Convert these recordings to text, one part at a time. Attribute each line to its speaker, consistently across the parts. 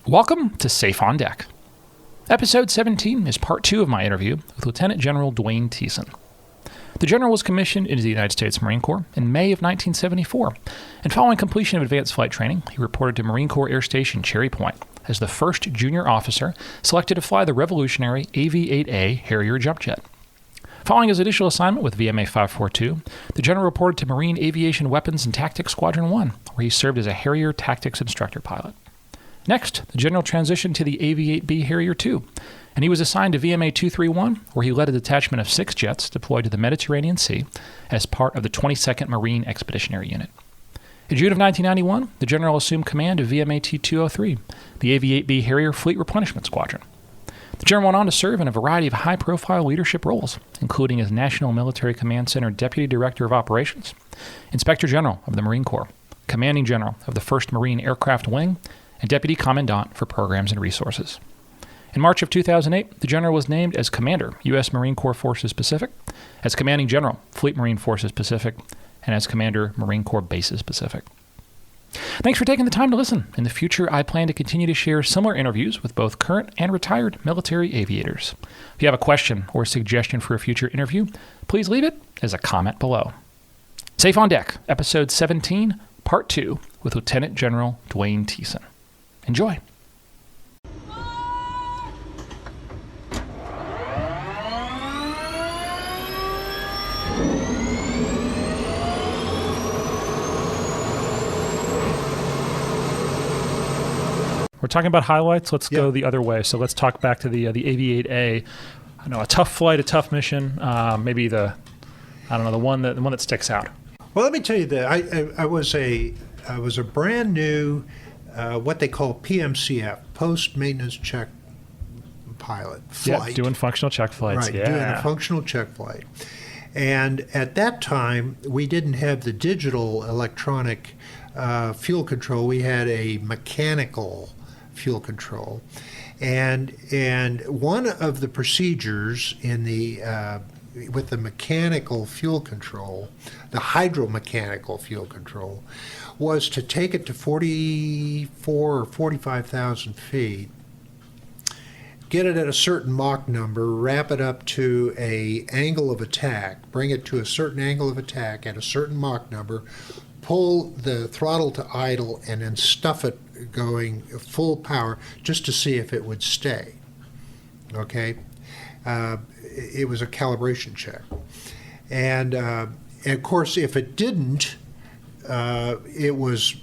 Speaker 1: Welcome to Safe on Deck. Episode 17 is part 2 of my interview with Lieutenant General Duane Thiessen. The general was commissioned into the United States Marine Corps in May of 1974, and following completion of advanced flight training, he reported to Marine Corps Air Station Cherry Point as the first junior officer selected to fly the revolutionary AV-8A Harrier jump jet. Following his initial assignment with VMA 542, the general reported to Marine Aviation Weapons and Tactics Squadron 1, where he served as a Harrier Tactics instructor pilot. Next, the general transitioned to the AV-8B Harrier II, and he was assigned to VMA 231, where he led a detachment of 6 jets deployed to the Mediterranean Sea as part of the 22nd Marine Expeditionary Unit. In June of 1991, the general assumed command of VMA T-203, the AV-8B Harrier Fleet Replenishment Squadron. The general went on to serve in a variety of high-profile leadership roles, including as National Military Command Center Deputy Director of Operations, Inspector General of the Marine Corps, Commanding General of the 1st Marine Aircraft Wing, and Deputy Commandant for Programs and Resources. In March of 2008, the general was named as Commander, U.S. Marine Corps Forces Pacific, as Commanding General, Fleet Marine Forces Pacific, and as Commander, Marine Corps Bases Pacific. Thanks for taking the time to listen. In the future, I plan to continue to share similar interviews with both current and retired military aviators. If you have a question or suggestion for a future interview, please leave it as a comment below. Safe on Deck, Episode 17, Part 2, with Lieutenant General Duane Thiessen. Enjoy. We're talking about highlights. Let's go the other way. So let's talk back to the AV-8A. I know a tough flight, a tough mission. Maybe the one that sticks out.
Speaker 2: Well, let me tell you that I was a brand new what they call PMCF, post maintenance check pilot flight.
Speaker 1: Yeah, doing functional check flights.
Speaker 2: Right, doing a functional check flight. And at that time, we didn't have the digital electronic fuel control. We had a mechanical fuel control. And one of the procedures in the with the mechanical fuel control, the hydromechanical fuel control, was to take it to 44 or 45,000 feet, get it at a certain Mach number, wrap it up to a angle of attack, bring it to a certain angle of attack at a certain Mach number, pull the throttle to idle, and then stuff it going full power just to see if it would stay. Okay? It was a calibration check. And of course, if it didn't, it was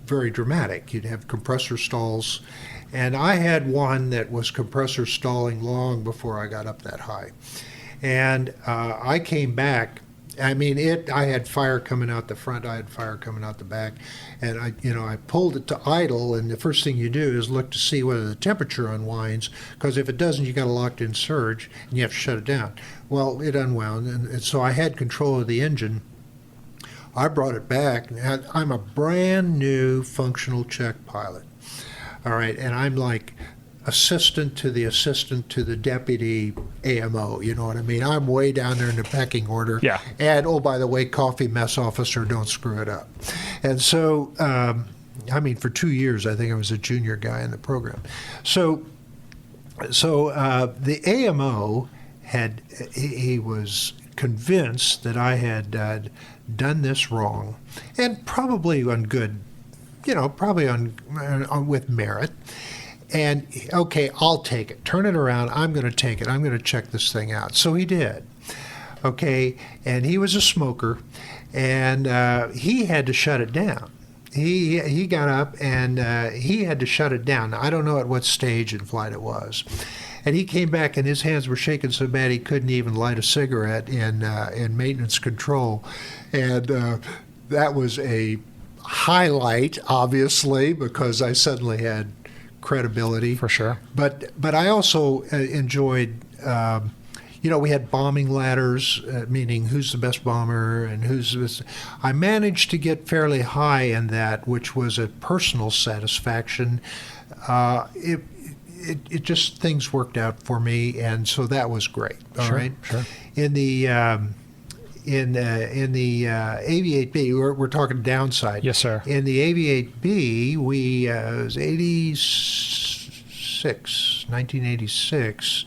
Speaker 2: very dramatic. You'd have compressor stalls. And I had one that was compressor stalling long before I got up that high. And I came back. I mean, I had fire coming out the front, I had fire coming out the back, and I pulled it to idle, and the first thing you do is look to see whether the temperature unwinds, because if it doesn't, you got a locked-in surge, and you have to shut it down. Well, it unwound, and so I had control of the engine. I brought it back, and I'm a brand new functional check pilot. All right, and I'm like assistant to the deputy AMO, you know what I mean? I'm way down there in the pecking order.
Speaker 1: Yeah.
Speaker 2: And, oh, by the way, coffee mess officer, don't screw it up. And so, for 2 years, I think I was a junior guy in the program. So the AMO he was convinced that I had done this wrong, and probably on good, probably on with merit. And, okay, I'll take it. Turn it around. I'm going to take it. I'm going to check this thing out. So he did. Okay, and he was a smoker, and he had to shut it down. He got up, and he had to shut it down. I don't know at what stage in flight it was. And he came back, and his hands were shaking so bad he couldn't even light a cigarette in maintenance control. And that was a highlight, obviously, because I suddenly had credibility.
Speaker 1: For sure.
Speaker 2: But I also enjoyed, we had bombing ladders, meaning who's the best bomber and who's the best. I managed to get fairly high in that, which was a personal satisfaction. It just, things worked out for me, and so that was great. All right.
Speaker 1: Sure.
Speaker 2: In the in the AV-8B, we're talking downside.
Speaker 1: Yes, sir.
Speaker 2: In the AV-8B, we it was 1986.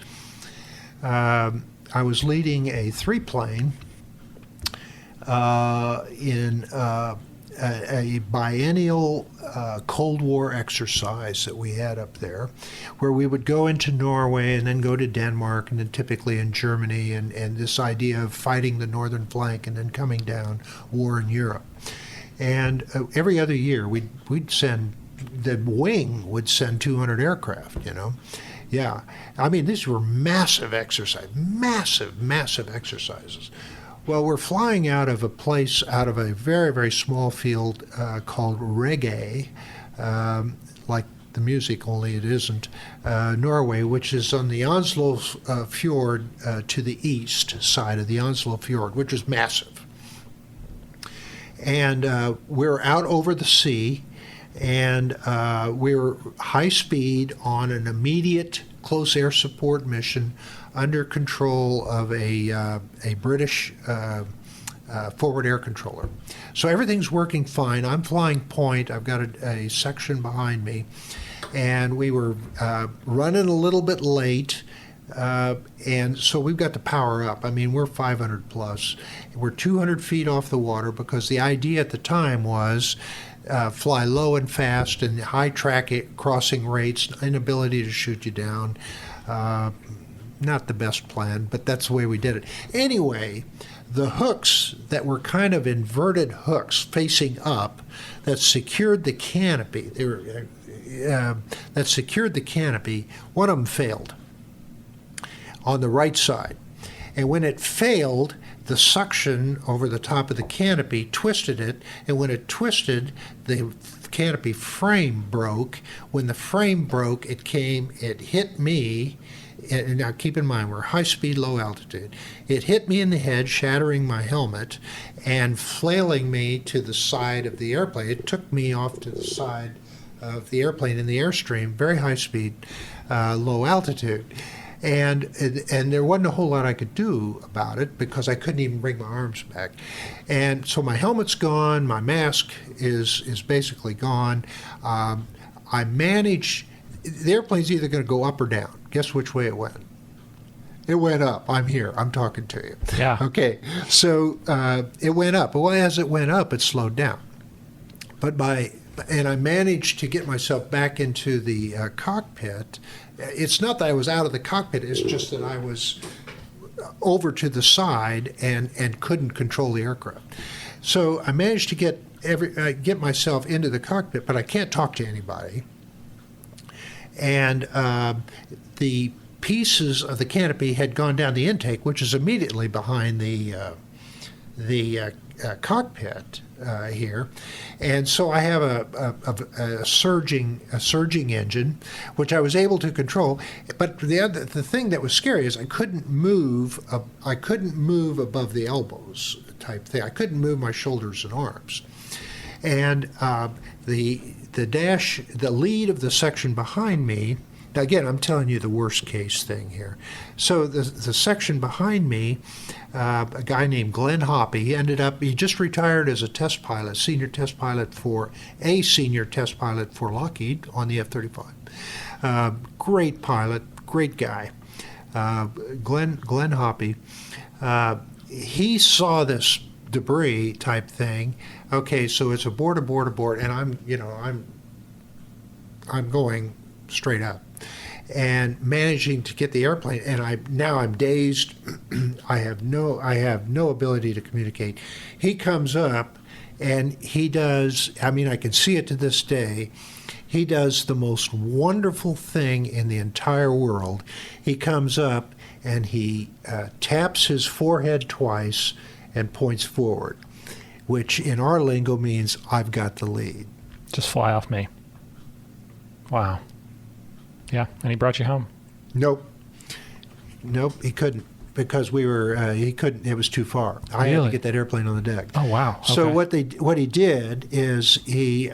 Speaker 2: I was leading a 3-plane in a biennial Cold War exercise that we had up there, where we would go into Norway and then go to Denmark and then typically in Germany, and this idea of fighting the northern flank and then coming down war in Europe. And every other year we'd send, the wing would send 200 aircraft, you know. Yeah, I mean, these were massive exercises, massive exercises. Well, we're flying out of a very, very small field called Reggae, like the music, only it isn't, Norway, which is on the Onslow Fjord to the east side of the Onslow Fjord, which is massive. And we're out over the sea, and we're high speed on an immediate close air support mission under control of a British forward air controller. So everything's working fine. I'm flying point. I've got a section behind me, and we were running a little bit late, and so we've got to power up. I mean, we're 500 plus. We're 200 feet off the water, because the idea at the time was fly low and fast and high track crossing rates, inability to shoot you down. Not the best plan, but that's the way we did it. Anyway, the hooks that were kind of inverted hooks facing up that secured the canopy, one of them failed on the right side. And when it failed, the suction over the top of the canopy twisted it, and when it twisted, the canopy frame broke. When the frame broke, it hit me. And now keep in mind, we're high speed, low altitude. It hit me in the head, shattering my helmet and flailing me to the side of the airplane. It took me off to the side of the airplane in the airstream, very high speed, low altitude. And there wasn't a whole lot I could do about it, because I couldn't even bring my arms back. And so my helmet's gone, my mask is basically gone. I managed, the airplane's either going to go up or down. Guess which way it went? It went up. I'm here. I'm talking to you.
Speaker 1: Yeah.
Speaker 2: Okay. So it went up. Well, as it went up, it slowed down. And I managed to get myself back into the cockpit. It's not that I was out of the cockpit. It's just that I was over to the side and couldn't control the aircraft. So I managed to get myself into the cockpit, but I can't talk to anybody. And the pieces of the canopy had gone down the intake, which is immediately behind the cockpit here. And so I have a surging engine, which I was able to control. But the thing that was scary is I couldn't move above the elbows type thing. I couldn't move my shoulders and arms. And the lead of the section behind me, now again, I'm telling you the worst case thing here. So the section behind me, a guy named Glenn Hoppy, he just retired as a senior test pilot for Lockheed on the F-35. Great pilot, great guy. Glenn Hoppy, he saw this debris type thing. Okay, so it's abort, and I'm going straight up and managing to get the airplane, and I'm dazed. I have no ability to communicate. He comes up and he does, I mean, I can see it to this day. He does the most wonderful thing in the entire world. He comes up and he taps his forehead twice and points forward, which in our lingo means I've got the lead.
Speaker 1: Just fly off me. Wow. Yeah, and he brought you home.
Speaker 2: Nope, he couldn't, because he couldn't, it was too far. I had to get that airplane on the deck.
Speaker 1: Oh, wow. Okay.
Speaker 2: So what he did is he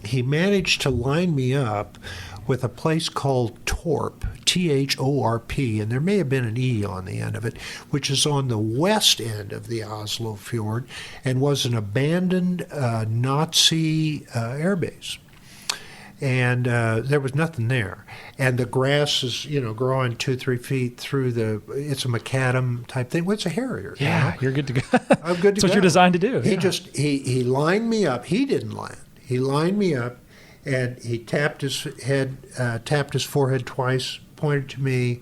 Speaker 2: he managed to line me up with a place called Torp, Thorp, and there may have been an E on the end of it, which is on the west end of the Oslo Fjord and was an abandoned Nazi airbase. And there was nothing there. And the grass is, growing 2-3 feet through it's a macadam type thing. Well, it's a Harrier.
Speaker 1: Yeah, you're good to go.
Speaker 2: I'm good to go.
Speaker 1: That's what you're designed to do.
Speaker 2: He lined me up. He didn't land. He lined me up, and he tapped his forehead twice, pointed to me,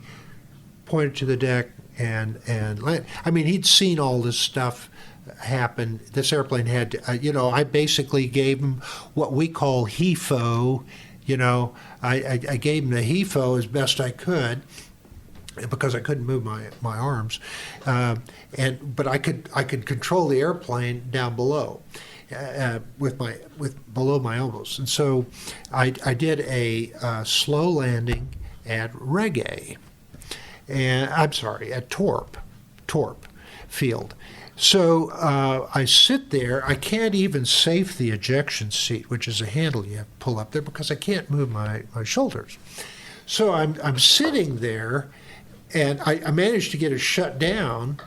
Speaker 2: pointed to the deck, and landed. I mean, he'd seen all this stuff happen. This airplane had to, I basically gave him what we call HEFO. I gave him the HEFO as best I could because I couldn't move my arms, but I could control the airplane down below. With below my elbows, and so I did a slow landing at Reggae, and I'm sorry, at Torp Field. So I sit there. I can't even safe the ejection seat, which is a handle you have to pull up there because I can't move my shoulders. So I'm sitting there, and I managed to get it shut down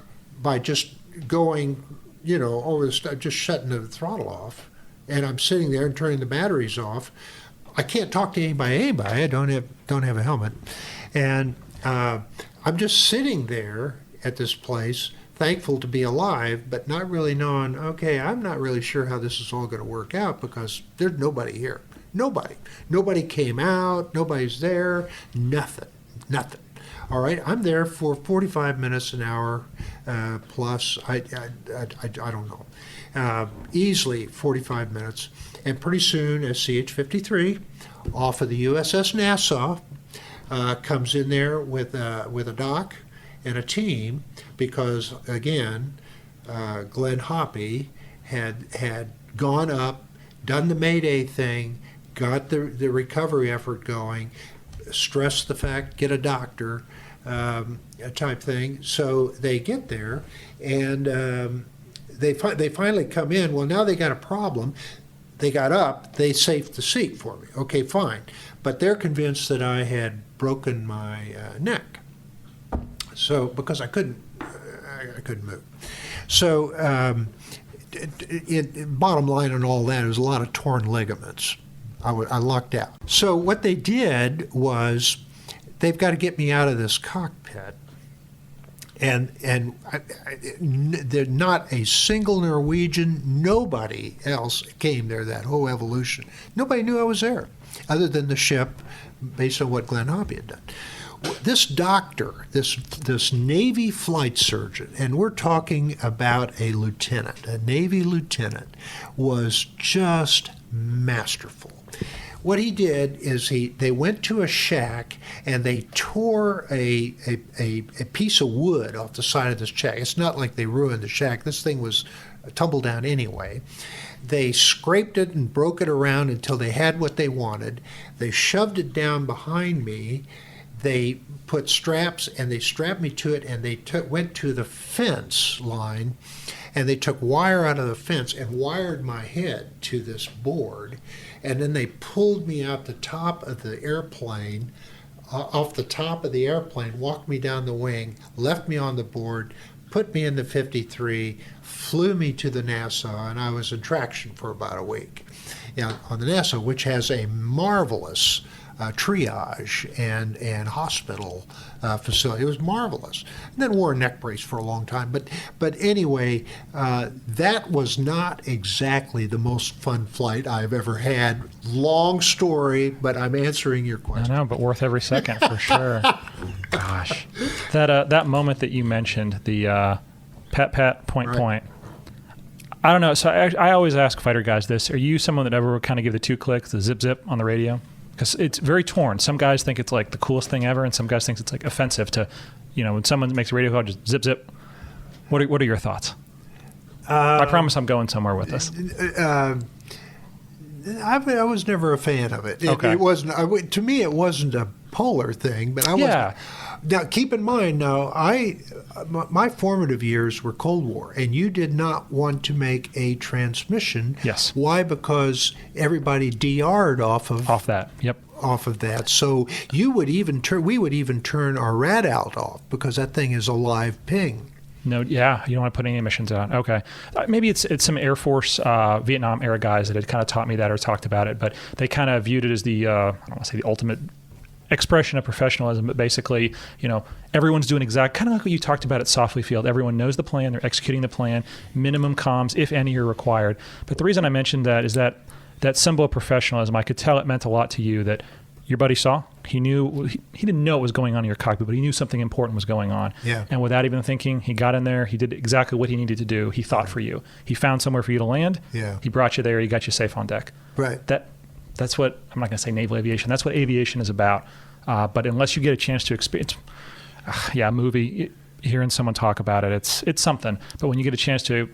Speaker 2: by just going. Over the stuff, just shutting the throttle off, and I'm sitting there and turning the batteries off. I can't talk to anybody. I don't have a helmet, and I'm just sitting there at this place, thankful to be alive, but not really knowing. Okay, I'm not really sure how this is all going to work out because there's nobody here. Nobody came out. Nobody's there. Nothing. All right, I'm there for 45 minutes, an hour plus. I don't know. Easily 45 minutes. And pretty soon, a CH-53 off of the USS Nassau comes in there with a doc and a team because, again, Glenn Hoppy had gone up, done the Mayday thing, got the recovery effort going, stressed the fact, get a doctor, type thing. So they get there, and they finally come in. Well, now they got a problem. They got up. They safed the seat for me. Okay, fine. But they're convinced that I had broken my neck. So because I couldn't move. So bottom line on all that, it was a lot of torn ligaments. I lucked out. So what they did was they've got to get me out of this cockpit, and there's not a single Norwegian, nobody else came there that whole evolution. Nobody knew I was there, other than the ship, based on what Glenn Hoppy had done. This doctor, this Navy flight surgeon, and we're talking about a lieutenant, a Navy lieutenant, was just masterful. What he did is they went to a shack and they tore a piece of wood off the side of this shack. It's not like they ruined the shack. This thing was tumbled down anyway. They scraped it and broke it around until they had what they wanted. They shoved it down behind me. They put straps and they strapped me to it, and they went to the fence line, and they took wire out of the fence and wired my head to this board, and then they pulled me out the top of the airplane, off the top of the airplane, walked me down the wing, left me on the board, put me in the 53, flew me to the Nassau, and I was in traction for about a week on the Nassau, which has a marvelous triage and hospital facility. It was marvelous. And then wore a neck brace for a long time. But anyway, that was not exactly the most fun flight I've ever had. Long story, but I'm answering your question.
Speaker 1: I know, but worth every second for sure. Gosh, that moment that you mentioned, the pat point. I don't know. So I always ask fighter guys this: are you someone that ever kind of give the 2 clicks, the zip on the radio? Because it's very torn. Some guys think it's like the coolest thing ever, and some guys think it's like offensive to, when someone makes a radio call, just zip. What are your thoughts? I promise I'm going somewhere with this.
Speaker 2: I was never a fan of it.
Speaker 1: Okay.
Speaker 2: It wasn't. To me, it wasn't polar thing, but I wasn't.
Speaker 1: Yeah.
Speaker 2: Now, keep in mind, my formative years were Cold War, and you did not want to make a transmission.
Speaker 1: Yes.
Speaker 2: Why? Because everybody DR'd off
Speaker 1: that. Yep.
Speaker 2: Off of that. So we would even turn our rad out off because that thing is a live ping.
Speaker 1: No, yeah, you don't want to put any emissions out. Okay. Maybe it's some Air Force Vietnam era guys that had kind of taught me that or talked about it, but they kind of viewed it as the, I don't want to say the ultimate expression of professionalism, but basically, everyone's doing kind of like what you talked about at Softly Field. Everyone knows the plan, they're executing the plan, minimum comms, if any, are required. But the reason I mentioned that is that symbol of professionalism, I could tell it meant a lot to you that your buddy saw. He knew, he didn't know what was going on in your cockpit, but he knew something important was going on.
Speaker 2: Yeah.
Speaker 1: And without even thinking, he got in there, he did exactly what he needed to do. He thought for you. He found somewhere for you to land.
Speaker 2: Yeah.
Speaker 1: He brought you there, he got you safe on deck.
Speaker 2: Right.
Speaker 1: That's what, I'm not going to say naval aviation, that's what aviation is about. But unless you get a chance to experience, a movie, hearing someone talk about it, it's something. But when you get a chance to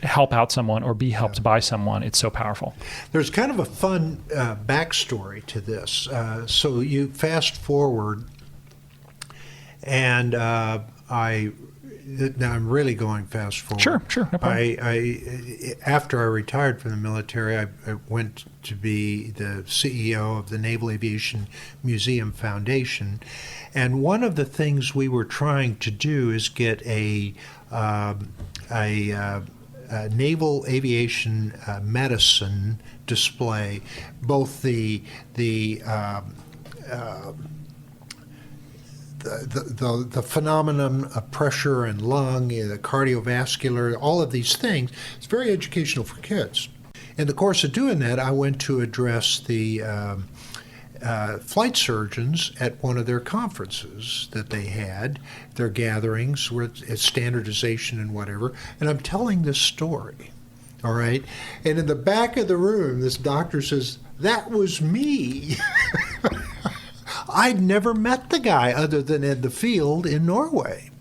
Speaker 1: help out someone or be helped by someone, it's so powerful.
Speaker 2: There's kind of a fun backstory to this. So you fast forward, and now I'm really going fast forward.
Speaker 1: Sure, no problem.
Speaker 2: After I retired from the military, I went to be the CEO of the Naval Aviation Museum Foundation, and one of the things we were trying to do is get a naval aviation medicine display, both the phenomenon of pressure and lung, the cardiovascular, all of these things. It's very educational for kids. In the course of doing that, I went to address the flight surgeons at one of their conferences that they had, their gatherings where it's standardization and whatever, and I'm telling this story, all right? And in the back of the room, this doctor says, "That was me." I'd never met the guy other than in the field in Norway,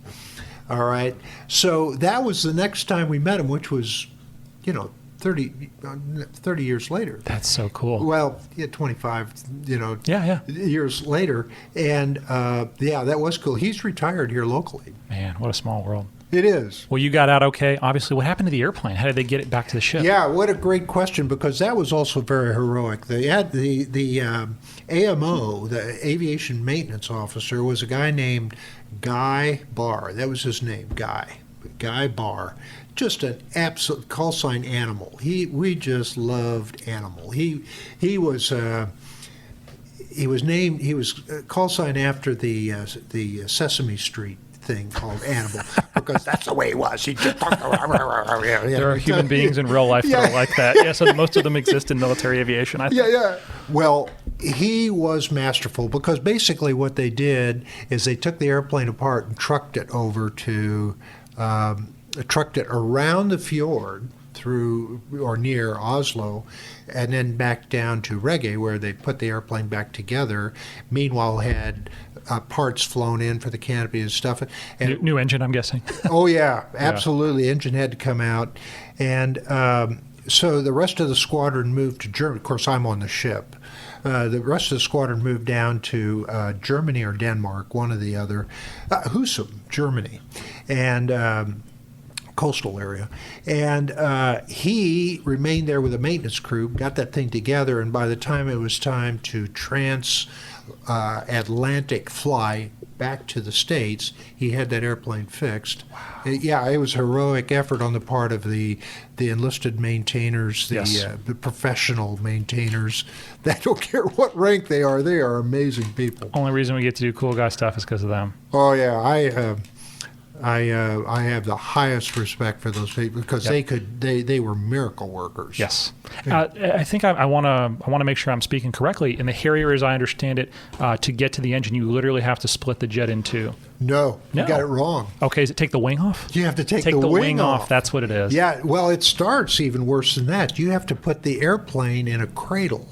Speaker 2: all right? So that was the next time we met him, which was, 30 years later.
Speaker 1: That's so cool.
Speaker 2: Well, 25,
Speaker 1: Yeah.
Speaker 2: years later. And, that was cool. He's retired here locally.
Speaker 1: Man, what a small world.
Speaker 2: It is.
Speaker 1: Well, you got out okay. Obviously, what happened to the airplane? How did they get it back to the ship?
Speaker 2: Yeah, what a great question, because that was also very heroic. They had the AMO, the Aviation Maintenance Officer, was a guy named Guy Barr. That was his name, Guy Barr. Just an absolute call sign animal. We just loved animal. He was call sign after the Sesame Street thing called Animal, because that's the way he was. He just
Speaker 1: There are human beings in real life that are like that. Yeah, so most of them exist in military aviation, I think.
Speaker 2: Yeah. Well, he was masterful, because basically what they did is they took the airplane apart and trucked it around the fjord through or near Oslo, and then back down to Regge, where they put the airplane back together. Meanwhile, had parts flown in for the canopy and stuff. And,
Speaker 1: new engine, I'm guessing.
Speaker 2: Oh, yeah, absolutely. Yeah. Engine had to come out. And so the rest of the squadron moved to Germany. Of course, I'm on the ship. The rest of the squadron moved down to Germany or Denmark, one or the other. Husum, Germany. And coastal area. And he remained there with a maintenance crew, got that thing together, and by the time it was time to Atlantic fly back to the States, he had that airplane fixed. Wow. It was a heroic effort on the part of the enlisted maintainers, the professional maintainers. They don't care what rank they are amazing people.
Speaker 1: Only reason we get to do cool guy stuff is because of them.
Speaker 2: Oh, yeah. I have the highest respect for those people, because they were miracle workers.
Speaker 1: Yes. I think I want to make sure I'm speaking correctly. In the Harrier, as I understand it, to get to the engine, you literally have to split the jet in two.
Speaker 2: No, you got it wrong.
Speaker 1: Okay, is it take the wing off?
Speaker 2: You have to take the
Speaker 1: wing off. That's what it is.
Speaker 2: Yeah, well, it starts even worse than that. You have to put the airplane in a cradle.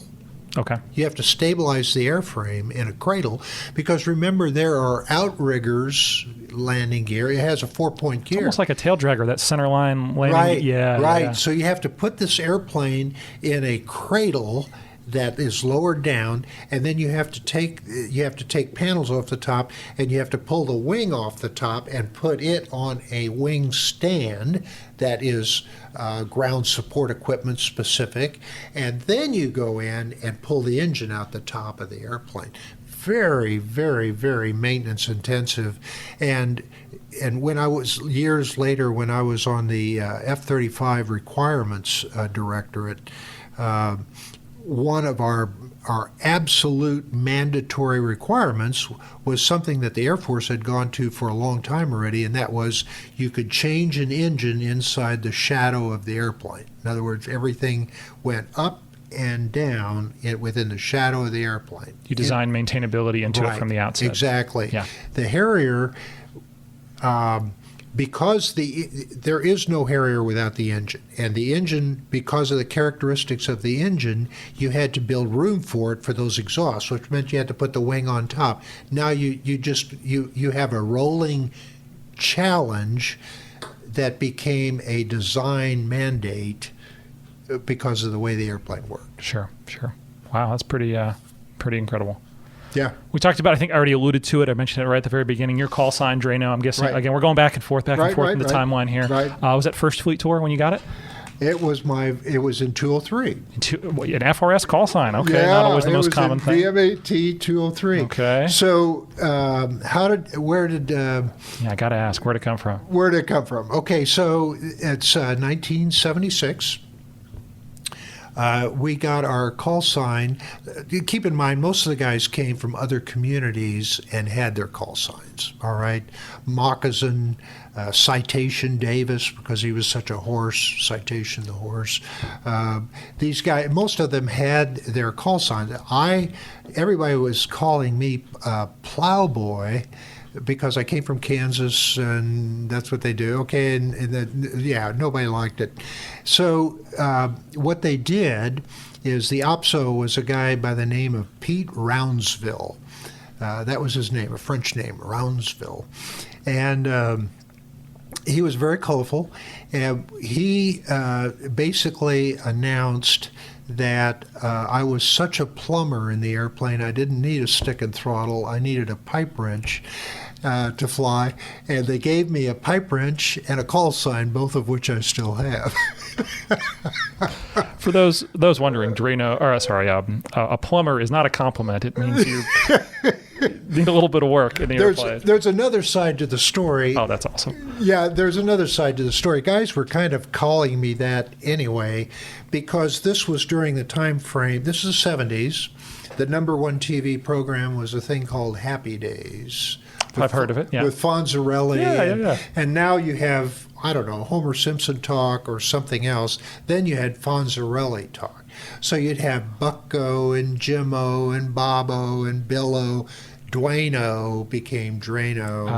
Speaker 1: Okay.
Speaker 2: You have to stabilize the airframe in a cradle, because remember, there are outriggers landing gear. It has a 4-point gear.
Speaker 1: It's almost like a tail dragger, that center line landing.
Speaker 2: Right,
Speaker 1: Yeah.
Speaker 2: So you have to put this airplane in a cradle that is lowered down, and then you have to take panels off the top, and you have to pull the wing off the top and put it on a wing stand that is ground support equipment specific, and then you go in and pull the engine out the top of the airplane. Very, very, very maintenance intensive. And when I was, years later, when I was on the F-35 requirements directorate, one of our absolute mandatory requirements was something that the Air Force had gone to for a long time already, and that was you could change an engine inside the shadow of the airplane. In other words, everything went up and down within the shadow of the airplane.
Speaker 1: You design maintainability into it from the outset.
Speaker 2: Exactly.
Speaker 1: Yeah.
Speaker 2: The Harrier, because there is no Harrier without the engine, and the engine, because of the characteristics of the engine, you had to build room for it for those exhausts, which meant you had to put the wing on top. Now you have a rolling challenge that became a design mandate because of the way the airplane worked.
Speaker 1: Sure. Wow, that's pretty incredible.
Speaker 2: Yeah.
Speaker 1: We talked about, I think I already alluded to it. I mentioned it right at the very beginning. Your call sign, Drano. I'm guessing, again, we're going back and forth in the timeline here.
Speaker 2: Right.
Speaker 1: Was that First Fleet Tour when you got it?
Speaker 2: It was in 203.
Speaker 1: An FRS call sign. Okay, not always the most common thing.
Speaker 2: VMAT 203.
Speaker 1: Okay.
Speaker 2: So, I
Speaker 1: got to ask, where'd it come from?
Speaker 2: Where'd it come from? Okay, so it's 1976. We got our call sign. Keep in mind, most of the guys came from other communities and had their call signs, all right? Moccasin, Citation Davis, because he was such a horse, Citation the horse. These guys, most of them had their call signs. Everybody was calling me Plowboy, because I came from Kansas, and that's what they do. Okay, and nobody liked it. So what they did is the OPSO was a guy by the name of Pete Roundsville. That was his name, a French name, Roundsville. And he was very colorful. And he basically announced that I was such a plumber in the airplane, I didn't need a stick and throttle, I needed a pipe wrench to fly, and they gave me a pipe wrench and a call sign, both of which I still have.
Speaker 1: For those wondering, a plumber is not a compliment. It means you need a little bit of work in the airplane.
Speaker 2: There's another side to the story.
Speaker 1: Oh, that's awesome.
Speaker 2: Yeah, there's another side to the story. Guys were kind of calling me that anyway, because this was during the time frame. This is the 70s. The number one TV program was a thing called Happy Days.
Speaker 1: I've heard of it, yeah.
Speaker 2: With Fonzarelli.
Speaker 1: Yeah.
Speaker 2: And now you have, I don't know, Homer Simpson talk or something else. Then you had Fonzarelli talk. So you'd have Bucko and Jimmo and Bobo and Billo. Duano became Drano.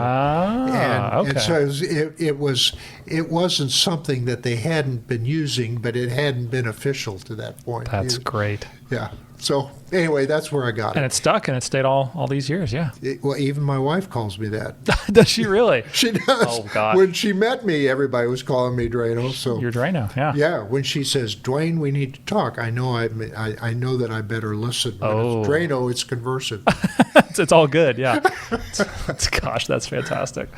Speaker 1: Okay.
Speaker 2: And so it wasn't something that they hadn't been using, but it hadn't been official to that point.
Speaker 1: That's great.
Speaker 2: Yeah. So anyway, that's where I got it.
Speaker 1: And it stuck, and it stayed all these years, yeah.
Speaker 2: Well, even my wife calls me that.
Speaker 1: Does she really?
Speaker 2: She does.
Speaker 1: Oh, God.
Speaker 2: When she met me, everybody was calling me Drano. So
Speaker 1: you're Drano, yeah.
Speaker 2: Yeah. When she says, Duane, we need to talk, I know I know that I better listen. When it's Drano, it's conversive.
Speaker 1: It's all good, yeah. Gosh, that's fantastic.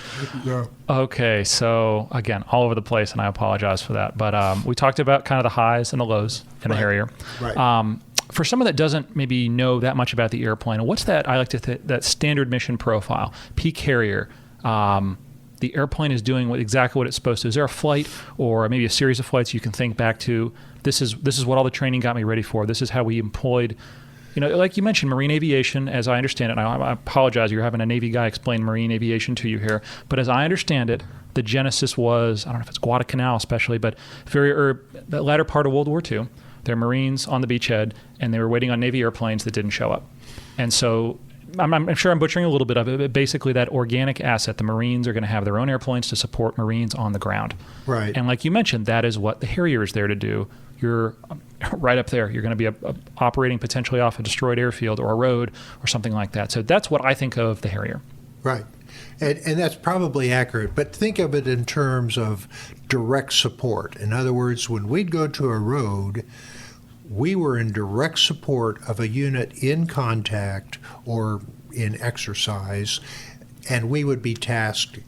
Speaker 2: Yeah.
Speaker 1: Okay, so again, all over the place, and I apologize for that. But we talked about kind of the highs and the lows in the Harrier.
Speaker 2: Right.
Speaker 1: For someone that doesn't maybe know that much about the airplane, what's that? I like to that standard mission profile, peak Harrier. The airplane is doing exactly what it's supposed to. Is there a flight or maybe a series of flights you can think back to? This is what all the training got me ready for. This is how we employed. Like you mentioned, marine aviation, as I understand it, and I apologize, you're having a Navy guy explain marine aviation to you here, but as I understand it, the genesis was, I don't know if it's Guadalcanal especially, but the latter part of World War II, there are Marines on the beachhead, and they were waiting on Navy airplanes that didn't show up. And so I'm sure I'm butchering a little bit of it, but basically that organic asset, the Marines are going to have their own airplanes to support Marines on the ground.
Speaker 2: Right.
Speaker 1: And like you mentioned, that is what the Harrier is there to do. You're right up there. You're going to be operating potentially off a destroyed airfield or a road or something like that. So that's what I think of the Harrier.
Speaker 2: Right. And that's probably accurate. But think of it in terms of direct support. In other words, when we'd go to a road, we were in direct support of a unit in contact or in exercise, and we would be tasked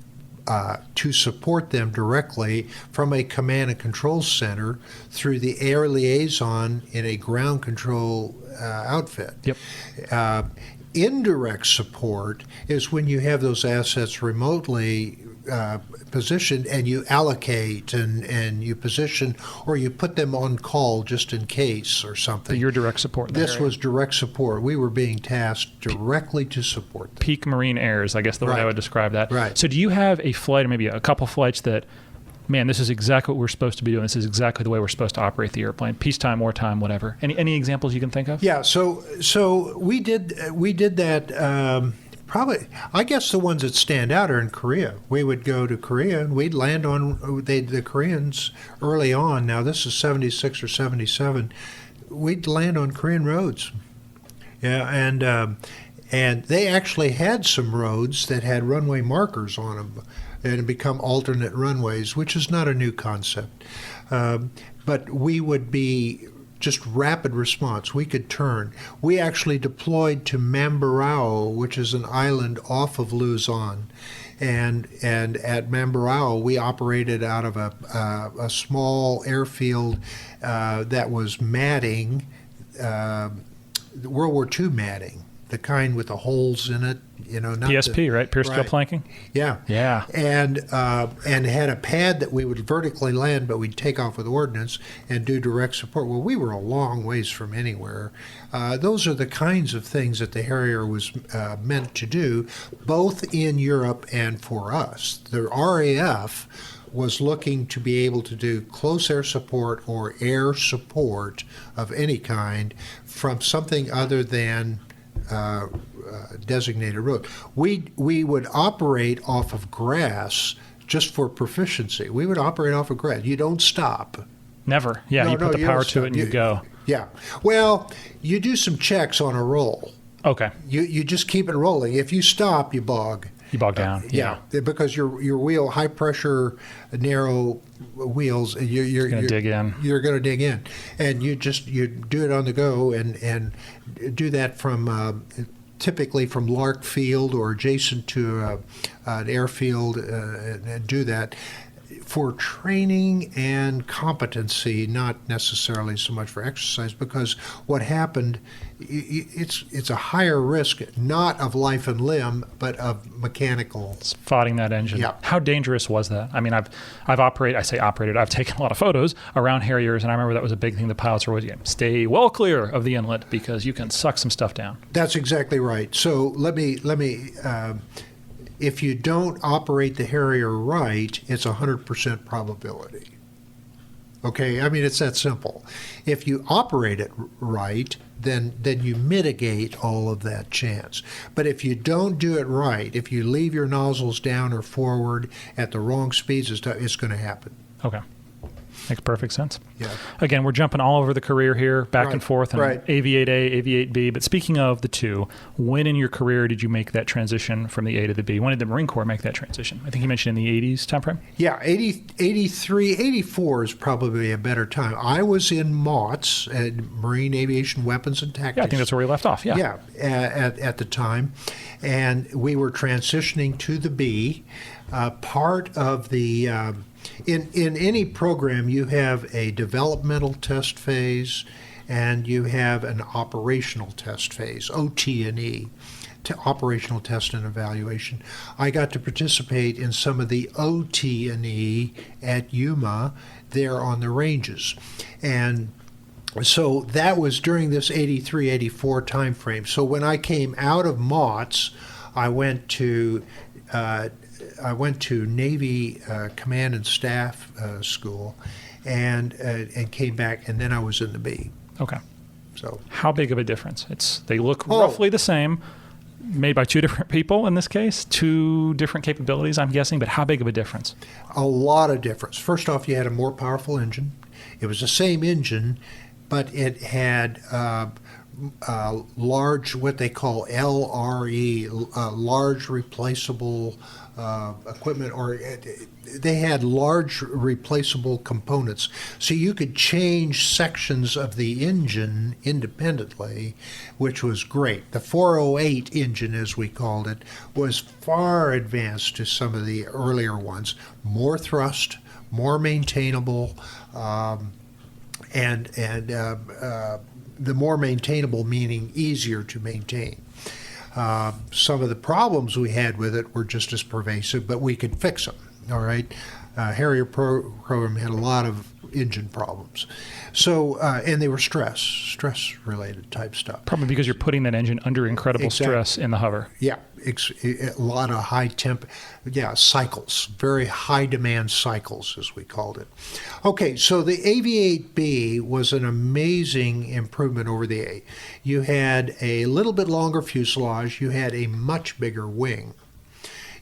Speaker 2: to support them directly from a command and control center through the air liaison in a ground control outfit.
Speaker 1: Yep.
Speaker 2: Indirect support is when you have those assets remotely positioned and you allocate and you position or you put them on call just in case or something.
Speaker 1: So your direct support in that
Speaker 2: This
Speaker 1: area.
Speaker 2: was direct support. We were being tasked directly to support them.
Speaker 1: Peak Marine airs, I guess the way I
Speaker 2: Right.
Speaker 1: would describe that.
Speaker 2: Right.
Speaker 1: So do you have a flight or maybe a couple flights that, man, this is exactly what we're supposed to be doing. This is exactly the way we're supposed to operate the airplane. Peacetime, wartime, whatever. Any examples you can think of?
Speaker 2: Yeah, so we did that. Probably, I guess the ones that stand out are in Korea. We would go to Korea and we'd land on the Koreans early on. Now this is 76 or 77. We'd land on Korean roads. Yeah, and they actually had some roads that had runway markers on them and had become alternate runways, which is not a new concept. But we would be just rapid response. We could turn. We actually deployed to Mamburao, which is an island off of Luzon. And at Mamburao, we operated out of a small airfield that was matting, World War II matting, the kind with the holes in it, not
Speaker 1: PSP, right? Pier scale
Speaker 2: right.
Speaker 1: planking?
Speaker 2: Yeah.
Speaker 1: Yeah.
Speaker 2: And had a pad that we would vertically land, but we'd take off with ordnance and do direct support. Well, we were a long ways from anywhere. Those are the kinds of things that the Harrier was meant to do, both in Europe and for us. The RAF was looking to be able to do close air support or air support of any kind from something other than designated road. We would operate off of grass just for proficiency. We would operate off of grass. You don't stop.
Speaker 1: Never. Yeah, you put the power to it and you go.
Speaker 2: Yeah. Well, you do some checks on a roll.
Speaker 1: Okay.
Speaker 2: You just keep it rolling. If you stop, you bog.
Speaker 1: You bog down.
Speaker 2: Yeah, because your wheel, high pressure, narrow wheels, you're
Speaker 1: going to dig in.
Speaker 2: You're going to dig in, and you do it on the go, and do that from typically from Lark Field or adjacent to an airfield, and do that for training and competency, not necessarily so much for exercise, because what happened, it's a higher risk, not of life and limb, but of mechanical.
Speaker 1: It's fighting that engine.
Speaker 2: Yeah.
Speaker 1: How dangerous was that? I mean, I've operated, I've taken a lot of photos around Harriers, and I remember that was a big thing the pilots were always getting. Stay well clear of the inlet because you can suck some stuff down.
Speaker 2: That's exactly right. So let me if you don't operate the Harrier right, it's 100% probability. Okay, I mean, it's that simple. If you operate it right, then you mitigate all of that chance. But if you don't do it right, if you leave your nozzles down or forward at the wrong speeds, it's going to happen.
Speaker 1: Okay. Makes perfect sense.
Speaker 2: Yeah.
Speaker 1: Again, we're jumping all over the career here, back and forth, and
Speaker 2: right.
Speaker 1: AV-8A, AV-8B. But speaking of the two, when in your career did you make that transition from the A to the B? When did the Marine Corps make that transition? I think you mentioned in the 80s timeframe?
Speaker 2: Yeah, 83, 84 is probably a better time. I was in MAWTS, Marine Aviation Weapons and Tactics.
Speaker 1: Yeah, I think that's where we left off. Yeah.
Speaker 2: Yeah, at the time. And we were transitioning to the B. Part of the... In any program, you have a developmental test phase and you have an operational test phase, OT&E, operational test and evaluation. I got to participate in some of the OT&E at Yuma there on the ranges. And so that was during this 83, 84 time frame. So when I came out of MAWTS, I went to Navy Command and Staff School, and came back, and then I was in the B.
Speaker 1: Okay.
Speaker 2: So
Speaker 1: how big of a difference? They look roughly the same, made by two different people in this case, two different capabilities, I'm guessing, but how big of a difference?
Speaker 2: A lot of difference. First off, you had a more powerful engine. It was the same engine, but it had large, what they call LRE, large replaceable equipment, or they had large replaceable components. So you could change sections of the engine independently, which was great. The 408 engine, as we called it, was far advanced to some of the earlier ones. More thrust, more maintainable, and the more maintainable meaning easier to maintain. Some of the problems we had with it were just as pervasive, but we could fix them. All right, Harrier program had a lot of engine problems, so and they were stress-related type stuff.
Speaker 1: Probably because you're putting that engine under incredible stress in the hover.
Speaker 2: Yeah, a lot of high temp, cycles, very high demand cycles, as we called it. Okay, so the AV-8B was an amazing improvement over the A. You had a little bit longer fuselage. You had a much bigger wing.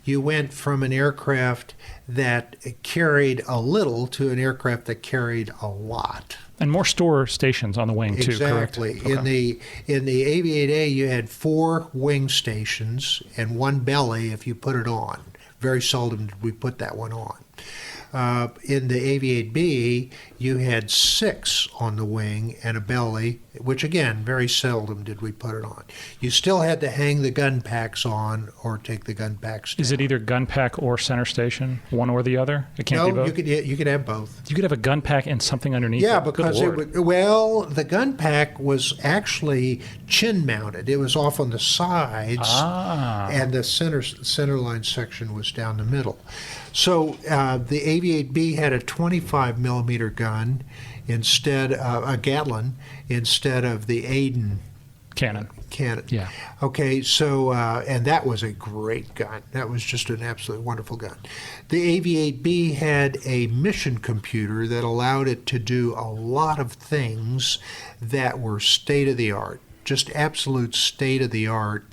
Speaker 2: You went from an aircraft that carried a little to an aircraft that carried a lot.
Speaker 1: And more store stations on the wing too, correct?
Speaker 2: Exactly. Okay. In the AV-8A, you had 4 wing stations and 1 belly if you put it on. Very seldom did we put that one on. In the AV-8B, you had 6 on the wing and a belly, which again, very seldom did we put it on. You still had to hang the gun packs on or take the gun packs down.
Speaker 1: Is it either gun pack or center station, one or the other? It can't be both?
Speaker 2: You could have both.
Speaker 1: You could have a gun pack and something underneath
Speaker 2: Yeah,
Speaker 1: it.
Speaker 2: because the gun pack was actually chin mounted. It was off on the sides, and the center line section was down the middle. So the AV-8B had a 25 millimeter gun instead of a Gatling instead of the Aiden
Speaker 1: cannon.
Speaker 2: Yeah. Okay, so and that was a great gun. That was just an absolutely wonderful gun. The AV-8B had a mission computer that allowed it to do a lot of things that were state of the art, just absolute state of the art,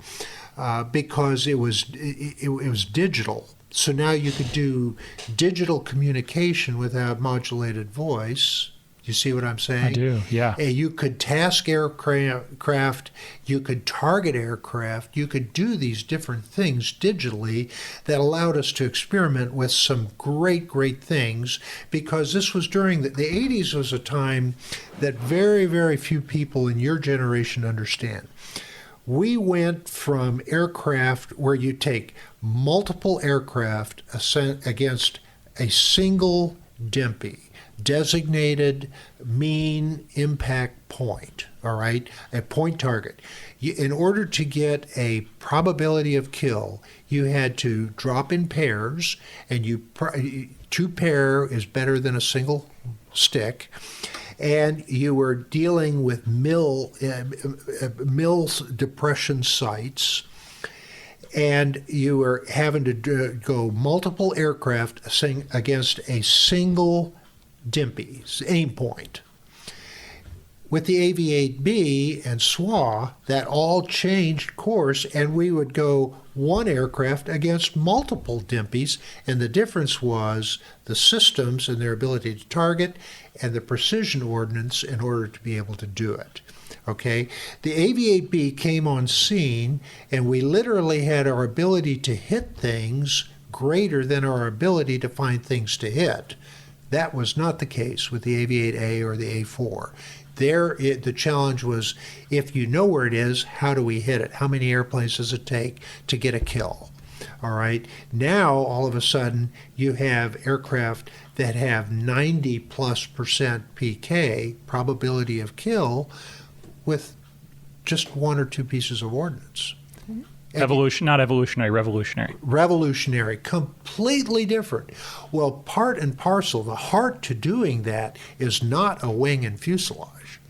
Speaker 2: because it was digital. So now you could do digital communication without modulated voice. You see what I'm saying?
Speaker 1: I do, yeah.
Speaker 2: And you could task aircraft, you could target aircraft, you could do these different things digitally that allowed us to experiment with some great, great things, because this was during the 80s was a time that very, very few people in your generation understand. We went from aircraft where you take multiple aircraft against a single DIMPI, designated mean impact point, all right, a point target. In order to get a probability of kill, you had to drop in pairs, and 2 pair is better than a single stick. And you were dealing with mill depression sites, and you were having to go multiple aircraft against a single DIMPI, aim point. With the AV-8B and SWA, that all changed course, and we would go 1 aircraft against multiple DIMPIs, and the difference was the systems and their ability to target and the precision ordnance in order to be able to do it. Okay, the AV-8B came on scene, and we literally had our ability to hit things greater than our ability to find things to hit. That was not the case with the AV-8A or the A4. The challenge was, if you know where it is, how do we hit it? How many airplanes does it take to get a kill? All right. Now, all of a sudden, you have aircraft that have 90+% PK, probability of kill, with just 1 or 2 pieces of ordnance.
Speaker 1: Not evolutionary, revolutionary.
Speaker 2: Revolutionary, completely different. Well, part and parcel, the heart to doing that is not a wing and fuselage.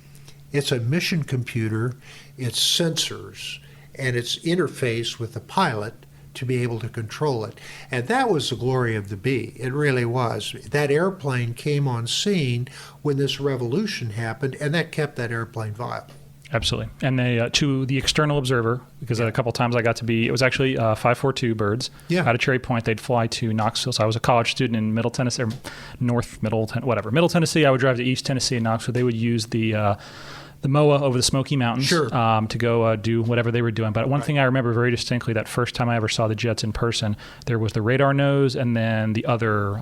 Speaker 2: It's a mission computer, it's sensors, and its interface with the pilot to be able to control it. And that was the glory of the B. It really was. That airplane came on scene when this revolution happened, and that kept that airplane viable.
Speaker 1: Absolutely. And to the external observer, because a couple times I got to be, it was actually 542 birds out of Cherry Point. They'd fly to Knoxville. So I was a college student in Middle Tennessee, or Middle Tennessee. I would drive to East Tennessee and Knoxville. They would use the the MOA over the Smoky Mountains
Speaker 2: Sure.
Speaker 1: to go do whatever they were doing. But one thing I remember very distinctly, that first time I ever saw the jets in person, there was the radar nose and then the other,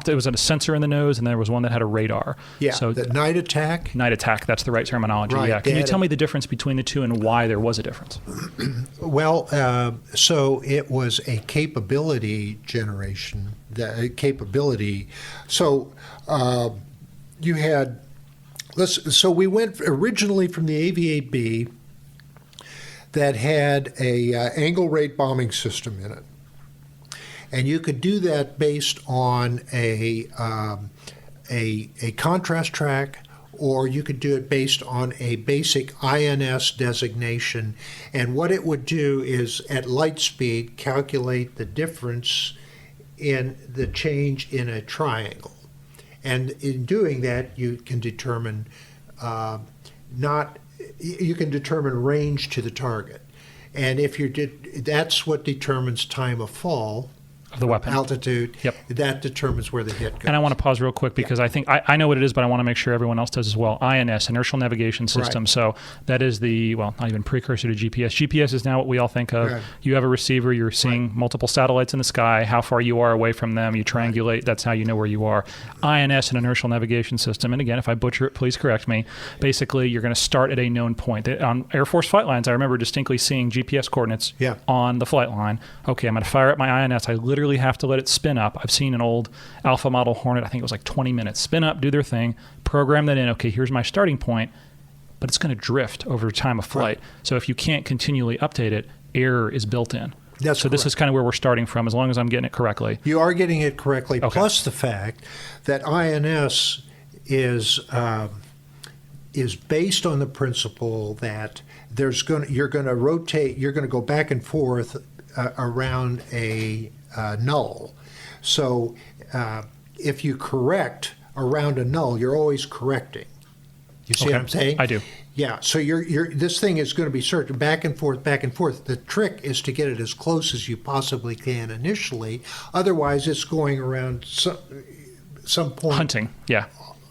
Speaker 1: it was a sensor in the nose, and there was one that had a radar.
Speaker 2: Yeah,
Speaker 1: so
Speaker 2: the night attack.
Speaker 1: Night attack, that's the right terminology.
Speaker 2: Right,
Speaker 1: Yeah. Can you tell me the difference between the two and why there was a difference?
Speaker 2: Well, so it was a capability generation, the capability. So you had, so we went originally from the AV-8B that had a angle rate bombing system in it. And you could do that based on a contrast track, or you could do it based on a basic INS designation. And what it would do is, at light speed, calculate the difference in the change in a triangle. And in doing that, you can determine you can determine range to the target. And if that's what determines time of fall.
Speaker 1: Of the weapon.
Speaker 2: Altitude.
Speaker 1: Yep.
Speaker 2: That determines where the hit goes.
Speaker 1: And I want to pause real quick because I think I know what it is, but I want to make sure everyone else does as well. INS, Inertial Navigation System.
Speaker 2: Right.
Speaker 1: So that is not even precursor to GPS. GPS is now what we all think of.
Speaker 2: Right.
Speaker 1: You have a receiver, you're seeing multiple satellites in the sky, how far you are away from them, you triangulate, that's how you know where you are. INS, an Inertial Navigation System, and again, if I butcher it, please correct me. Basically, you're going to start at a known point. On Air Force flight lines, I remember distinctly seeing GPS coordinates on the flight line. Okay, I'm going to fire up my INS. I literally have to let it spin up. I've seen an old Alpha model Hornet, I think it was like 20 minutes, spin up, do their thing, program that in. Okay, here's my starting point, but it's going to drift over time of flight. Right. So if you can't continually update it, error is built in.
Speaker 2: That's
Speaker 1: so
Speaker 2: correct.
Speaker 1: This is kind of where we're starting from, as long as I'm getting it correctly.
Speaker 2: You are getting it correctly,
Speaker 1: okay.
Speaker 2: Plus the fact that INS is based on the principle that you're going to rotate, you're going to go back and forth around a null. So if you correct around a null, you're always correcting. You see what I'm saying?
Speaker 1: I do.
Speaker 2: Yeah. So this thing is going to be searching back and forth, back and forth. The trick is to get it as close as you possibly can initially. Otherwise, it's going around some point.
Speaker 1: Hunting. Yeah.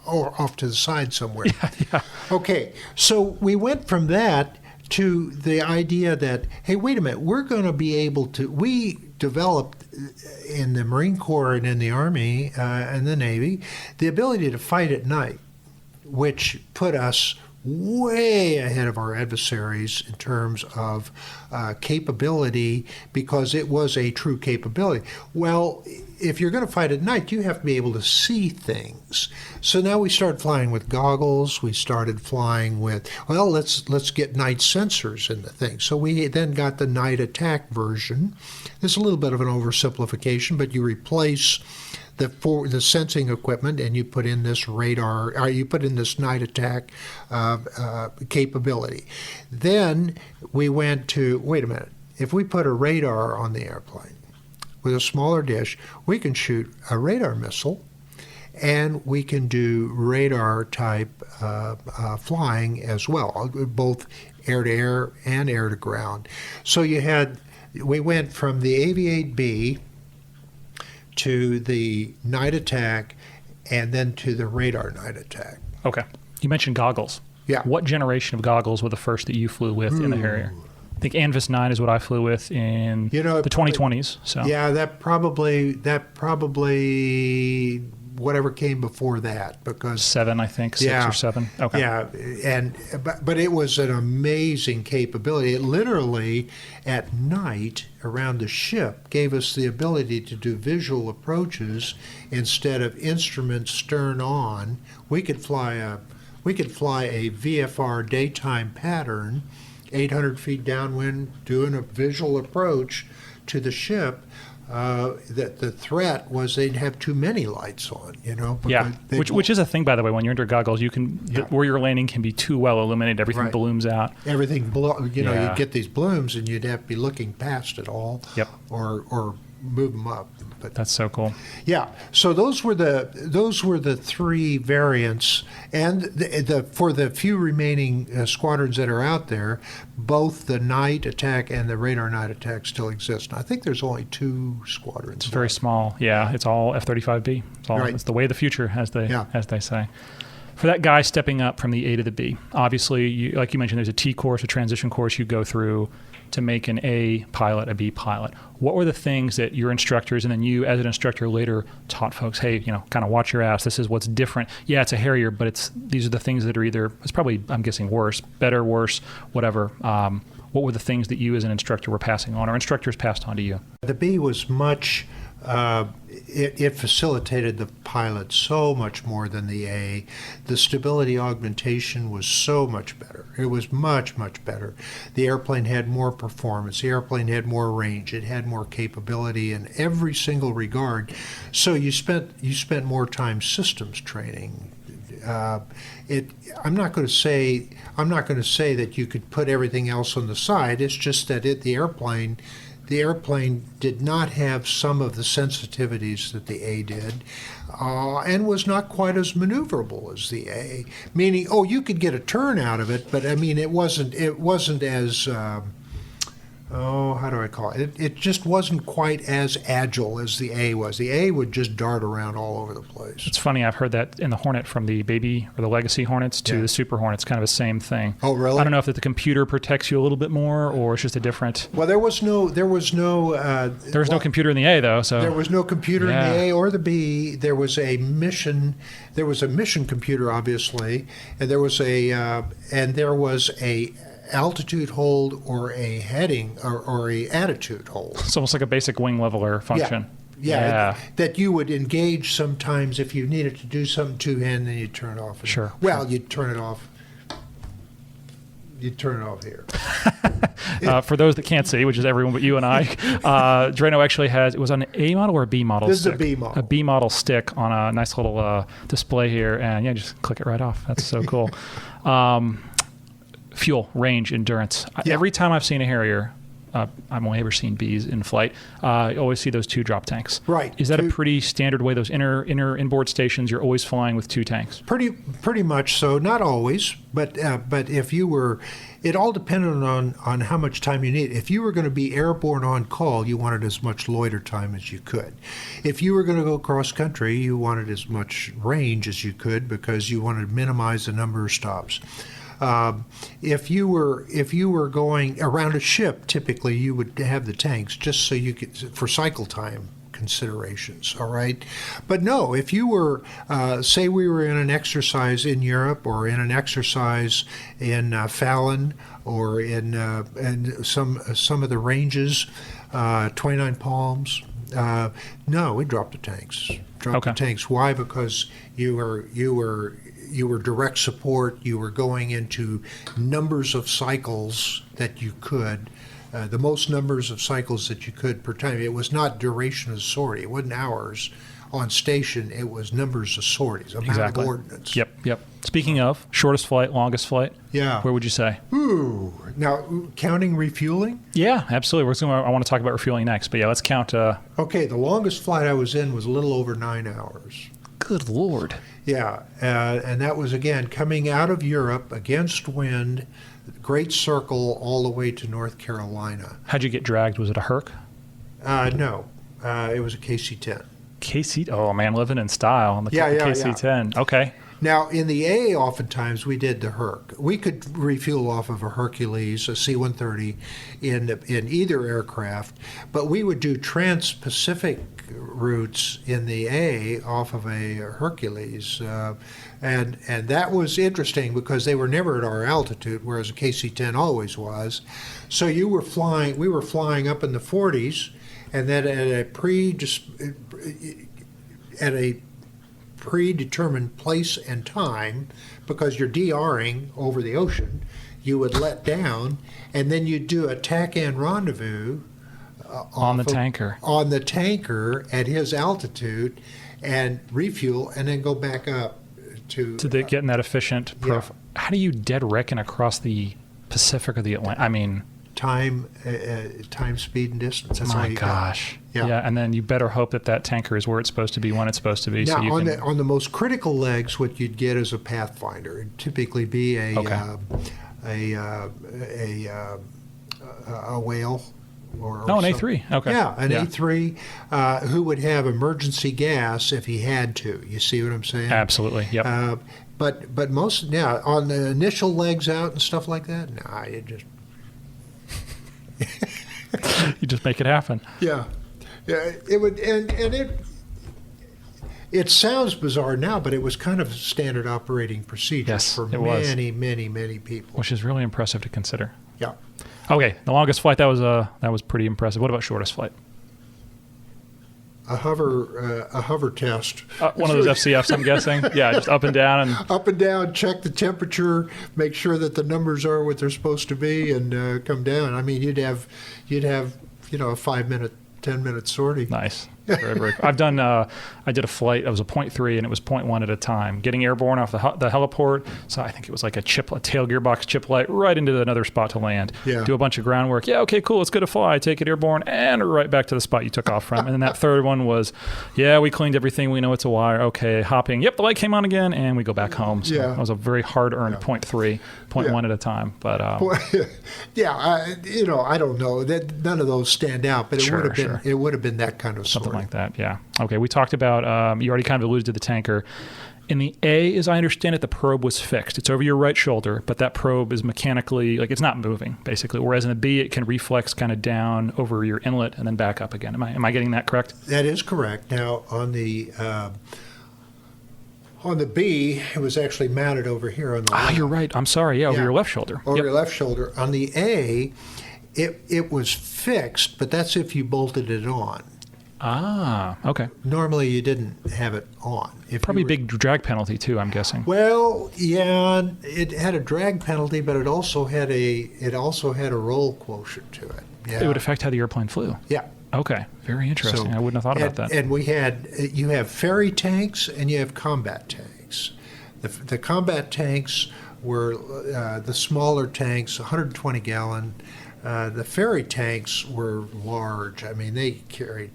Speaker 2: Or off to the side somewhere.
Speaker 1: Yeah.
Speaker 2: Okay. So we went from that to the idea that, hey, wait a minute, we're going to be able to, we developed in the Marine Corps and in the Army and the Navy, the ability to fight at night, which put us way ahead of our adversaries in terms of capability, because it was a true capability. Well, if you're going to fight at night, you have to be able to see things. So now we started flying with goggles. We started flying with, well, let's get night sensors in the thing. So we then got the night attack version. It's a little bit of an oversimplification, but you replace the sensing equipment and you put in this radar, or you put in this night attack capability. Then we went to, wait a minute, if we put a radar on the airplane with a smaller dish, we can shoot a radar missile, and we can do radar type flying as well, both air to air and air to ground. So we went from the AV-8B to the night attack, and then to the radar night attack.
Speaker 1: Okay. You mentioned goggles.
Speaker 2: Yeah.
Speaker 1: What generation of goggles were the first that you flew with in the Harrier? I think Anvis 9 is what I flew with in the 2020s. So
Speaker 2: yeah, that probably whatever came before that, because
Speaker 1: 7, I think, 6 or 7. Okay.
Speaker 2: Yeah, but it was an amazing capability. It literally at night around the ship gave us the ability to do visual approaches instead of instrument stern on. We could fly a VFR daytime pattern, 800 feet downwind, doing a visual approach to the ship. That the threat was they'd have too many lights on,
Speaker 1: Yeah, which is a thing, by the way. When you're under goggles, you can where you're landing can be too well illuminated. Everything balloons out.
Speaker 2: Everything, you'd get these blooms, and you'd have to be looking past it all.
Speaker 1: Yep.
Speaker 2: Or move them up. But
Speaker 1: that's so cool.
Speaker 2: Yeah. So those were the three variants, and for the few remaining squadrons that are out there, both the night attack and the radar night attack still exist. And I think there's only 2 squadrons.
Speaker 1: It's very small. Yeah. It's all F-35B. It's the way of the future, as they say. For that guy stepping up from the A to the B, obviously, like you mentioned, there's a T course, a transition course you go through to make an A pilot, a B pilot. What were the things that your instructors and then you as an instructor later taught folks, hey, kind of watch your ass. This is what's different. Yeah, it's a Harrier, but these are the things that are it's probably, I'm guessing, worse, better, worse, whatever. What were the things that you as an instructor were passing on or instructors passed on to you?
Speaker 2: The B was much, it facilitated the pilot so much more than the A. The stability augmentation was so much better. It was much, much better. The airplane had more performance. The airplane had more range. It had more capability in every single regard. So you spent more time systems training. I'm not going to say that you could put everything else on the side. It's just that the airplane did not have some of the sensitivities that the A did, and was not quite as maneuverable as the A. Meaning, you could get a turn out of it, but I mean, it wasn't as how do I call it? It just wasn't quite as agile as the A was. The A would just dart around all over the place.
Speaker 1: It's funny, I've heard that in the Hornet, from the baby or the Legacy Hornets to the Super Hornets, kind of the same thing.
Speaker 2: Oh, really?
Speaker 1: I don't know if the computer protects you a little bit more or it's just a different.
Speaker 2: Well, there was no
Speaker 1: computer in the A though, so
Speaker 2: there was no computer in the A or the B. There was a mission computer, obviously, and there was a altitude hold or a heading or a attitude hold.
Speaker 1: It's almost like a basic wing leveler function.
Speaker 2: Yeah. That you would engage sometimes if you needed to do something two-hand, then you'd turn it off.
Speaker 1: Sure.
Speaker 2: Well, you'd turn it off. You'd turn it off here.
Speaker 1: For those that can't see, which is everyone but you and I, Drano actually it was on an A model or a B model
Speaker 2: This
Speaker 1: stick?
Speaker 2: is a B model.
Speaker 1: A B model stick on a nice little display here, and just click it right off. That's so cool. Fuel, range, endurance.
Speaker 2: Yeah.
Speaker 1: Every time I've seen a Harrier, I've only ever seen Bs in flight, I always see those two drop tanks.
Speaker 2: Right.
Speaker 1: Is that a pretty standard way, those inboard stations, you're always flying with two tanks?
Speaker 2: Pretty much so. Not always, but if you were, it all depended on how much time you need. If you were going to be airborne on call, you wanted as much loiter time as you could. If you were going to go cross country, you wanted as much range as you could because you wanted to minimize the number of stops. If you were going around a ship, typically you would have the tanks just so you could, for cycle time considerations, all right? But no, if you were, say we were in an exercise in Europe or in an exercise in Fallon or in some of the ranges, 29 Palms, no, we dropped the tanks. The tanks. Why? Because you were direct support. You were going into numbers of cycles that you could, the most numbers of cycles that you could per time. It was not duration of sortie. It wasn't hours on station. It was numbers of sorties, amount of ordnance.
Speaker 1: Yep. Speaking of shortest flight, longest flight, where would you say?
Speaker 2: Ooh, now counting refueling?
Speaker 1: Yeah, absolutely. I want to talk about refueling next, but let's count.
Speaker 2: Okay, the longest flight I was in was a little over 9 hours.
Speaker 1: Good Lord.
Speaker 2: Yeah, and that was, again, coming out of Europe against wind, great circle all the way to North Carolina.
Speaker 1: How'd you get dragged? Was it a Herc?
Speaker 2: No, it was a KC-10.
Speaker 1: Oh, man, living in style on the KC-10. Yeah. Okay.
Speaker 2: Now, in the A, oftentimes, we did the Herc. We could refuel off of a Hercules, a C-130, in either aircraft, but we would do trans-Pacific routes in the A off of a Hercules. And that was interesting because they were never at our altitude, whereas a KC-10 always was. So we were flying up in the 40s, and then at a predetermined place and time, because you're DRing over the ocean, you would let down, and then you'd do a tack-in rendezvous
Speaker 1: on the tanker
Speaker 2: at his altitude and refuel, and then go back up to
Speaker 1: getting that efficient profile. How do you dead reckon across the Pacific or the Atlantic? I mean,
Speaker 2: time, speed, and distance. That's
Speaker 1: my gosh. Yeah, and then you better hope that tanker is where it's supposed to be when it's supposed to be.
Speaker 2: Now, on the most critical legs, what you'd get is a Pathfinder. It'd typically be a whale. Or
Speaker 1: an A3. Okay.
Speaker 2: Yeah, an A3 who would have emergency gas if he had to. You see what I'm saying?
Speaker 1: Absolutely. Yep.
Speaker 2: but most, yeah, on the initial legs out and stuff like that, nah, it just...
Speaker 1: You just make it happen.
Speaker 2: Yeah. Yeah, it would, and it sounds bizarre now, but it was kind of standard operating procedure for many people.
Speaker 1: Which is really impressive to consider.
Speaker 2: Yeah.
Speaker 1: Okay, the longest flight, that was pretty impressive. What about shortest flight?
Speaker 2: A hover test.
Speaker 1: One of those FCFs, I'm guessing. Yeah, just up and down
Speaker 2: up and down. Check the temperature. Make sure that the numbers are what they're supposed to be, and come down. I mean, you'd have a 5-minute, 10-minute sortie.
Speaker 1: Nice. Very I've done. I did a flight. It was a 0.3, and it was 0.1 at a time. Getting airborne off the heliport. So I think it was like a tail gearbox chip light right into another spot to land.
Speaker 2: Yeah.
Speaker 1: Do a bunch of groundwork. Yeah. Okay. Cool. Let's go to fly. Take it airborne and right back to the spot you took off from. And then that third one was, yeah, we cleaned everything. We know it's a wire. Okay. Hopping. Yep. The light came on again, and we go back home. So
Speaker 2: yeah.
Speaker 1: It was a very hard-earned 0.3, 0.1 at a time. But
Speaker 2: yeah, I don't know. None of those stand out, but it would have been that kind of
Speaker 1: something
Speaker 2: story.
Speaker 1: like that. Yeah. Okay, we talked about, you already kind of alluded to the tanker. In the A, as I understand it, the probe was fixed. It's over your right shoulder, but that probe is mechanically, like it's not moving, basically. Whereas in the B, it can reflex kind of down over your inlet and then back up again. Am I getting that correct?
Speaker 2: That is correct. Now, on the B, it was actually mounted over here on the left.
Speaker 1: You're right. I'm sorry. Yeah, over your left shoulder.
Speaker 2: Over your left shoulder. On the A, it was fixed, but that's if you bolted it on.
Speaker 1: Okay.
Speaker 2: Normally, you didn't have it on.
Speaker 1: Probably big drag penalty too, I'm guessing.
Speaker 2: Well, yeah, it had a drag penalty, but it also had a roll quotient to it. Yeah.
Speaker 1: It would affect how the airplane flew.
Speaker 2: Yeah.
Speaker 1: Okay. Very interesting. I wouldn't have thought about that.
Speaker 2: And you have ferry tanks and you have combat tanks. The combat tanks were the smaller tanks, 120 gallon. The ferry tanks were large. I mean, they carried,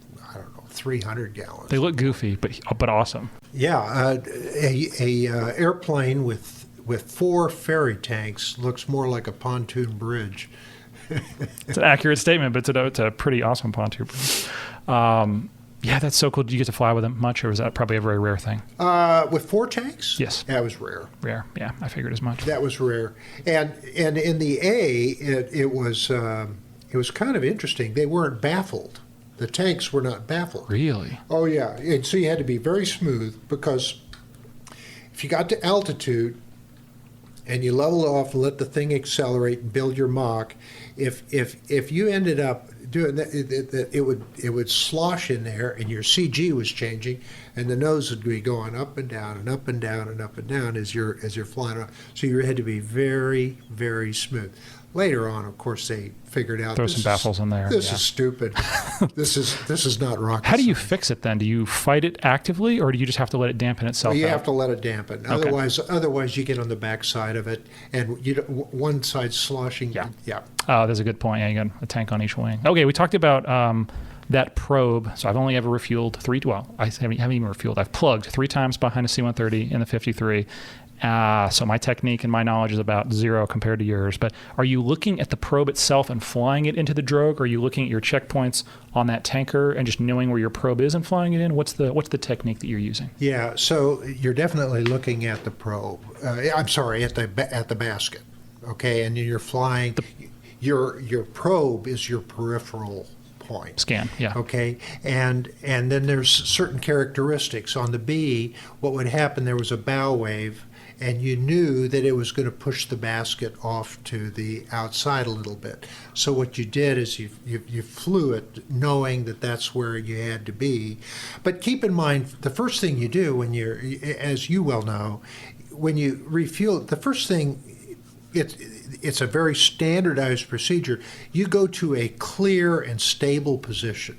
Speaker 2: 300 gallons.
Speaker 1: They look goofy, but awesome.
Speaker 2: Yeah, a airplane with 4 ferry tanks looks more like a pontoon bridge.
Speaker 1: It's an accurate statement, but it's a pretty awesome pontoon bridge. Yeah, that's so cool. Did you get to fly with them much, or was that probably a very rare thing?
Speaker 2: With 4 tanks?
Speaker 1: Yes.
Speaker 2: That was rare.
Speaker 1: Rare, yeah. I figured as much.
Speaker 2: That was rare. And in the A, it was kind of interesting. They weren't baffled. The tanks were not baffled.
Speaker 1: Really?
Speaker 2: Oh, yeah. And so you had to be very smooth, because if you got to altitude and you leveled off and let the thing accelerate and build your Mach, if you ended up doing that, it would slosh in there, and your CG was changing, and the nose would be going up and down and up and down and up and down as you're flying around. So you had to be very, very smooth. Later on, of course, they figured out
Speaker 1: throw some baffles in there.
Speaker 2: This is stupid. This is not rocket
Speaker 1: How do you
Speaker 2: science.
Speaker 1: fix it then? Do you fight it actively, or do you just have to let it dampen itself
Speaker 2: Well, you
Speaker 1: out?
Speaker 2: have to let it dampen.
Speaker 1: Okay.
Speaker 2: Otherwise you get on the back side of it, and one side's sloshing.
Speaker 1: Yeah.
Speaker 2: Yeah.
Speaker 1: Oh, that's a good point. Yeah, you got a tank on each wing. Okay, we talked about that probe. So I've only ever refueled I haven't even refueled. I've plugged 3 times behind a C-130 in the 53. So my technique and my knowledge is about 0 compared to yours. But are you looking at the probe itself and flying it into the drogue? Or are you looking at your checkpoints on that tanker and just knowing where your probe is and flying it in? What's the technique that you're using?
Speaker 2: Yeah, so you're definitely looking at the probe. I'm sorry, at the basket. Okay, and you're flying. Your probe is your peripheral point.
Speaker 1: Scan, yeah.
Speaker 2: Okay, and then there's certain characteristics. On the B, what would happen, there was a bow wave, and you knew that it was going to push the basket off to the outside a little bit. So what you did is you flew it knowing that that's where you had to be. But keep in mind, the first thing you do when you're, as you well know, when you refuel, the first thing, it's a very standardized procedure. You go to a clear and stable position,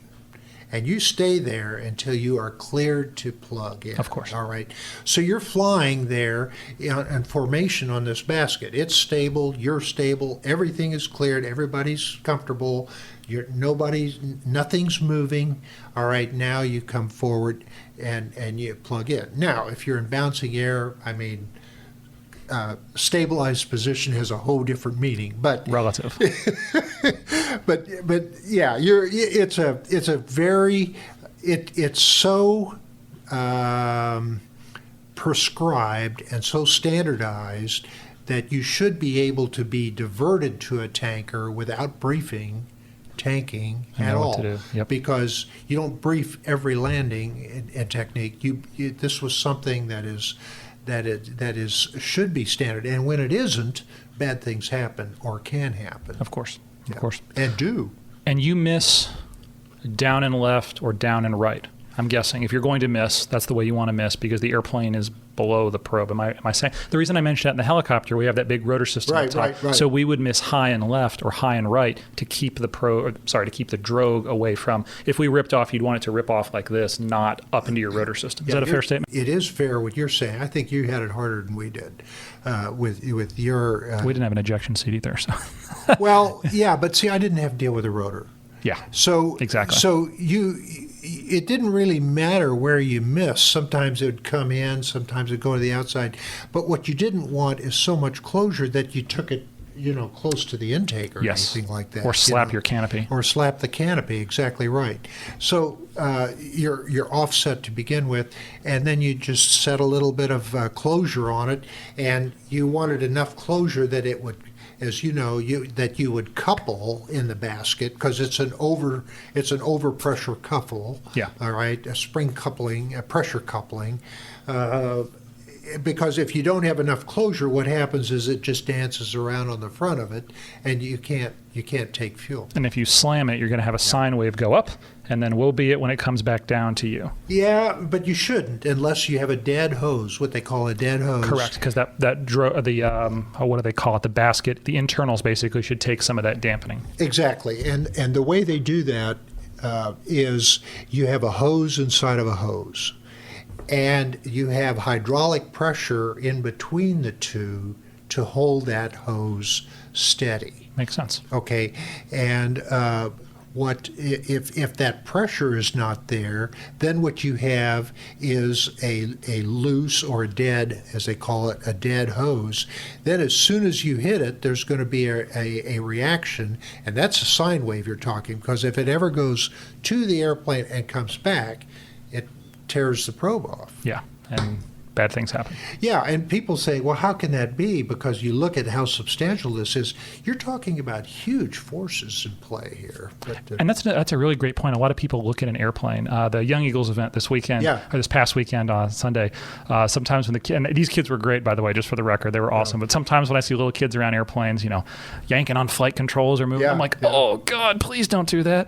Speaker 2: and you stay there until you are cleared to plug in.
Speaker 1: Of course.
Speaker 2: All right. So you're flying there in formation on this basket. It's stable. You're stable. Everything is cleared. Everybody's comfortable. Nothing's moving. All right. Now you come forward and you plug in. Now, if you're in bouncing air, stabilized position has a whole different meaning, but
Speaker 1: Relative.
Speaker 2: but yeah, it's so prescribed and so standardized that you should be able to be diverted to a tanker without briefing tanking at all.
Speaker 1: What to do. Yep.
Speaker 2: Because you don't brief every landing and technique. This was something that should be standard, and when it isn't, bad things happen or can happen.
Speaker 1: Of course. Of
Speaker 2: Yeah.
Speaker 1: course.
Speaker 2: And do.
Speaker 1: And you miss down and left or down and right. I'm guessing if you're going to miss, that's the way you want to miss because the airplane is below the probe. Am I saying? The reason I mentioned that in the helicopter, we have that big rotor system at the top.
Speaker 2: Right.
Speaker 1: So we would miss high and left or high and right to keep the to keep the drogue away from. If we ripped off, you'd want it to rip off like this, not up into your rotor system. Is that a fair statement?
Speaker 2: It is fair what you're saying. I think you had it harder than we did with your.
Speaker 1: We didn't have an ejection seat either. So.
Speaker 2: Well, yeah, but see, I didn't have to deal with the rotor.
Speaker 1: Yeah.
Speaker 2: So
Speaker 1: exactly.
Speaker 2: So it didn't really matter where you missed. Sometimes it would come in, sometimes it would go to the outside. But what you didn't want is so much closure that you took it, close to the intake or anything like that.
Speaker 1: Or slap your canopy.
Speaker 2: Or slap the canopy, exactly right. So you're offset to begin with, and then you just set a little bit of closure on it, and you wanted enough closure that it would, as you know, that you would couple in the basket because it's an overpressure couple.
Speaker 1: Yeah.
Speaker 2: All right, a spring coupling, a pressure coupling. Because if you don't have enough closure, what happens is it just dances around on the front of it, and you can't take fuel.
Speaker 1: And if you slam it, you're going to have a sine wave go up, and then woe be it when it comes back down to you.
Speaker 2: Yeah, but you shouldn't unless you have a dead hose, what they call a dead hose.
Speaker 1: Correct, because what do they call it? The basket, the internals basically should take some of that dampening.
Speaker 2: Exactly, and the way they do that is you have a hose inside of a hose. And you have hydraulic pressure in between the two to hold that hose steady.
Speaker 1: Makes sense.
Speaker 2: Okay, and if that pressure is not there, then what you have is a loose or dead, as they call it, a dead hose. Then as soon as you hit it, there's going to be a reaction, and that's a sine wave you're talking, because if it ever goes to the airplane and comes back, it tears the probe off.
Speaker 1: Yeah, and bad things happen.
Speaker 2: Yeah, and people say, well, how can that be? Because you look at how substantial this is. You're talking about huge forces in play here. But,
Speaker 1: and that's a really great point. A lot of people look at an airplane. The Young Eagles event this weekend, or this past weekend on Sunday, sometimes when and these kids were great, by the way, just for the record. They were awesome. But sometimes when I see little kids around airplanes, yanking on flight controls or moving, I'm like, oh, God, please don't do that.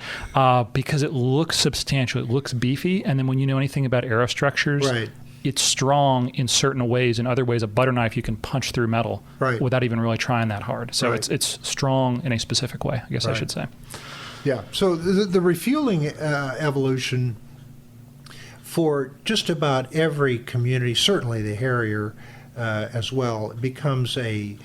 Speaker 1: Because it looks substantial. It looks beefy. And then when you know anything about aerostructures, it's strong in certain ways. In other ways, a butter knife you can punch through metal without even really trying that hard. So it's strong in a specific way, I guess I should say.
Speaker 2: Yeah. So the refueling evolution for just about every community, certainly the Harrier as well, becomes a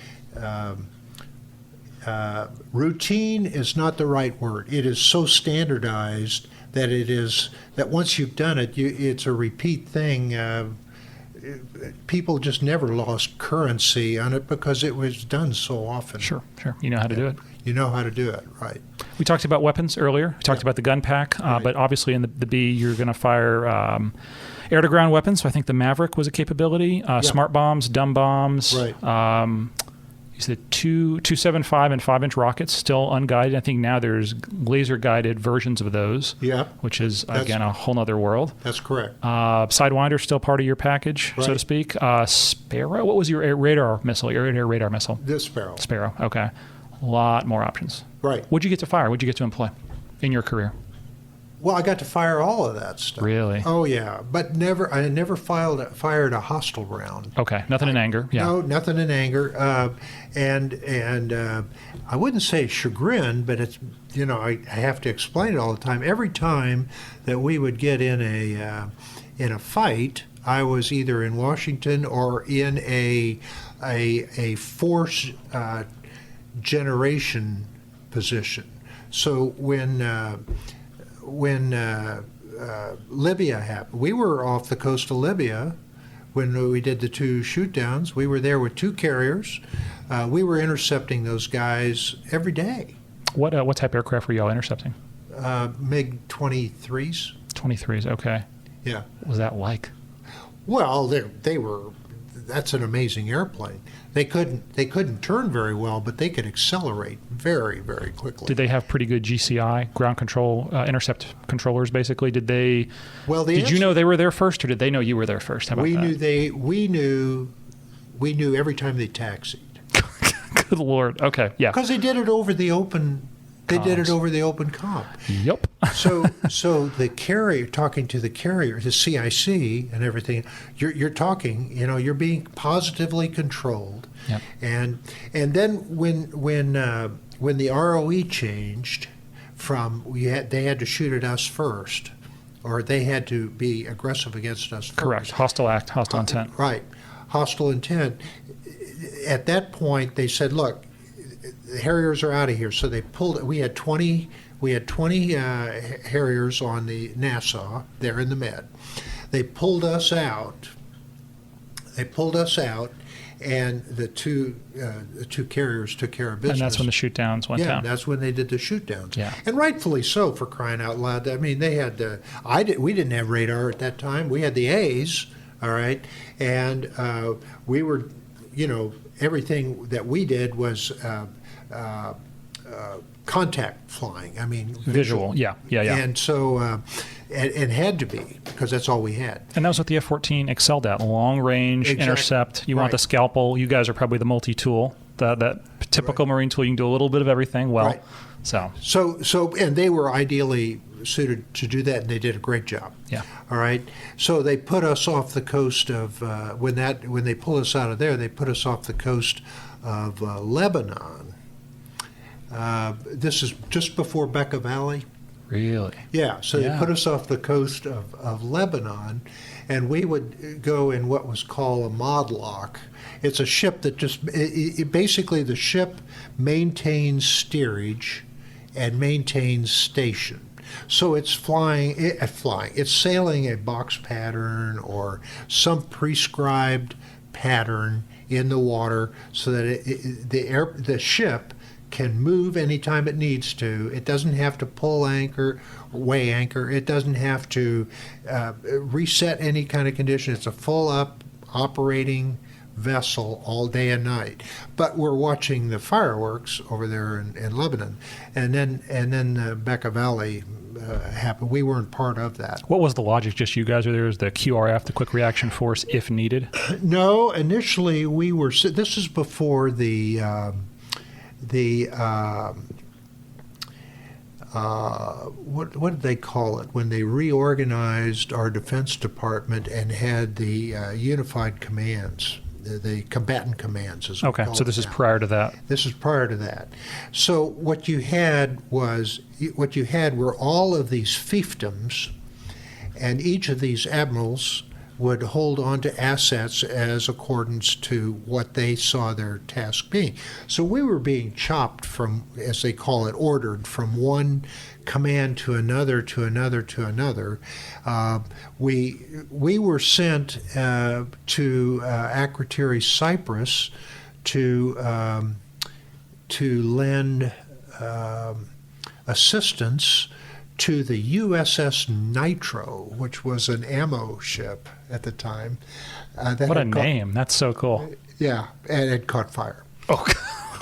Speaker 2: routine is not the right word. It is so standardized that once you've done it, it's a repeat thing. People just never lost currency on it because it was done so often.
Speaker 1: Sure. You know how to do it.
Speaker 2: You know how to do it, right.
Speaker 1: We talked about weapons earlier. We talked about the gun pack, but obviously in the B, you're going to fire air-to-ground weapons. So I think the Maverick was a capability. Smart bombs, dumb bombs.
Speaker 2: Right.
Speaker 1: You said 275 and 5-inch rockets, still unguided. I think now there's laser-guided versions of those, which is, again, a whole other world.
Speaker 2: That's correct.
Speaker 1: Sidewinder still part of your package, so to speak. Sparrow, what was your radar missile, your air radar missile?
Speaker 2: The Sparrow.
Speaker 1: Sparrow, okay. A lot more options.
Speaker 2: Right.
Speaker 1: What'd you get to fire? What'd you get to employ in your career?
Speaker 2: Well, I got to fire all of that stuff.
Speaker 1: Really?
Speaker 2: Oh, yeah. But I never fired a hostile round.
Speaker 1: Okay. Nothing in anger. Yeah.
Speaker 2: No, nothing in anger. And I wouldn't say chagrin, but it's, I have to explain it all the time. Every time that we would get in a fight, I was either in Washington or in a force generation position. So when Libya happened, we were off the coast of Libya when we did the 2 shoot-downs. We were there with 2 carriers. We were intercepting those guys every day.
Speaker 1: What type of aircraft were y'all intercepting?
Speaker 2: MiG-23s.
Speaker 1: 23s, okay.
Speaker 2: Yeah.
Speaker 1: What was that like?
Speaker 2: Well, they were. That's an amazing airplane. They couldn't turn very well, but they could accelerate very, very quickly.
Speaker 1: Did they have pretty good GCI, ground control, intercept controllers, basically? Did they?
Speaker 2: Well,
Speaker 1: did you know they were there first, or did they know you were there first? How about that?
Speaker 2: We knew every time they taxied.
Speaker 1: Good Lord. Okay. Yeah.
Speaker 2: Because they did it over the open. They did it over the open comp.
Speaker 1: Yep.
Speaker 2: So the carrier, talking to the carrier, the CIC and everything, you're talking, you're being positively controlled.
Speaker 1: Yep.
Speaker 2: And then when the ROE changed from they had to shoot at us first, or they had to be aggressive against us first.
Speaker 1: Correct. Hostile act, hostile intent.
Speaker 2: Right. Hostile intent. At that point, they said, look, the Harriers are out of here. So they pulled. We had 20 Harriers on the Nassau there in the Med. They pulled us out. And the two carriers took care of business.
Speaker 1: And that's when the shoot downs went down.
Speaker 2: Yeah, that's when they did the shoot downs.
Speaker 1: Yeah.
Speaker 2: And rightfully so, for crying out loud. I mean, they had we didn't have radar at that time. We had the A's, all right, and we were, everything that we did was contact flying. I mean,
Speaker 1: visual. Yeah.
Speaker 2: And so it had to be, because that's all we had.
Speaker 1: And that was what the F-14 excelled at: long range, intercept. You want the scalpel. You guys are probably the multi-tool. That typical Marine tool. You can do a little bit of everything. Well,
Speaker 2: right. So and they were ideally suited to do that, and they did a great job.
Speaker 1: Yeah.
Speaker 2: All right. So they put us off the coast of when they pull us out of there, they put us off the coast of Lebanon. This is just before Bekaa Valley.
Speaker 1: Really?
Speaker 2: Yeah. So they put us off the coast of Lebanon, and we would go in what was called a modlock. It's a ship that basically the ship maintains steerage and maintains station. So it's it's sailing a box pattern or some prescribed pattern in the water, so that the ship can move anytime it needs to. It doesn't have to pull anchor, weigh anchor. It doesn't have to reset any kind of condition. It's a full up operating vessel all day and night. But we're watching the fireworks over there in Lebanon, and then Bekaa Valley happened. We weren't part of that.
Speaker 1: What was the logic? Just you guys were there as the QRF, the Quick Reaction Force, if needed?
Speaker 2: No, initially we were. This is before the what did they call it when they reorganized our Defense Department and had the unified commands, the combatant commands, as we call it.
Speaker 1: So this is prior to that.
Speaker 2: This is prior to that. So what you had were all of these fiefdoms, and each of these admirals would hold on to assets as accordance to what they saw their task being. So we were being chopped from, as they call it, ordered from one command to another, to another, to another. We were sent to Akrotiri, Cyprus, to lend assistance to the USS Nitro, which was an ammo ship at the time.
Speaker 1: What a name. That's so cool.
Speaker 2: Yeah, and it caught fire.
Speaker 1: Oh,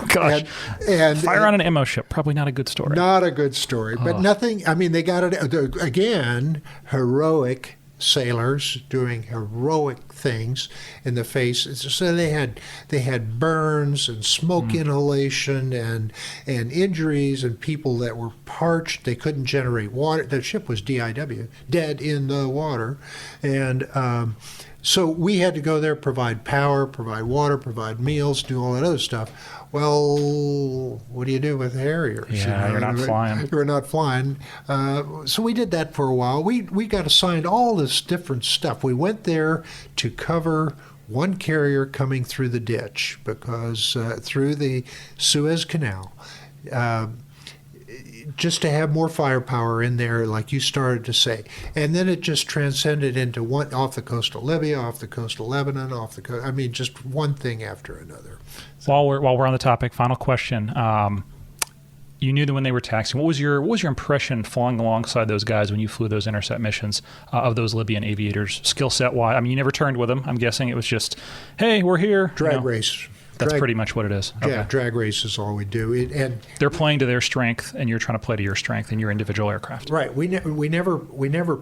Speaker 1: gosh.
Speaker 2: And
Speaker 1: fire on an ammo ship, probably not a good story.
Speaker 2: Not a good story, but nothing, I mean, they got it, again, heroic sailors doing heroic things in the face. So they had burns and smoke inhalation and injuries, and people that were parched. They couldn't generate water. The ship was DIW, dead in the water, and so we had to go there, provide power, provide water, provide meals, do all that other stuff. Well, what do you do with Harriers?
Speaker 1: Yeah, you're not flying.
Speaker 2: You're not flying. So we did that for a while. We got assigned all this different stuff. We went there to cover one carrier coming through the ditch, because through the Suez Canal, just to have more firepower in there, like you started to say. And then it just transcended into one off the coast of Libya, off the coast of Lebanon, off the coast. I mean, just one thing after another.
Speaker 1: While we're on the topic, final question. You knew that when they were taxiing. What was your impression flying alongside those guys when you flew those intercept missions of those Libyan aviators? Skill set wise, I mean, you never turned with them. I'm guessing it was just, hey, we're here.
Speaker 2: Drag race.
Speaker 1: That's pretty much what it is.
Speaker 2: Yeah,
Speaker 1: Okay.
Speaker 2: drag race is all we do. And
Speaker 1: they're playing to their strength, and you're trying to play to your strength in your individual aircraft.
Speaker 2: Right. We never.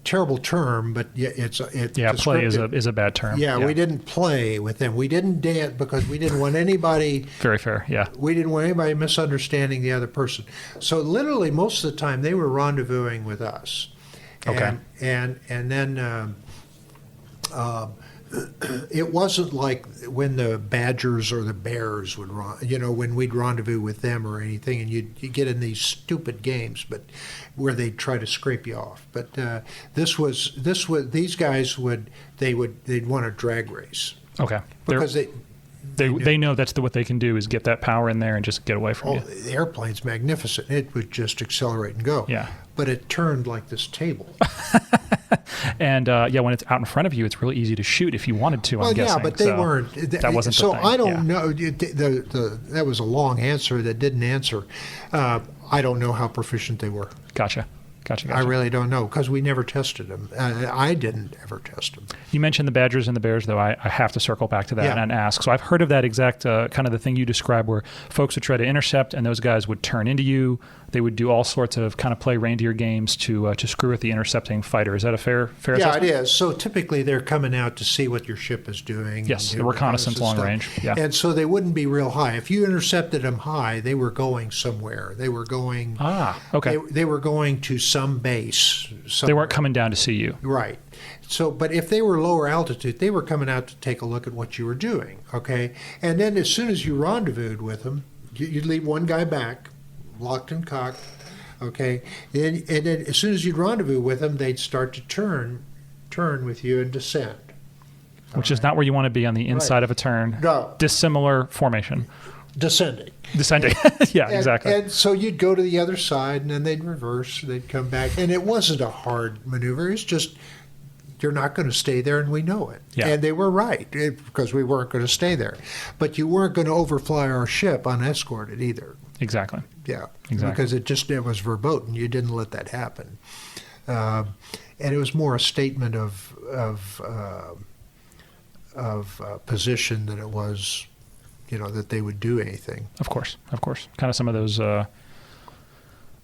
Speaker 2: Terrible term, but
Speaker 1: play is a bad term.
Speaker 2: Yeah, we didn't play with them. We didn't dance because we didn't want anybody.
Speaker 1: Very fair. Yeah.
Speaker 2: We didn't want anybody misunderstanding the other person. So literally, most of the time, they were rendezvousing with us.
Speaker 1: Okay.
Speaker 2: And then. It wasn't like when the Badgers or the Bears would when we'd rendezvous with them or anything, and you get in these stupid games, but where they'd try to scrape you off. But these guys they'd want a drag race.
Speaker 1: Okay.
Speaker 2: Because
Speaker 1: they know that's what they can do is get that power in there and just get away from you.
Speaker 2: The airplane's magnificent. It would just accelerate and go.
Speaker 1: Yeah.
Speaker 2: But it turned like this table.
Speaker 1: And when it's out in front of you, it's really easy to shoot if you wanted to. I'm guessing.
Speaker 2: Yeah, but they weren't.
Speaker 1: That wasn't.
Speaker 2: So
Speaker 1: the thing.
Speaker 2: I don't know. That was a long answer that didn't answer. I don't know how proficient they were.
Speaker 1: Gotcha.
Speaker 2: I really don't know because we never tested them. I didn't ever test them.
Speaker 1: You mentioned the Badgers and the Bears, though. I have to circle back to that and ask. So I've heard of that exact kind of the thing you described where folks would try to intercept and those guys would turn into you. They would do all sorts of kind of play reindeer games to screw with the intercepting fighter. Is that a fair assessment?
Speaker 2: Yeah, it is. So typically they're coming out to see what your ship is doing.
Speaker 1: Yes, the reconnaissance long range. Yeah.
Speaker 2: And so they wouldn't be real high. If you intercepted them high, they were going somewhere. They were going.
Speaker 1: Okay.
Speaker 2: They were going to some base.
Speaker 1: They weren't coming down to see you.
Speaker 2: Right. So, but if they were lower altitude, they were coming out to take a look at what you were doing. Okay. And then as soon as you rendezvoused with them, you'd leave one guy back, locked and cocked. Okay. And then as soon as you'd rendezvous with them, they'd start to turn with you and descend.
Speaker 1: Which is not where you want to be on the inside of a turn.
Speaker 2: No.
Speaker 1: Dissimilar formation.
Speaker 2: Descending.
Speaker 1: Yeah, exactly.
Speaker 2: And so you'd go to the other side, and then they'd reverse. They'd come back. And it wasn't a hard maneuver. It's just you're not going to stay there, and we know it.
Speaker 1: Yeah.
Speaker 2: And they were right because we weren't going to stay there. But you weren't going to overfly our ship unescorted either.
Speaker 1: Exactly.
Speaker 2: Yeah.
Speaker 1: Exactly.
Speaker 2: Because it was verboten. You didn't let that happen. And it was more a statement of position than it was, that they would do anything.
Speaker 1: Of course. Kind of some of those, I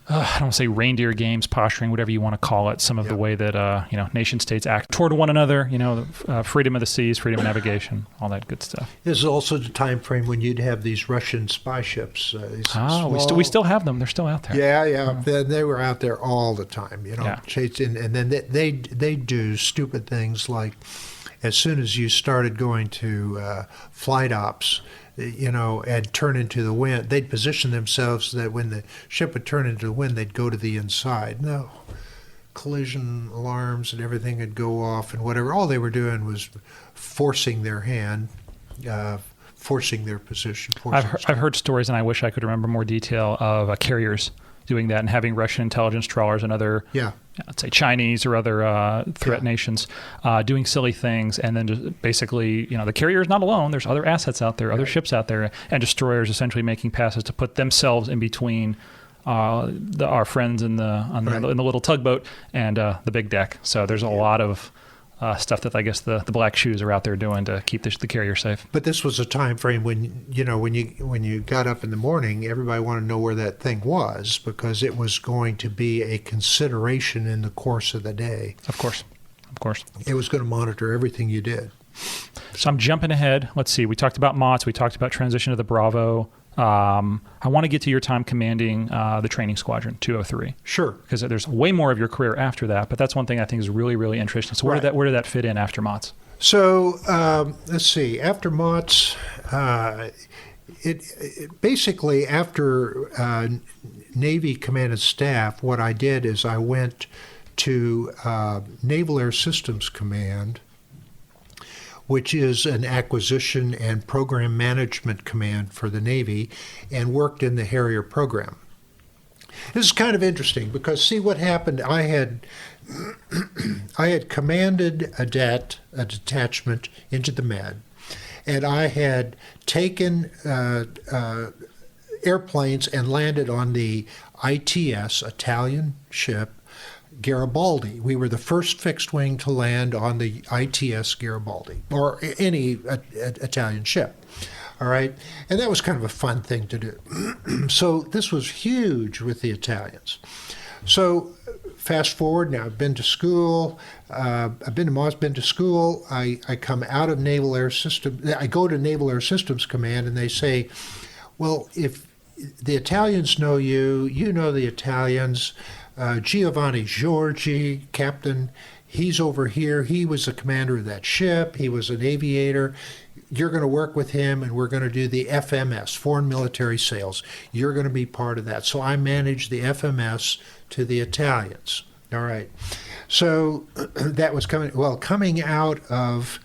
Speaker 1: don't want to say reindeer games, posturing, whatever you want to call it. Some of the way that, nation states act toward one another, freedom of the seas, freedom of navigation, all that good stuff.
Speaker 2: This is also the time frame when you'd have these Russian spy ships.
Speaker 1: We still have them. They're still out there.
Speaker 2: Yeah. They were out there all the time, chasing, and then they do stupid things like as soon as you started going to flight ops, and turn into the wind, they'd position themselves so that when the ship would turn into the wind, they'd go to the inside. No, collision alarms and everything would go off and whatever. All they were doing was forcing their hand, forcing their position.
Speaker 1: I've heard stories, and I wish I could remember more detail, of carriers doing that and having Russian intelligence trawlers and other, let's say Chinese or other threat nations doing silly things. And then just basically, the carrier is not alone. There's other assets out there, other ships out there, and destroyers essentially making passes to put themselves in between our friends in the little tugboat and the big deck. So there's a lot of stuff that I guess the black shoes are out there doing to keep the carrier safe.
Speaker 2: But this was a time frame when you got up in the morning, everybody wanted to know where that thing was because it was going to be a consideration in the course of the day.
Speaker 1: Of course.
Speaker 2: It was going to monitor everything you did.
Speaker 1: So I'm jumping ahead. Let's see. We talked about MOTS. We talked about transition to the Bravo. I want to get to your time commanding the training squadron 203.
Speaker 2: Sure.
Speaker 1: Because there's way more of your career after that, but that's one thing I think is really, really interesting. So where did that fit in after MOTS?
Speaker 2: So let's see. After MOTS, it basically after Navy Command and Staff, what I did is I went to Naval Air Systems Command, which is an acquisition and program management command for the Navy, and worked in the Harrier program. This is kind of interesting because see what happened. I had commanded a detachment into the Med, and I had taken airplanes and landed on the ITS, Italian ship, Garibaldi. We were the first fixed wing to land on the ITS Garibaldi, or any Italian ship. All right, and that was kind of a fun thing to do. So this was huge with the Italians. So fast forward, now I've been to school. I've been to Moss, been to school. I come out of Naval Air Systems. I go to Naval Air Systems Command, and they say, well, if the Italians know you, you know the Italians. Giovanni Giorgi, captain, he's over here. He was the commander of that ship. He was an aviator. You're going to work with him, and we're going to do the FMS, Foreign Military Sales. You're going to be part of that. So I managed the FMS to the Italians. All right. So that was coming out of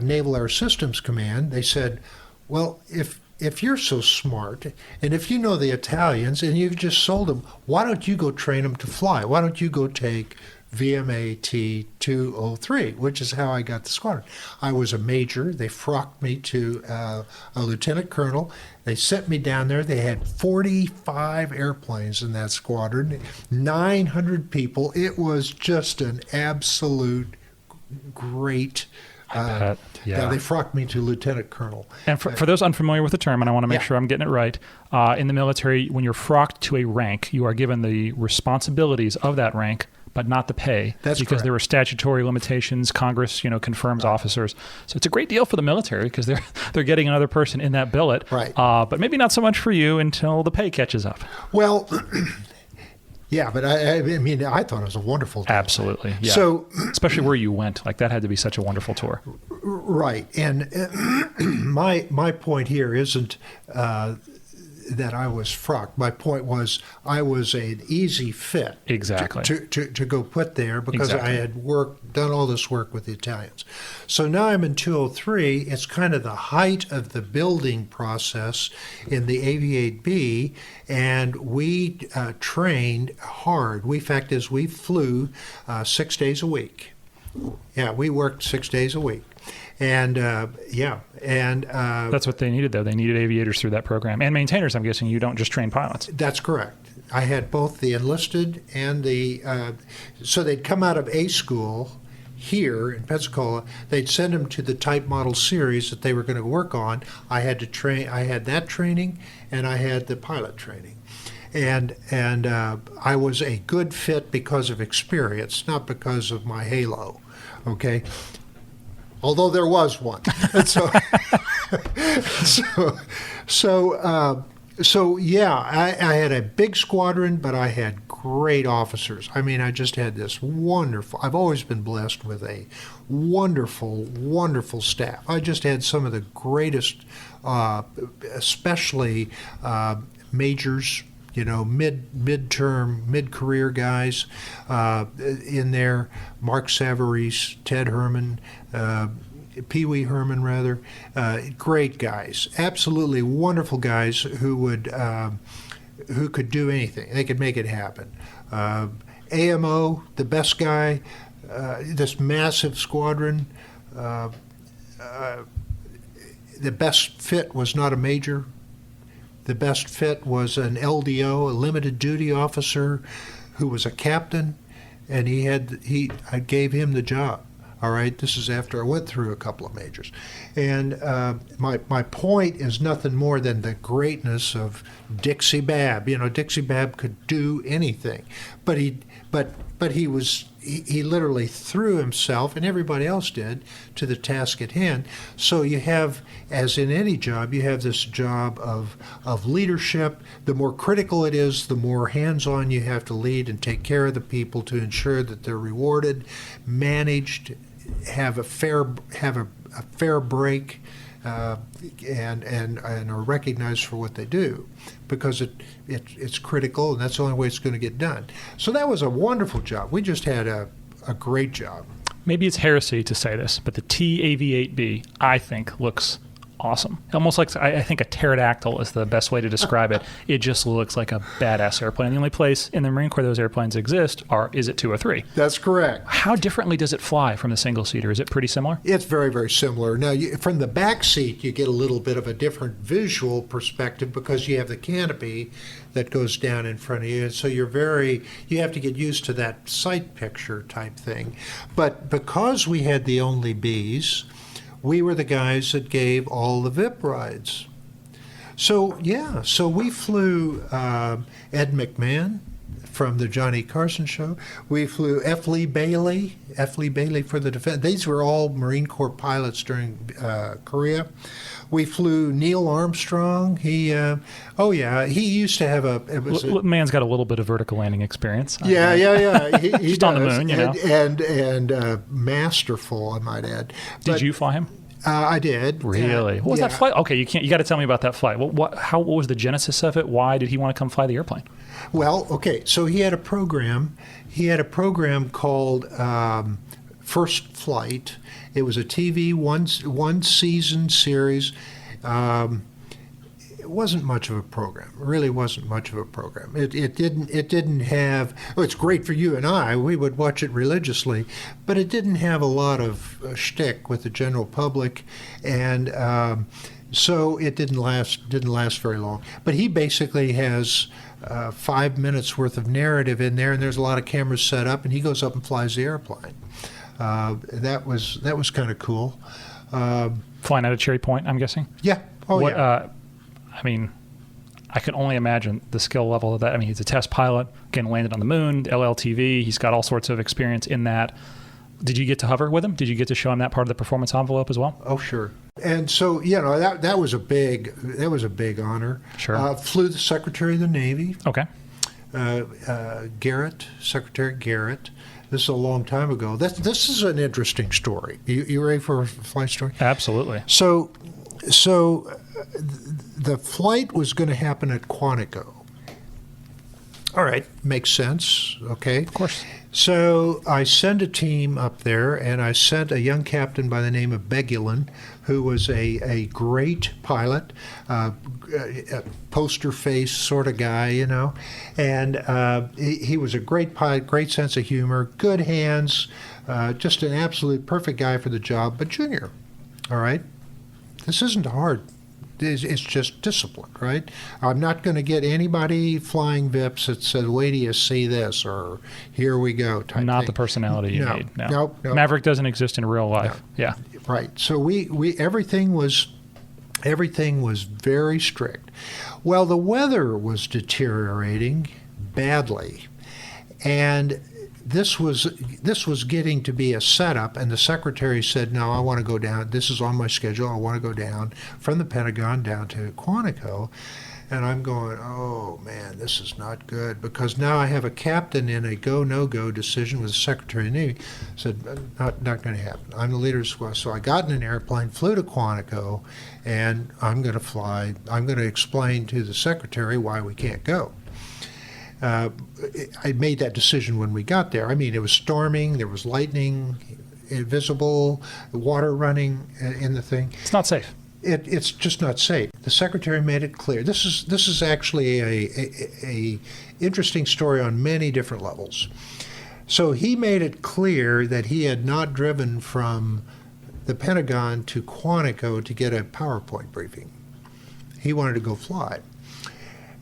Speaker 2: Naval Air Systems Command. They said, well, if you're so smart, and if you know the Italians, and you've just sold them, why don't you go train them to fly? Why don't you go take VMA T-203, which is how I got the squadron. I was a major. They frocked me to a lieutenant colonel. They sent me down there. They had 45 airplanes in that squadron, 900 people. It was just an absolute great.
Speaker 1: Yeah.
Speaker 2: They frocked me to lieutenant colonel.
Speaker 1: And for those unfamiliar with the term, and I want to make sure I'm getting it right, in the military, when you're frocked to a rank, you are given the responsibilities of that rank, but not the pay.
Speaker 2: That's
Speaker 1: because
Speaker 2: correct.
Speaker 1: There were statutory limitations. Congress, confirms officers. So it's a great deal for the military because they're getting another person in that billet.
Speaker 2: Right.
Speaker 1: But maybe not so much for you until the pay catches up.
Speaker 2: Well, yeah, but I mean, I thought it was a wonderful tour.
Speaker 1: Absolutely. Yeah.
Speaker 2: So,
Speaker 1: especially where you went, like that had to be such a wonderful tour.
Speaker 2: Right, and my point here isn't that I was frocked. My point was I was an easy fit.
Speaker 1: Exactly.
Speaker 2: To go put there because
Speaker 1: Exactly.
Speaker 2: I had done all this work with the Italians. So now I'm in 203. It's kind of the height of the building process in the AV-8B, and we trained hard. We flew 6 days a week. Yeah, we worked 6 days a week. And
Speaker 1: That's what they needed, though. They needed aviators through that program. And maintainers, I'm guessing. You don't just train pilots.
Speaker 2: That's correct. I had both the enlisted and the... so they'd come out of A school here in Pensacola. They'd send them to the type model series that they were going to work on. I had to train. I had that training, and I had the pilot training. And I was a good fit because of experience, not because of my halo. Okay? Although there was one. So yeah, I had a big squadron, but I had great officers. I mean, I just had this wonderful, I've always been blessed with a wonderful, wonderful staff. I just had some of the greatest, especially majors, mid-career guys in there. Mark Savarese, Ted Herman, Pee Wee Herman, rather. Great guys, absolutely wonderful guys who could do anything. They could make it happen. AMO, the best guy, this massive squadron. The best fit was not a major. The best fit was an LDO, a limited duty officer, who was a captain, and I gave him the job. All right, this is after I went through a couple of majors, and my point is nothing more than the greatness of Dixie Babb. Dixie Babb could do anything, but he literally threw himself, and everybody else did, to the task at hand. So you have, as in any job, you have this job of leadership. The more critical it is, the more hands-on you have to lead and take care of the people to ensure that they're rewarded, managed, have a fair break, and are recognized for what they do, because it's critical, and that's the only way it's going to get done. So that was a wonderful job. We just had a great job.
Speaker 1: Maybe it's heresy to say this, but the TAV-8B, I think, looks awesome. Almost like, I think a pterodactyl is the best way to describe it. It just looks like a badass airplane. The only place in the Marine Corps those airplanes exist is at 203.
Speaker 2: That's correct.
Speaker 1: How differently does it fly from the single-seater? Is it pretty similar?
Speaker 2: It's very, very similar. Now, from the back seat, you get a little bit of a different visual perspective because you have the canopy that goes down in front of you. And so you have to get used to that sight picture type thing. But because we had the only Bs, we were the guys that gave all the VIP rides. So we flew Ed McMahon from the Johnny Carson show. We flew F. Lee Bailey for the defense. These were all Marine Corps pilots during Korea. We flew Neil Armstrong. He used to have
Speaker 1: man's got a little bit of vertical landing experience.
Speaker 2: Yeah. He
Speaker 1: just on the moon,
Speaker 2: and masterful, I might add.
Speaker 1: Did you fly him?
Speaker 2: I did.
Speaker 1: Really? What was that flight? Okay, you got to tell me about that flight. What was the genesis of it? Why did he want to come fly the airplane?
Speaker 2: Well, okay, so he had a program. He had a program called First Flight. It was a TV one season series. It wasn't much of a program. It really wasn't much of a program. It didn't have. Oh, it's great for you and I. We would watch it religiously, but it didn't have a lot of shtick with the general public, and so it didn't last very long. But he basically has 5 minutes worth of narrative in there, and there's a lot of cameras set up, and he goes up and flies the airplane. That was kind of cool.
Speaker 1: Flying out of Cherry Point, I'm guessing?
Speaker 2: Yeah. Yeah.
Speaker 1: I mean, I can only imagine the skill level of that. I mean, he's a test pilot, again, landed on the moon, LLTV. He's got all sorts of experience in that. Did you get to hover with him? Did you get to show him that part of the performance envelope as well?
Speaker 2: Oh, sure. And so, that was a big honor.
Speaker 1: Sure.
Speaker 2: Flew the Secretary of the Navy.
Speaker 1: Okay.
Speaker 2: Secretary Garrett. This is a long time ago. This is an interesting story. You ready for a flight story?
Speaker 1: Absolutely.
Speaker 2: So the flight was going to happen at Quantico. All right, makes sense. Okay.
Speaker 1: Of course.
Speaker 2: So I sent a team up there, and I sent a young captain by the name of Begulin, who was a great pilot, a poster face sort of guy, and he was a great pilot, great sense of humor, good hands, just an absolute perfect guy for the job, but junior. All right? This isn't hard. It's just discipline, right? I'm not going to get anybody flying VIPs that said, wait till you see this, or here we go type
Speaker 1: Not
Speaker 2: thing.
Speaker 1: the personality you need. No.
Speaker 2: Nope.
Speaker 1: Maverick doesn't exist in real life.
Speaker 2: No.
Speaker 1: Yeah.
Speaker 2: Right. So we everything was very strict. Well, the weather was deteriorating badly, and this was getting to be a setup, and the secretary said, no, I want to go down. This is on my schedule. I want to go down from the Pentagon down to Quantico. And I'm going, oh, man, this is not good, because now I have a captain in a go, no-go decision with the Secretary of the Navy. Said, not going to happen. I'm the leader of the squad. So I got in an airplane, flew to Quantico, and I'm going to fly. I'm going to explain to the Secretary why we can't go. I made that decision when we got there. I mean, it was storming, there was lightning, invisible, water running in the thing.
Speaker 1: It's not safe.
Speaker 2: It's just not safe. The secretary made it clear. This is actually a interesting story on many different levels. So he made it clear that he had not driven from the Pentagon to Quantico to get a PowerPoint briefing. He wanted to go fly.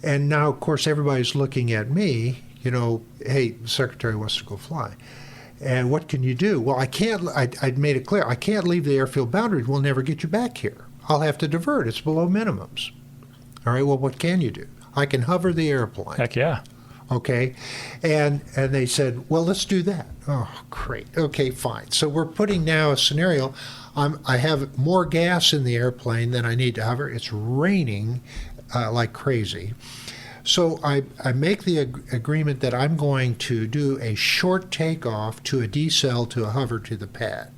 Speaker 2: And now, of course, everybody's looking at me, hey, the secretary wants to go fly. And what can you do? Well, I can't, I'd made it clear, I can't leave the airfield boundaries. We'll never get you back here. I'll have to divert. It's below minimums. All right, well, what can you do? I can hover the airplane.
Speaker 1: Heck yeah.
Speaker 2: Okay. And they said, well, let's do that. Oh, great. Okay, fine. So we're putting now a scenario. I have more gas in the airplane than I need to hover. It's raining like crazy. So I make the agreement that I'm going to do a short takeoff to a decel to a hover to the pad.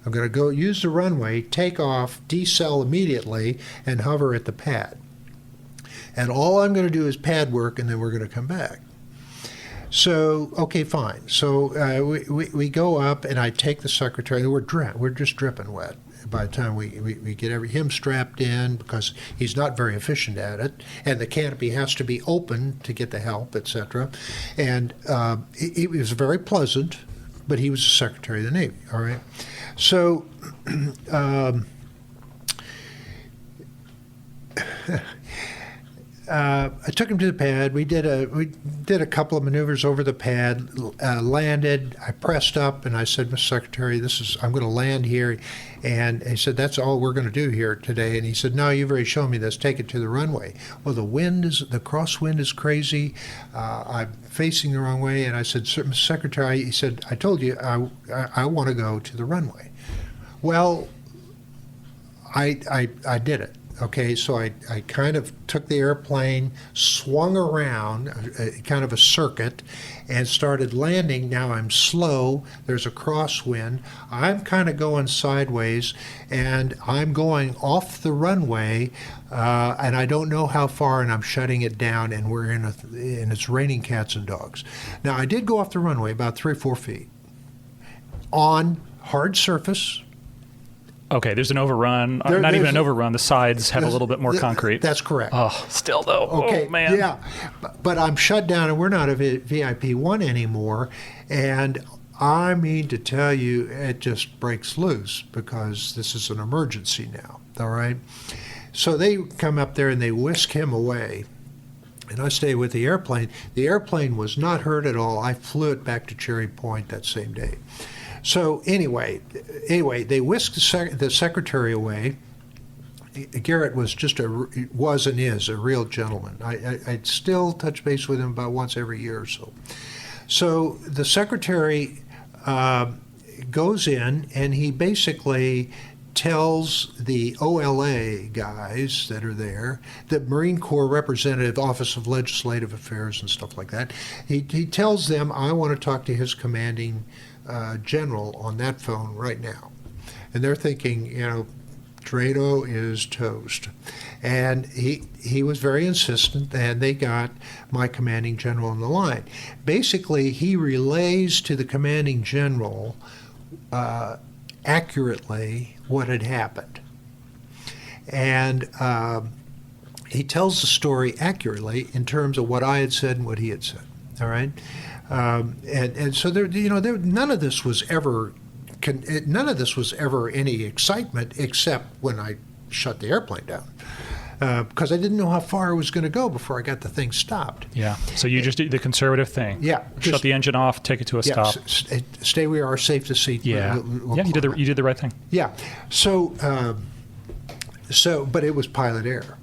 Speaker 2: I'm going to go use the runway, take off, decel immediately, and hover at the pad. And all I'm going to do is pad work, and then we're going to come back. So, okay, fine. So we go up, and I take the secretary. We're just dripping wet. by the time we get him strapped in, because he's not very efficient at it, and the canopy has to be open to get the help, etc. And it was very pleasant, but he was the Secretary of the Navy, all right? So I took him to the pad. We did a couple of maneuvers over the pad, landed. I pressed up and I said, Mr. Secretary, I'm going to land here. And he said, that's all we're going to do here today. And he said, no, you've already shown me this. Take it to the runway. Well, the crosswind is crazy. I'm facing the wrong way. And I said, Mr. Secretary, he said, I told you I want to go to the runway. Well, I did it. Okay, so I kind of took the airplane, swung around, kind of a circuit, and started landing. Now I'm slow. There's a crosswind. I'm kind of going sideways, and I'm going off the runway, and I don't know how far, and I'm shutting it down, and and it's raining cats and dogs. Now, I did go off the runway about 3 or 4 feet on hard surface.
Speaker 1: Okay, there's an overrun. Not even an overrun. The sides have a little bit more concrete.
Speaker 2: That's correct.
Speaker 1: Oh, still though.
Speaker 2: Okay,
Speaker 1: oh, man.
Speaker 2: Yeah, but I'm shut down, and we're not a VIP 1 anymore. And I mean to tell you, it just breaks loose because this is an emergency now, all right? So they come up there, and they whisk him away. And I stay with the airplane. The airplane was not hurt at all. I flew it back to Cherry Point that same day. So anyway, they whisked the secretary away. Garrett was and is a real gentleman. I'd still touch base with him about once every year or so. So the secretary goes in, and he basically tells the OLA guys that are there, the Marine Corps Representative Office of Legislative Affairs and stuff like that, he tells them, I want to talk to his commanding general on that phone right now. And they're thinking, Drano is toast. And he was very insistent, and they got my commanding general on the line. Basically, he relays to the commanding general accurately what had happened. And he tells the story accurately in terms of what I had said and what he had said. All right? And so none of this was ever any excitement except when I shut the airplane down, because I didn't know how far I was going to go before I got the thing stopped.
Speaker 1: Yeah. So you just did the conservative thing.
Speaker 2: Yeah.
Speaker 1: Shut the engine off, take it to a stop.
Speaker 2: Stay where you are, safe to seat.
Speaker 1: Yeah. You did the right thing.
Speaker 2: Yeah. So but it was pilot error.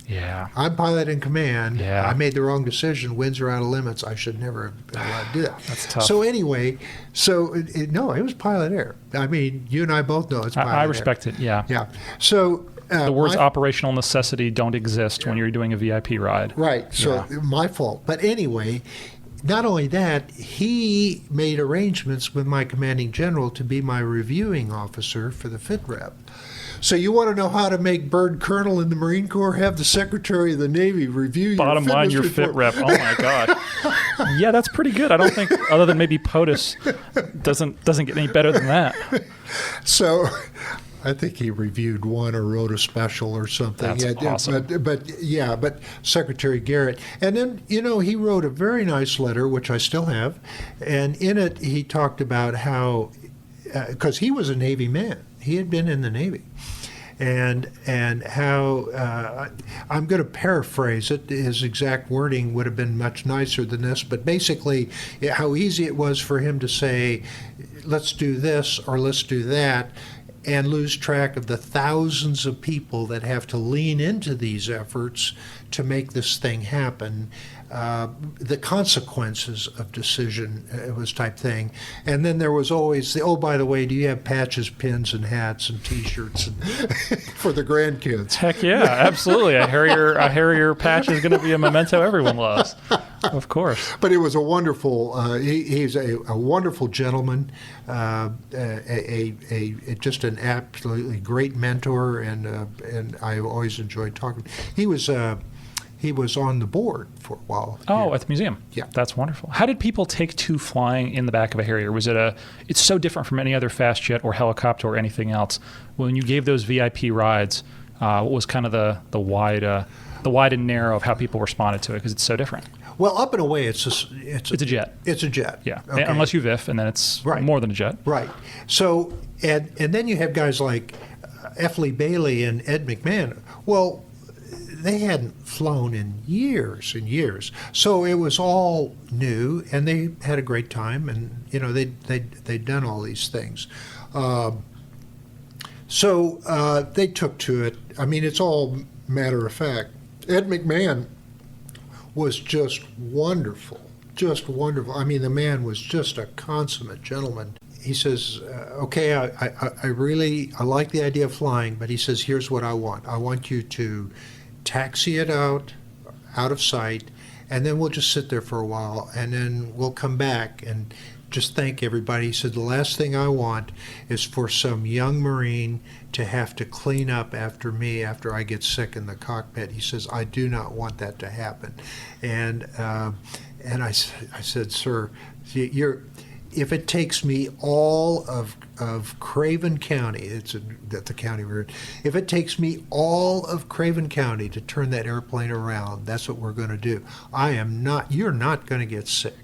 Speaker 1: Yeah.
Speaker 2: I'm pilot in command.
Speaker 1: Yeah.
Speaker 2: I made the wrong decision. Winds are out of limits. I should never have been allowed to do that.
Speaker 1: That's tough.
Speaker 2: So anyway, it was pilot error. I mean, you and I both know it's pilot error.
Speaker 1: I respect it, yeah.
Speaker 2: Yeah. So
Speaker 1: the words operational necessity don't exist when you're doing a VIP ride.
Speaker 2: Right. So my fault. But anyway, not only that, he made arrangements with my commanding general to be my reviewing officer for the fit rep. So you want to know how to make bird colonel in the Marine Corps? Have the Secretary of the Navy review
Speaker 1: Bottom
Speaker 2: your
Speaker 1: line, your
Speaker 2: report.
Speaker 1: fit rep. Oh my God. Yeah, that's pretty good. I don't think, other than maybe POTUS, doesn't get any better than that.
Speaker 2: So I think he reviewed one or wrote a special or something.
Speaker 1: That's awesome.
Speaker 2: But Secretary Garrett. And then, he wrote a very nice letter, which I still have. And in it, he talked about how, because he was a Navy man. He had been in the Navy. And how, I'm going to paraphrase it, his exact wording would have been much nicer than this, but basically how easy it was for him to say, let's do this or let's do that, and lose track of the thousands of people that have to lean into these efforts to make this thing happen. The consequences of decision was type thing. And then there was always by the way, do you have patches, pins, and hats and T-shirts for the grandkids?
Speaker 1: Heck yeah, absolutely. A Harrier patch is going to be a memento everyone loves. Of course.
Speaker 2: But it was a wonderful, he's a wonderful gentleman, just an absolutely great mentor, and I always enjoyed talking. He was He was on the board for a while.
Speaker 1: Oh,
Speaker 2: here.
Speaker 1: at the museum.
Speaker 2: Yeah.
Speaker 1: That's wonderful. How did people take to flying in the back of a Harrier? Was it it's so different from any other fast jet or helicopter or anything else. When you gave those VIP rides, what was kind of the wide and narrow of how people responded to it? Because it's so different.
Speaker 2: Well, up and away, it's a
Speaker 1: jet.
Speaker 2: It's a jet.
Speaker 1: Yeah.
Speaker 2: Okay.
Speaker 1: Unless you VIF, and then it's
Speaker 2: Right.
Speaker 1: more than a jet.
Speaker 2: Right. So, and then you have guys like F. Lee Bailey and Ed McMahon. Well, they hadn't flown in years and years, so it was all new, and they had a great time, and they'd done all these things. So they took to it. I mean, it's all matter of fact. Ed McMahon was just wonderful, just wonderful. I mean, the man was just a consummate gentleman. He says, okay, I really like the idea of flying, but he says, here's what I want. I want you to taxi it out of sight, and then we'll just sit there for a while, and then we'll come back and just thank everybody. He said, the last thing I want is for some young Marine to have to clean up after me after I get sick in the cockpit. He says, I do not want that to happen. And I said, sir, if it takes me all of Craven County, that's the county we're in, if it takes me all of Craven County to turn that airplane around, that's what we're going to do. You're not going to get sick.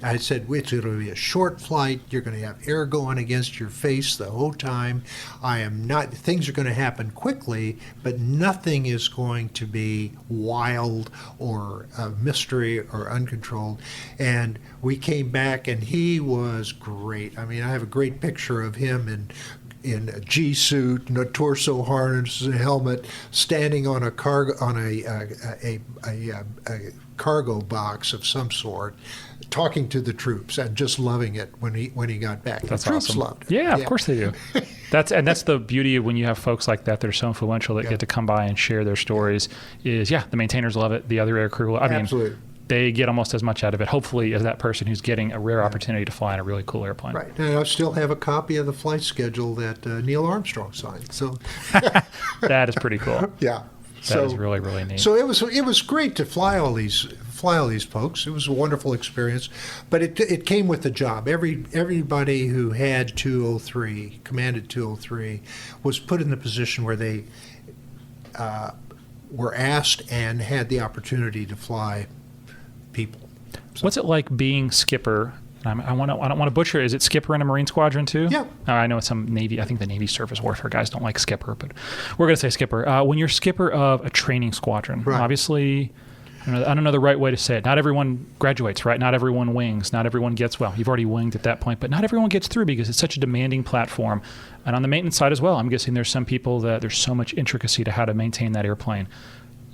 Speaker 2: I said, it's going to be a short flight. You're going to have air going against your face the whole time. Things are going to happen quickly, but nothing is going to be wild or a mystery or uncontrolled. And we came back, and he was great. I mean, I have a great picture of him in a G-suit, and a torso harness, and a helmet, standing on a cargo box of some sort, talking to the troops and just loving it when he got back.
Speaker 1: That's
Speaker 2: the troops
Speaker 1: awesome.
Speaker 2: loved it.
Speaker 1: Yeah, of course they do. That's the beauty of when you have folks like that are so influential that get to come by and share their stories. Is the maintainers love it, the other air crew.
Speaker 2: Absolutely.
Speaker 1: They get almost as much out of it, hopefully, as that person who's getting a rare opportunity to fly in a really cool airplane.
Speaker 2: Right. And I still have a copy of the flight schedule that Neil Armstrong signed. So
Speaker 1: that is pretty cool.
Speaker 2: Yeah.
Speaker 1: That is really, really neat.
Speaker 2: So it was great to fly all these folks. It was a wonderful experience, but it came with the job. Everybody who had 203, commanded 203, was put in the position where they were asked and had the opportunity to fly people. So.
Speaker 1: What's it like being skipper? I don't want to butcher it. Is it skipper in a Marine Squadron too?
Speaker 2: Yeah.
Speaker 1: I know it's some Navy. I think the Navy surface warfare guys don't like skipper, but we're going to say skipper. When you're skipper of a training squadron,
Speaker 2: right.
Speaker 1: Obviously, I don't know the right way to say it. Not everyone graduates, right? Not everyone wings. Not everyone gets, you've already winged at that point, but not everyone gets through because it's such a demanding platform. And on the maintenance side as well, I'm guessing there's some people that there's so much intricacy to how to maintain that airplane.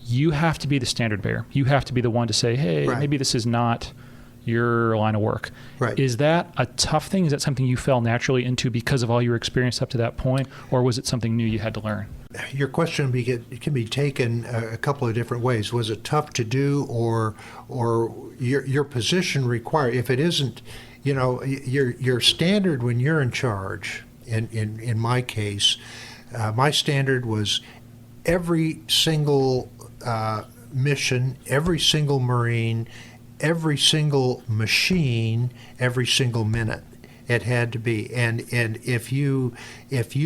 Speaker 1: You have to be the standard bearer. You have to be the one to say, hey,
Speaker 2: right.
Speaker 1: Maybe this is not your line of work.
Speaker 2: Right.
Speaker 1: Is that a tough thing? Is that something you fell naturally into because of all your experience up to that point, or was it something new you had to learn?
Speaker 2: Your question can be taken a couple of different ways. Was it tough to do, or your position required? If it isn't, your standard when you're in charge. In my case, my standard was every single mission, every single Marine, every single machine, every single minute. It had to be, and if you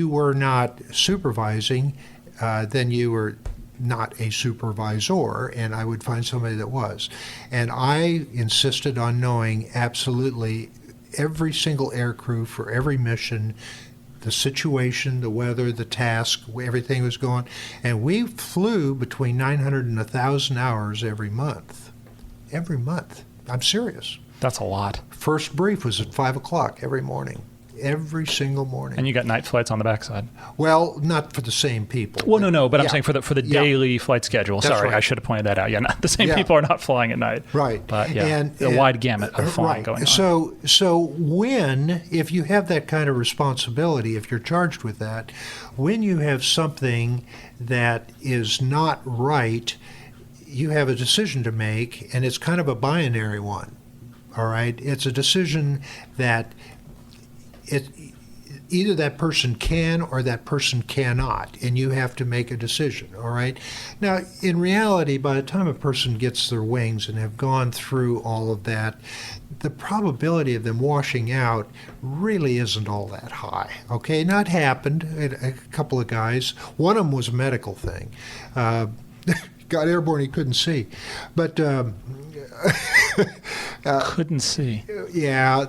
Speaker 2: were not supervising, then you were not a supervisor, and I would find somebody that was. And I insisted on knowing absolutely every single aircrew for every mission, the situation, the weather, the task, everything was going. And we flew between 900 and 1,000 hours every month. Every month. I'm serious.
Speaker 1: That's a lot.
Speaker 2: First brief was at 5 o'clock every morning. Every single morning.
Speaker 1: And you got night flights on the backside.
Speaker 2: Well, not for the same people.
Speaker 1: Well, no, but I'm saying for the daily flight schedule.
Speaker 2: That's
Speaker 1: Sorry,
Speaker 2: right.
Speaker 1: I should have pointed that out. Yeah, the same people are not flying at night.
Speaker 2: Right.
Speaker 1: But
Speaker 2: and
Speaker 1: a wide gamut of flying going on.
Speaker 2: So if you have that kind of responsibility, if you're charged with that, when you have something that is not right, you have a decision to make, and it's kind of a binary one. All right? It's a decision that either that person can or that person cannot, and you have to make a decision, all right? Now, in reality, by the time a person gets their wings and have gone through all of that, the probability of them washing out really isn't all that high, okay? Now, it happened. A couple of guys. One of them was a medical thing. Got airborne, he couldn't see. But...
Speaker 1: couldn't see.
Speaker 2: Yeah,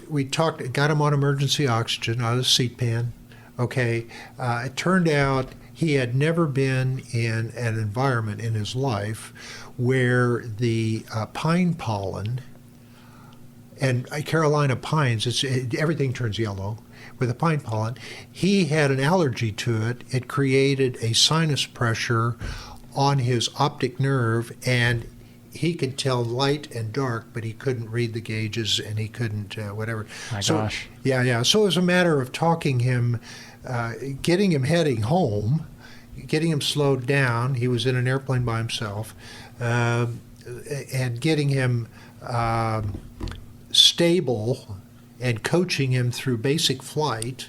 Speaker 2: we got him on emergency oxygen out of the seat pan. Okay, it turned out he had never been in an environment in his life where the pine pollen and Carolina pines, everything turns yellow with the pine pollen. He had an allergy to it. It created a sinus pressure on his optic nerve, and he could tell light and dark, but he couldn't read the gauges, and he couldn't whatever.
Speaker 1: My gosh.
Speaker 2: Yeah. So it was a matter of talking him, getting him heading home, getting him slowed down. He was in an airplane by himself, and getting him stable and coaching him through basic flight,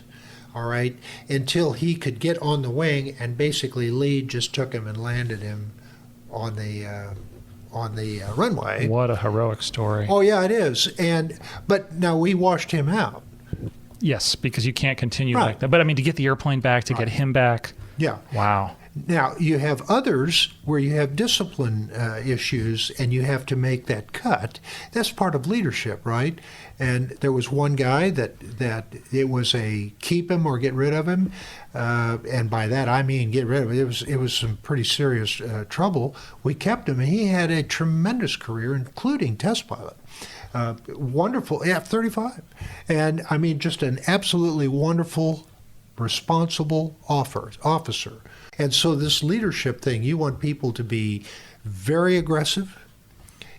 Speaker 2: all right, until he could get on the wing, and basically Lee just took him and landed him on the runway.
Speaker 1: What a heroic story.
Speaker 2: Oh yeah, it is. But now we washed him out.
Speaker 1: Yes, because you can't continue
Speaker 2: Right.
Speaker 1: like that. But I mean, to get the airplane back, to get him back.
Speaker 2: Yeah.
Speaker 1: Wow.
Speaker 2: Now you have others where you have discipline issues, and you have to make that cut. That's part of leadership, right? And there was one guy that it was a keep him or get rid of him, and by that I mean get rid of him. It was some pretty serious trouble. We kept him, and he had a tremendous career, including test pilot. Wonderful F-35, and I mean just an absolutely wonderful, responsible officer. And so this leadership thing, you want people to be very aggressive.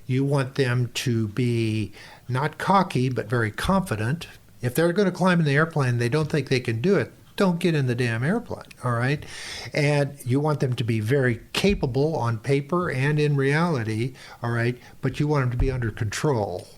Speaker 2: You want them to be not cocky, but very confident. If they're going to climb in the airplane, they don't think they can do it, don't get in the damn airplane, all right? And you want them to be very capable on paper and in reality, all right? But you want them to be under control,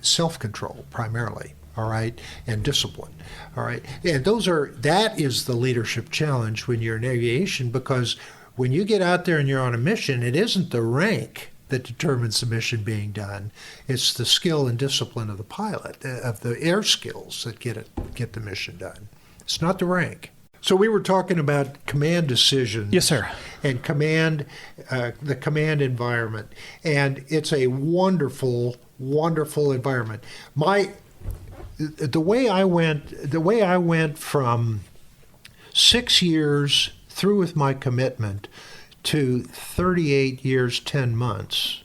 Speaker 2: self-control primarily. All right, and discipline. All right, and that is the leadership challenge when you're in aviation, because when you get out there and you're on a mission, it isn't the rank that determines the mission being done. It's the skill and discipline of the pilot, of the air skills that get the mission done. It's not the rank. So we were talking about command decisions.
Speaker 1: Yes, sir.
Speaker 2: And the command environment, and it's a wonderful, wonderful environment. The way I went from 6 years through with my commitment to 38 years, 10 months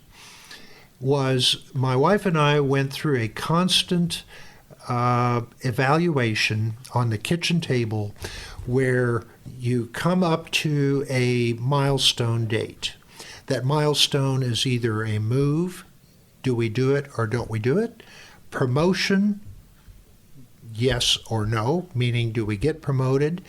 Speaker 2: was my wife and I went through a constant evaluation on the kitchen table where you come up to a milestone date. That milestone is either a move, do we do it or don't we do it? Promotion, yes or no, meaning do we get promoted?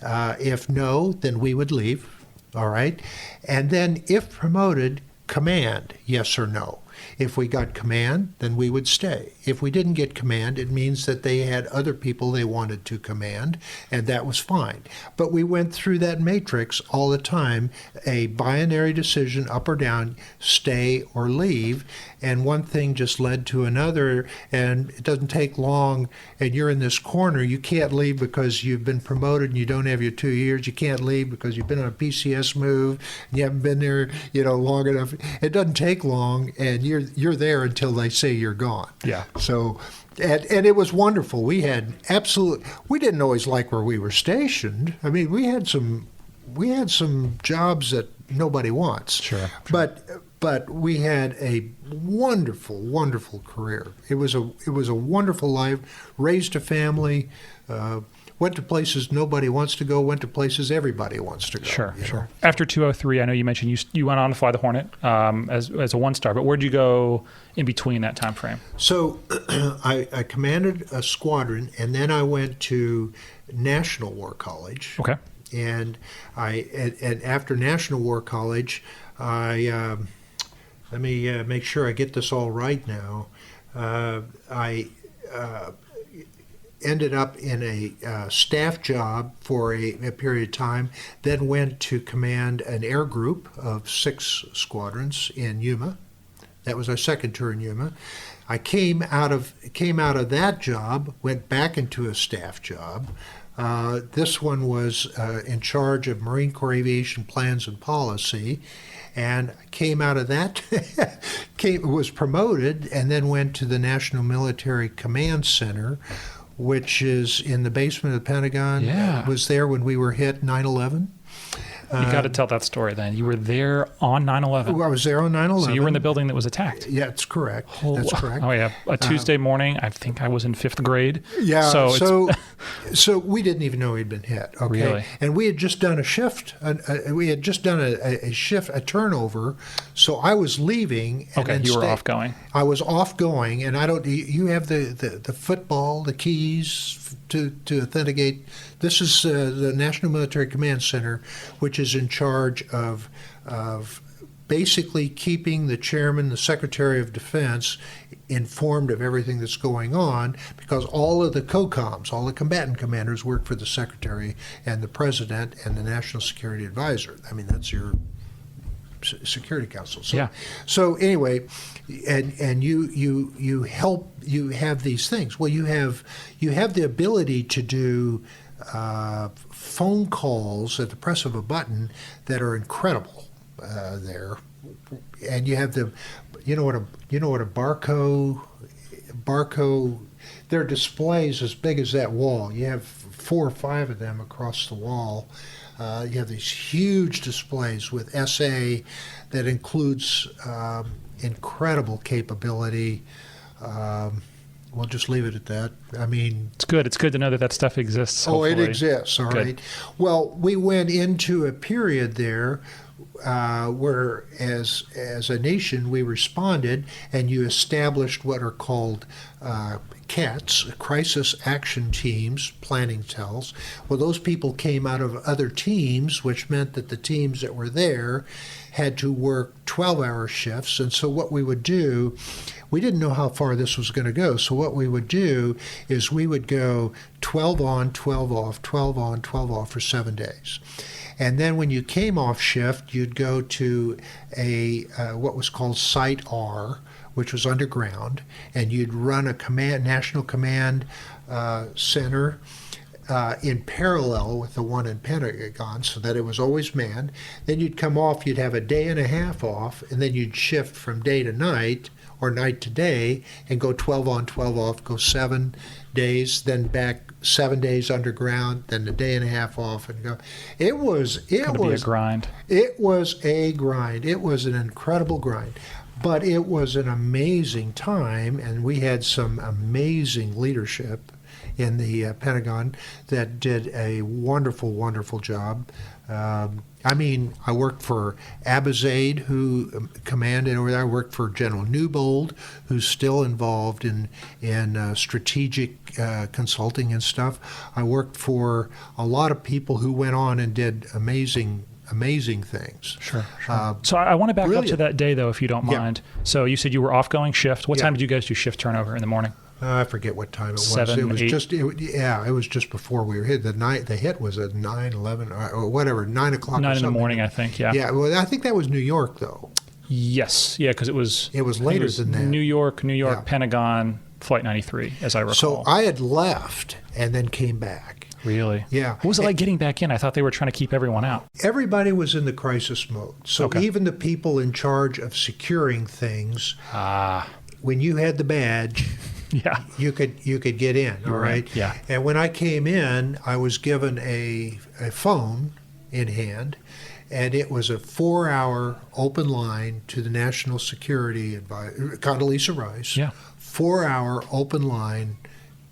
Speaker 2: If no, then we would leave, all right? And then if promoted, command, yes or no. If we got command, then we would stay. If we didn't get command, it means that they had other people they wanted to command, and that was fine. But we went through that matrix all the time, a binary decision, up or down, stay or leave, and one thing just led to another, and it doesn't take long, and you're in this corner. You can't leave because you've been promoted and you don't have your 2 years. You can't leave because you've been on a PCS move and you haven't been there, long enough. It doesn't take long, and you're there until they say you're gone.
Speaker 1: Yeah.
Speaker 2: So, and it was wonderful. We didn't always like where we were stationed. I mean, we had some jobs that nobody wants.
Speaker 1: Sure.
Speaker 2: But we had a wonderful, wonderful career. It was a wonderful life. Raised a family. Went to places nobody wants to go, went to places everybody wants to go.
Speaker 1: Sure. After 203, I know you mentioned you went on to fly the Hornet as a one-star, but where'd you go in between that time frame?
Speaker 2: So I commanded a squadron, and then I went to National War College.
Speaker 1: Okay.
Speaker 2: And after National War College, let me make sure I get this all right now. I ended up in a staff job for a period of time, then went to command an air group of 6 squadrons in Yuma. That was our second tour in Yuma. I came out of that job, went back into a staff job. This one was in charge of Marine Corps aviation plans and policy, and came out of that, was promoted, and then went to the National Military Command Center, which is in the basement of the Pentagon.
Speaker 1: Yeah.
Speaker 2: Was there when we were hit 9/11.
Speaker 1: You got to tell that story then. You were there on 9/11.
Speaker 2: I was there on 9/11.
Speaker 1: So you were in the building that was attacked.
Speaker 2: Yeah, that's correct. That's correct.
Speaker 1: Oh, yeah. A Tuesday morning, I think I was in 5th grade.
Speaker 2: Yeah,
Speaker 1: So
Speaker 2: so we didn't even know we'd been hit. Okay,
Speaker 1: Really?
Speaker 2: And we had just done a shift. We had just done a turnover. So I was leaving. And
Speaker 1: okay,
Speaker 2: then
Speaker 1: you were off going.
Speaker 2: I was off going, and I don't. You have the football, the keys to authenticate. This is the National Military Command Center, which is in charge of basically keeping the chairman, the Secretary of Defense, informed of everything that's going on, because all of the COCOMs, all the combatant commanders, work for the Secretary and the President and the National Security Advisor. I mean, that's your Security Council. So,
Speaker 1: Yeah.
Speaker 2: So anyway, and you help. You have these things. Well, you have the ability to do phone calls at the press of a button that are incredible there, and you have you know what a barcode. There are displays as big as that wall. You have 4 or 5 of them across the wall. You have these huge displays with SA that includes incredible capability. We'll just leave it at that. I mean,
Speaker 1: It's good. It's good to know that stuff exists.
Speaker 2: oh, it
Speaker 1: hopefully.
Speaker 2: exists. All
Speaker 1: Good.
Speaker 2: right. Well, we went into a period there where, as a nation, we responded, and you established what are called CATs, Crisis Action Teams, planning cells. Well, those people came out of other teams, which meant that the teams that were there had to work 12-hour shifts. And so what we would do, we didn't know how far this was going to go. So what we would do is we would go 12 on, 12 off, 12 on, 12 off for 7 days. And then when you came off shift, you'd go to a what was called Site R, which was underground, and you'd run a national command center in parallel with the one in Pentagon, so that it was always manned. Then you'd come off, you'd have a day and a half off, and then you'd shift from day to night or night to day and go 12 on, 12 off, go 7 days, then back 7 days underground, then a day and a half off, and go. It was
Speaker 1: Be a grind.
Speaker 2: It was a grind. It was an incredible grind. But it was an amazing time, and we had some amazing leadership in the Pentagon that did a wonderful, wonderful job. I mean, I worked for Abizaid, who commanded over there. I worked for General Newbold, who's still involved in strategic consulting and stuff. I worked for a lot of people who went on and did amazing things.
Speaker 1: Sure. So I want to back up to that day, though, if you don't
Speaker 2: Yeah.
Speaker 1: mind. So you said you were off-going shift. What
Speaker 2: Yeah.
Speaker 1: time did you guys do shift turnover in the morning?
Speaker 2: I forget what time it was.
Speaker 1: 7,
Speaker 2: It was
Speaker 1: 8?
Speaker 2: it was just before we were hit. The hit was at 9, 11, or whatever, 9 o'clock.
Speaker 1: 9
Speaker 2: or
Speaker 1: in the
Speaker 2: something.
Speaker 1: morning, I think. Yeah.
Speaker 2: Yeah. Well, I think that was New York, though.
Speaker 1: Yes. Yeah, because it was.
Speaker 2: It was
Speaker 1: I think
Speaker 2: later
Speaker 1: it was
Speaker 2: than that.
Speaker 1: New York,
Speaker 2: Yeah.
Speaker 1: Pentagon, Flight 93, as I recall.
Speaker 2: So I had left and then came back.
Speaker 1: Really?
Speaker 2: Yeah.
Speaker 1: What was it like getting back in? I thought they were trying to keep everyone out.
Speaker 2: Everybody was in the crisis mode. So
Speaker 1: Okay.
Speaker 2: even the people in charge of securing things, when you had the badge,
Speaker 1: Yeah.
Speaker 2: you could get in. All right.
Speaker 1: Yeah.
Speaker 2: And when I came in, I was given a phone in hand, and it was a 4-hour open line to the National Security Advisor, Condoleezza Rice.
Speaker 1: Yeah.
Speaker 2: 4-hour open line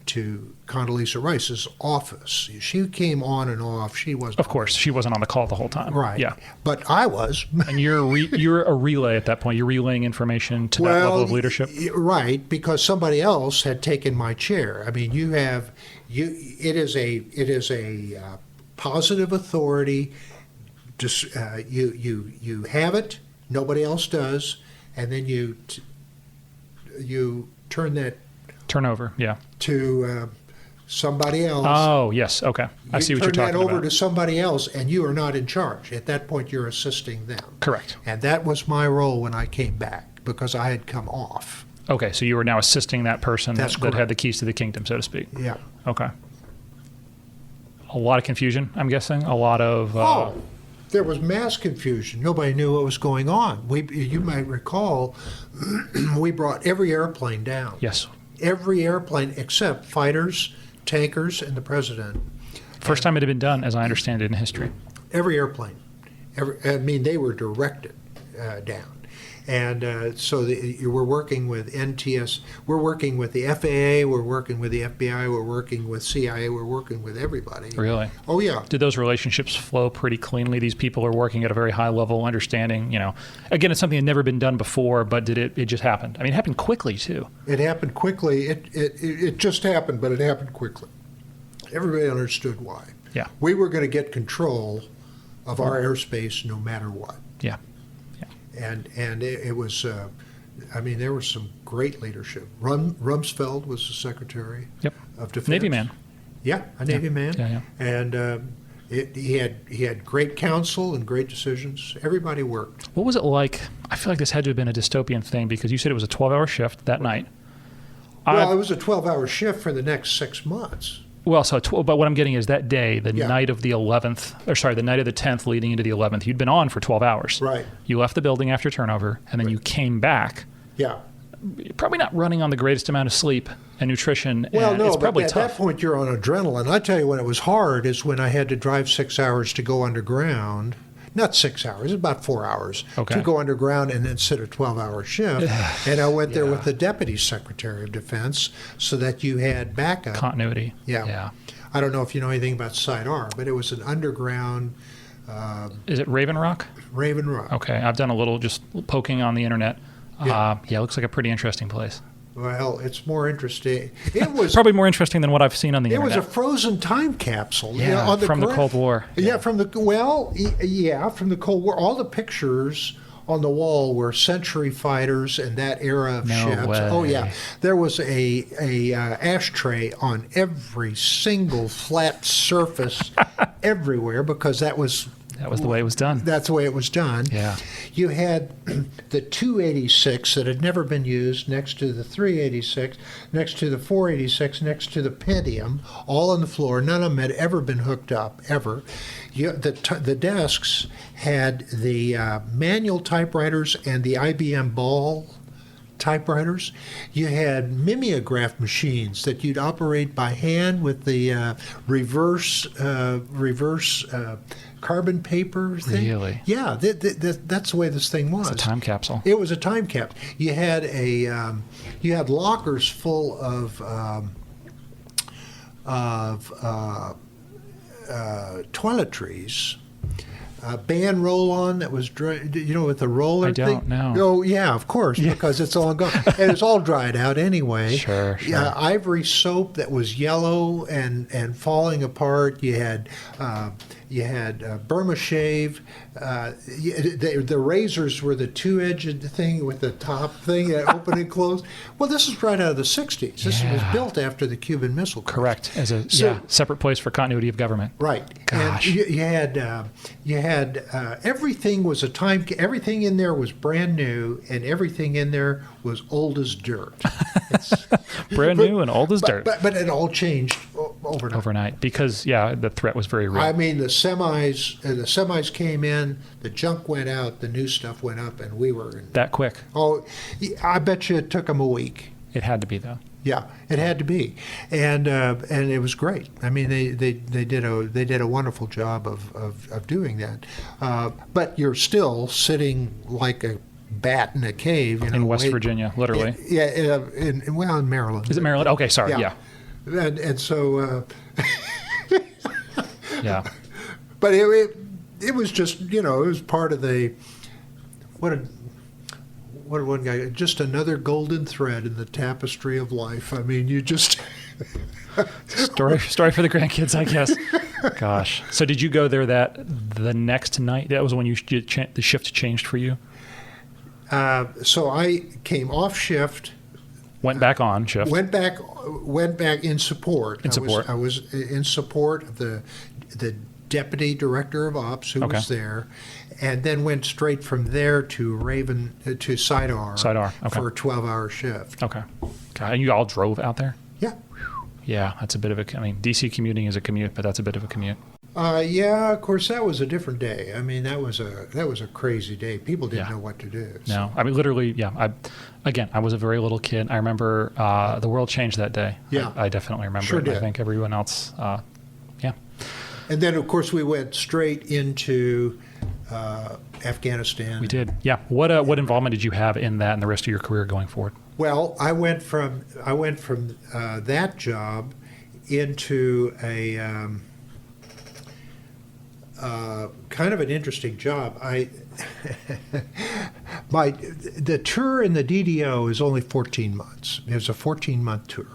Speaker 2: to Condoleezza Rice's office. She came on and off. She wasn't.
Speaker 1: Of course, she wasn't on the call the whole time.
Speaker 2: Right.
Speaker 1: Yeah.
Speaker 2: But I was.
Speaker 1: And you're a relay at that point. You're relaying information to that level of leadership.
Speaker 2: Right, because somebody else had taken my chair. I mean, it is a positive authority. Just you have it. Nobody else does, and then you turn that
Speaker 1: Turnover. Yeah.
Speaker 2: to somebody else.
Speaker 1: Oh, yes. Okay. I see what you're talking
Speaker 2: turn that over
Speaker 1: about.
Speaker 2: to somebody else, and you are not in charge. At that point, you're assisting them.
Speaker 1: Correct.
Speaker 2: And that was my role when I came back, because I had come off.
Speaker 1: Okay, so you were now assisting that person
Speaker 2: That's
Speaker 1: that had
Speaker 2: correct.
Speaker 1: the keys to the kingdom, so to speak.
Speaker 2: Yeah.
Speaker 1: Okay. A lot of confusion, I'm guessing. A lot of.
Speaker 2: There was mass confusion. Nobody knew what was going on. You might recall, we brought every airplane down.
Speaker 1: Yes.
Speaker 2: Every airplane except fighters, tankers, and the president.
Speaker 1: First time it had been done, as I understand it, in history.
Speaker 2: Every airplane. They were directed down. And so we're working with NTS, we're working with the FAA, we're working with the FBI, we're working with CIA, we're working with everybody.
Speaker 1: Really?
Speaker 2: Oh, yeah.
Speaker 1: Did those relationships flow pretty cleanly? These people are working at a very high level, understanding, again, it's something that had never been done before, but it just happened. I mean, it happened quickly, too.
Speaker 2: It happened quickly. It just happened, but it happened quickly. Everybody understood why.
Speaker 1: Yeah.
Speaker 2: We were going to get control of our airspace no matter what.
Speaker 1: Yeah.
Speaker 2: And it was, there was some great leadership. Rumsfeld was the Secretary of Defense.
Speaker 1: Navy man.
Speaker 2: Yeah, a Navy man.
Speaker 1: Yeah.
Speaker 2: And he had great counsel and great decisions. Everybody worked.
Speaker 1: What was it like? I feel like this had to have been a dystopian thing because you said it was a 12-hour shift that night.
Speaker 2: Well, it was a 12-hour shift for the next 6 months.
Speaker 1: Well, but what I'm getting is that day, the
Speaker 2: Yeah.
Speaker 1: night of the 11th, the night of the 10th leading into the 11th, you'd been on for 12 hours.
Speaker 2: Right.
Speaker 1: You left the building after turnover, and then you came back.
Speaker 2: Yeah.
Speaker 1: Probably not running on the greatest amount of sleep and nutrition.
Speaker 2: Well,
Speaker 1: and
Speaker 2: no,
Speaker 1: it's
Speaker 2: but
Speaker 1: probably
Speaker 2: at
Speaker 1: tough.
Speaker 2: that point you're on adrenaline. I tell you when it was hard is when I had to drive 6 hours to go underground. Not 6 hours, about 4 hours to go underground and then sit a 12-hour shift. And I went there with the Deputy Secretary of Defense so that you had backup.
Speaker 1: Continuity.
Speaker 2: Yeah. I don't know if you know anything about Site R, but it was an underground.
Speaker 1: Is it Raven Rock?
Speaker 2: Raven Rock.
Speaker 1: Okay, I've done a little just poking on the internet.
Speaker 2: Yeah.
Speaker 1: It looks like a pretty interesting place.
Speaker 2: Well, it's more interesting. It was
Speaker 1: Probably more interesting than what I've seen on the
Speaker 2: It
Speaker 1: internet.
Speaker 2: was a frozen time capsule.
Speaker 1: Yeah, from the Cold War.
Speaker 2: Yeah, from the Cold War. All the pictures on the wall were Century fighters and that era of ships.
Speaker 1: Way.
Speaker 2: Oh yeah, there was a ashtray on every single flat surface everywhere because that was
Speaker 1: the way it was done.
Speaker 2: That's the way it was done.
Speaker 1: Yeah.
Speaker 2: You had the 286 that had never been used next to the 386, next to the 486, next to the Pentium, all on the floor. None of them had ever been hooked up, ever. The desks had the manual typewriters and the IBM Ball typewriters. You had mimeograph machines that you'd operate by hand with the reverse carbon paper thing.
Speaker 1: Really?
Speaker 2: Yeah, that's the way this thing was.
Speaker 1: It's a time capsule.
Speaker 2: It was a time capsule. You had you had lockers full of toiletries. Band roll-on that was with the roller
Speaker 1: I don't
Speaker 2: thing.
Speaker 1: know.
Speaker 2: Oh yeah, of course, because it's all gone and it's all dried out anyway.
Speaker 1: Sure.
Speaker 2: Ivory soap that was yellow and falling apart. You had Burma shave. The razors were the two-edged thing with the top thing that open and close. Well, this is right out of the 60s. This was built after the Cuban Missile Crisis.
Speaker 1: Correct. As a separate place for continuity of government.
Speaker 2: Right.
Speaker 1: Gosh.
Speaker 2: And you had everything was everything in there was brand new, and everything in there was old as dirt.
Speaker 1: Brand new and old as dirt.
Speaker 2: But it all changed overnight.
Speaker 1: Because the threat was very real.
Speaker 2: I mean, the semis came in, the junk went out, the new stuff went up, and we were in.
Speaker 1: That quick.
Speaker 2: Oh, I bet you it took them a week.
Speaker 1: It had to be though.
Speaker 2: Yeah, it had to be, and it was great. I mean, they did a wonderful job of doing that. But you're still sitting like a bat in a cave.
Speaker 1: In West Virginia, literally.
Speaker 2: Yeah, in Maryland.
Speaker 1: Is it Maryland? Okay, sorry. Yeah.
Speaker 2: And so.
Speaker 1: Yeah.
Speaker 2: But it was just it was part of the what did one guy, just another golden thread in the tapestry of life. I mean, you just
Speaker 1: story for the grandkids, I guess. Gosh. So did you go there the next night? That was when the shift changed for you?
Speaker 2: So I came off shift
Speaker 1: Went back on shift.
Speaker 2: Went back in support. I was in support of the Deputy Director of Ops who was there, and then went straight from there to Sidar. For a 12-hour shift.
Speaker 1: Okay. God, and you all drove out there?
Speaker 2: Yeah.
Speaker 1: Yeah, that's a bit of a. I mean, DC commuting is a commute, but that's a bit of a commute.
Speaker 2: Yeah, of course, that was a different day. I mean, that was a crazy day. People didn't know what to do. So.
Speaker 1: No, I mean, literally, yeah. I was a very little kid. I remember the world changed that day.
Speaker 2: Yeah.
Speaker 1: I definitely remember
Speaker 2: Sure
Speaker 1: it.
Speaker 2: did.
Speaker 1: I think everyone else, yeah.
Speaker 2: And then, of course, we went straight into Afghanistan.
Speaker 1: We did, yeah. What involvement did you have in that and the rest of your career going forward?
Speaker 2: Well, I went from that job into a kind of an interesting job. The tour in the DDO is only 14 months. It was a 14-month tour.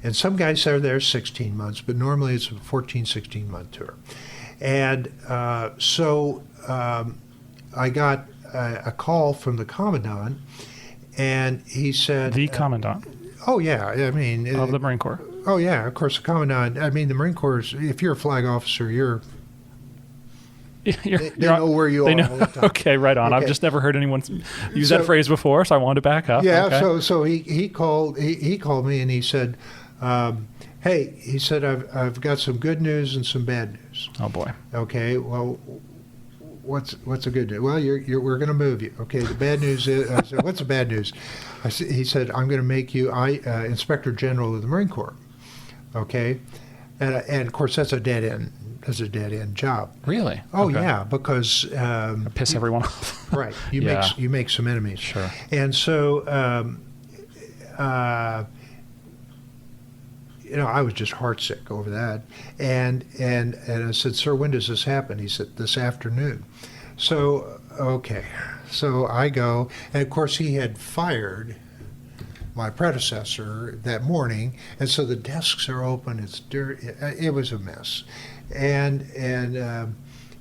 Speaker 2: And some guys are there 16 months, but normally it's a 14, 16-month tour. And so I got a call from the commandant, and he said...
Speaker 1: The commandant?
Speaker 2: Oh, yeah. I mean...
Speaker 1: Of the Marine Corps?
Speaker 2: Oh, yeah. Of course, the commandant... I mean, the Marine Corps, if you're a flag officer, they know where you are all the time.
Speaker 1: Okay, right on.
Speaker 2: Okay.
Speaker 1: I've just never heard anyone use that phrase before, so I wanted to back up.
Speaker 2: Yeah,
Speaker 1: okay.
Speaker 2: so he called me and he said, hey, he said, I've got some good news and some bad news.
Speaker 1: Oh, boy.
Speaker 2: Okay, well, what's the good news? Well, we're going to move you. Okay, the bad news is, I said, what's the bad news? He said, I'm going to make you Inspector General of the Marine Corps. Okay, and of course, that's a dead end. That's a dead-end job.
Speaker 1: Really?
Speaker 2: Oh,
Speaker 1: okay.
Speaker 2: yeah, because...
Speaker 1: piss everyone off.
Speaker 2: Right. You make some enemies.
Speaker 1: Sure.
Speaker 2: And so, I was just heartsick over that. And I said, sir, when does this happen? He said, this afternoon. So, okay. So I go, and of course he had fired my predecessor that morning, and so the desks are open. It's dirty. It was a mess. And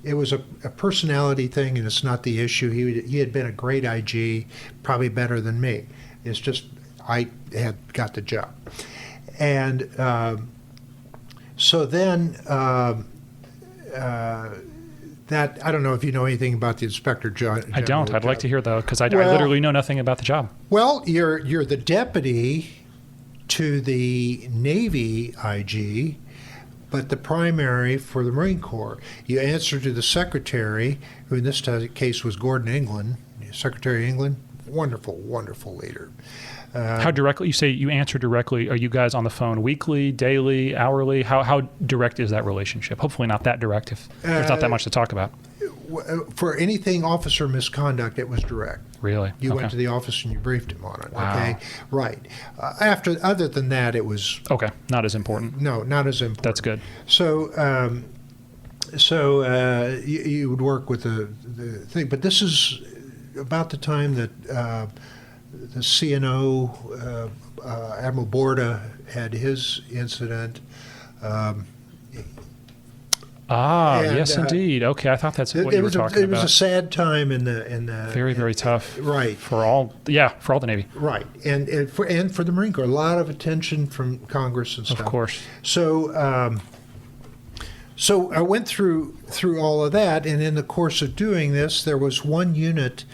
Speaker 2: it was a personality thing, and it's not the issue. He had been a great IG, probably better than me. It's just I had got the job. And so then that, I don't know if you know anything about the Inspector General.
Speaker 1: I don't. I'd like to hear, though, because I literally know nothing about the job.
Speaker 2: Well, you're the deputy to the Navy IG, but the primary for the Marine Corps. You answer to the secretary, who in this case was Gordon England, Secretary England. Wonderful, wonderful leader.
Speaker 1: How directly? You say you answer directly. Are you guys on the phone weekly, daily, hourly? How direct is that relationship? Hopefully not that direct if there's not that much to talk about.
Speaker 2: For anything officer misconduct, it was direct.
Speaker 1: Really?
Speaker 2: You
Speaker 1: Okay.
Speaker 2: went to the office and you briefed him on it.
Speaker 1: Wow.
Speaker 2: Okay, right. Other than that, it was
Speaker 1: Okay, not as important.
Speaker 2: no, not as important.
Speaker 1: That's good.
Speaker 2: So, you would work with the thing, but this is about the time that the CNO Admiral Borda had his incident.
Speaker 1: Yes, indeed. Okay, I thought that's what you were talking about.
Speaker 2: It was a sad time in the
Speaker 1: very, very tough.
Speaker 2: Right.
Speaker 1: For all the Navy.
Speaker 2: Right, and for the Marine Corps, a lot of attention from Congress and stuff.
Speaker 1: Of course.
Speaker 2: So so I went through all of that, and in the course of doing this, there was one unit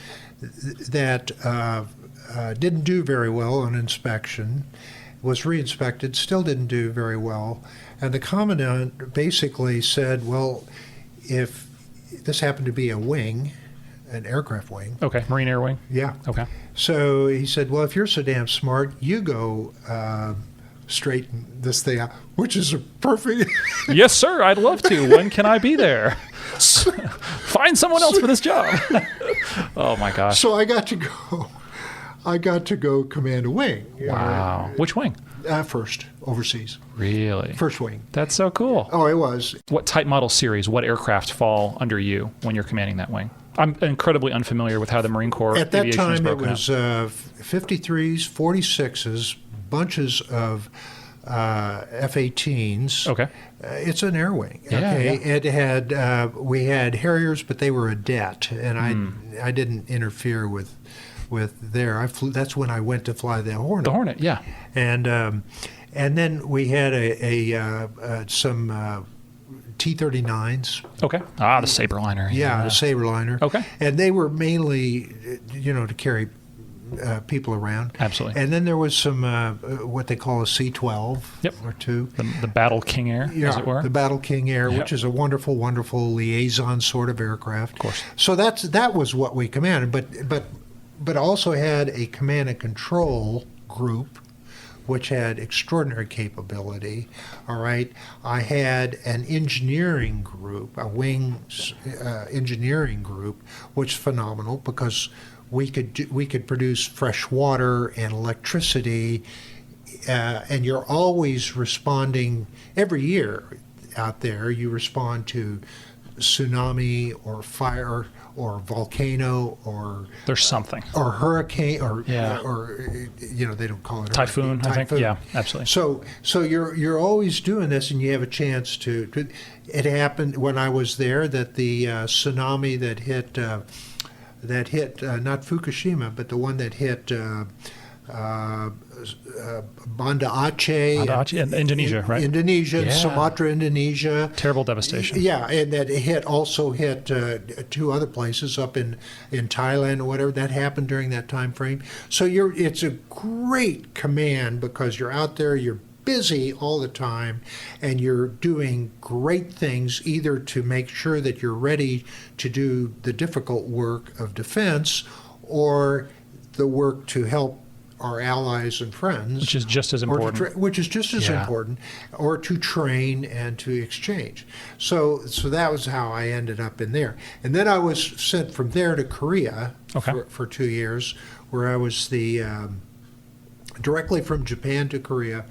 Speaker 2: that didn't do very well on inspection, was re-inspected, still didn't do very well. And the commandant basically said, well, if this happened to be a wing, an aircraft wing.
Speaker 1: Okay, Marine Air Wing?
Speaker 2: Yeah.
Speaker 1: Okay.
Speaker 2: So he said, well, if you're so damn smart, you go straighten this thing out, which is a perfect...
Speaker 1: Yes, sir, I'd love to. When can I be there? Find someone else for this job. Oh, my gosh.
Speaker 2: So I got to go command a wing.
Speaker 1: Wow. Which wing?
Speaker 2: First, overseas.
Speaker 1: Really?
Speaker 2: First wing.
Speaker 1: That's so cool.
Speaker 2: Oh, it was.
Speaker 1: What type model series, what aircraft fall under you when you're commanding that wing? I'm incredibly unfamiliar with how the Marine Corps
Speaker 2: At that
Speaker 1: aviation is
Speaker 2: time, it
Speaker 1: broken
Speaker 2: was
Speaker 1: up.
Speaker 2: 53s, 46s, bunches of F-18s.
Speaker 1: Okay.
Speaker 2: It's an air wing.
Speaker 1: Yeah,
Speaker 2: okay.
Speaker 1: yeah.
Speaker 2: It had we had Harriers, but they were a det, and I didn't interfere with with there. That's when I went to fly the Hornet.
Speaker 1: The Hornet, yeah.
Speaker 2: And then we had some T-39s.
Speaker 1: Okay. Ah, the Saberliner.
Speaker 2: Yeah, the Saberliner.
Speaker 1: Okay.
Speaker 2: And they were mainly, to carry people around.
Speaker 1: Absolutely.
Speaker 2: And then there was some what they call a C-12 or two.
Speaker 1: The Battle King Air, as it were.
Speaker 2: The Battle King Air, which is a wonderful, wonderful liaison sort of aircraft.
Speaker 1: Of course.
Speaker 2: So that was what we commanded, but also had a command and control group, which had extraordinary capability. All right, I had an engineering group, a wings engineering group, which is phenomenal because we could produce fresh water and electricity, and you're always responding every year out there. You respond to tsunami or fire or volcano or
Speaker 1: there's something
Speaker 2: or hurricane or they don't call it
Speaker 1: typhoon. I think absolutely.
Speaker 2: So you're always doing this, and you have a chance to. It happened when I was there that the tsunami that hit not Fukushima, but the one that hit Banda Aceh,
Speaker 1: in Indonesia, right?
Speaker 2: Indonesia, Sumatra, Indonesia.
Speaker 1: Terrible devastation.
Speaker 2: Yeah, and that also hit two other places up in Thailand or whatever. That happened during that time frame. So it's a great command because you're out there, you're busy all the time, and you're doing great things either to make sure that you're ready to do the difficult work of defense or the work to help our allies and friends,
Speaker 1: which is just as important.
Speaker 2: Important, or to train and to exchange. So that was how I ended up in there. And then I was sent from there to Korea for 2 years, where I was directly from Japan to Korea.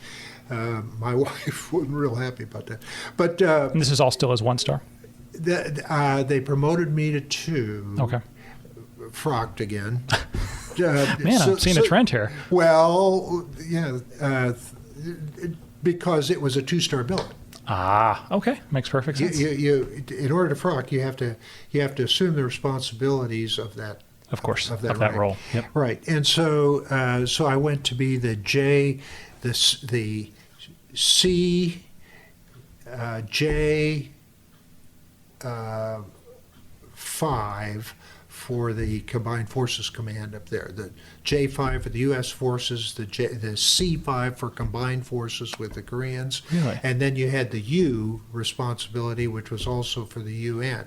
Speaker 2: My wife wasn't real happy about that. But
Speaker 1: and this is all still as 1 star?
Speaker 2: They promoted me to 2.
Speaker 1: Okay.
Speaker 2: Frocked again.
Speaker 1: Man, I'm seeing a trend here.
Speaker 2: Well, because it was a 2-star billet.
Speaker 1: Ah, okay, makes perfect sense.
Speaker 2: You in order to frock, you have to assume the responsibilities of that.
Speaker 1: Of course,
Speaker 2: of that
Speaker 1: role. Yep.
Speaker 2: Right, and so I went to be the C, J, 5 for the Combined Forces Command up there. The J5 for the U.S. forces, the C5 for Combined Forces with the Koreans.
Speaker 1: Really?
Speaker 2: And then you had the U responsibility, which was also for the UN.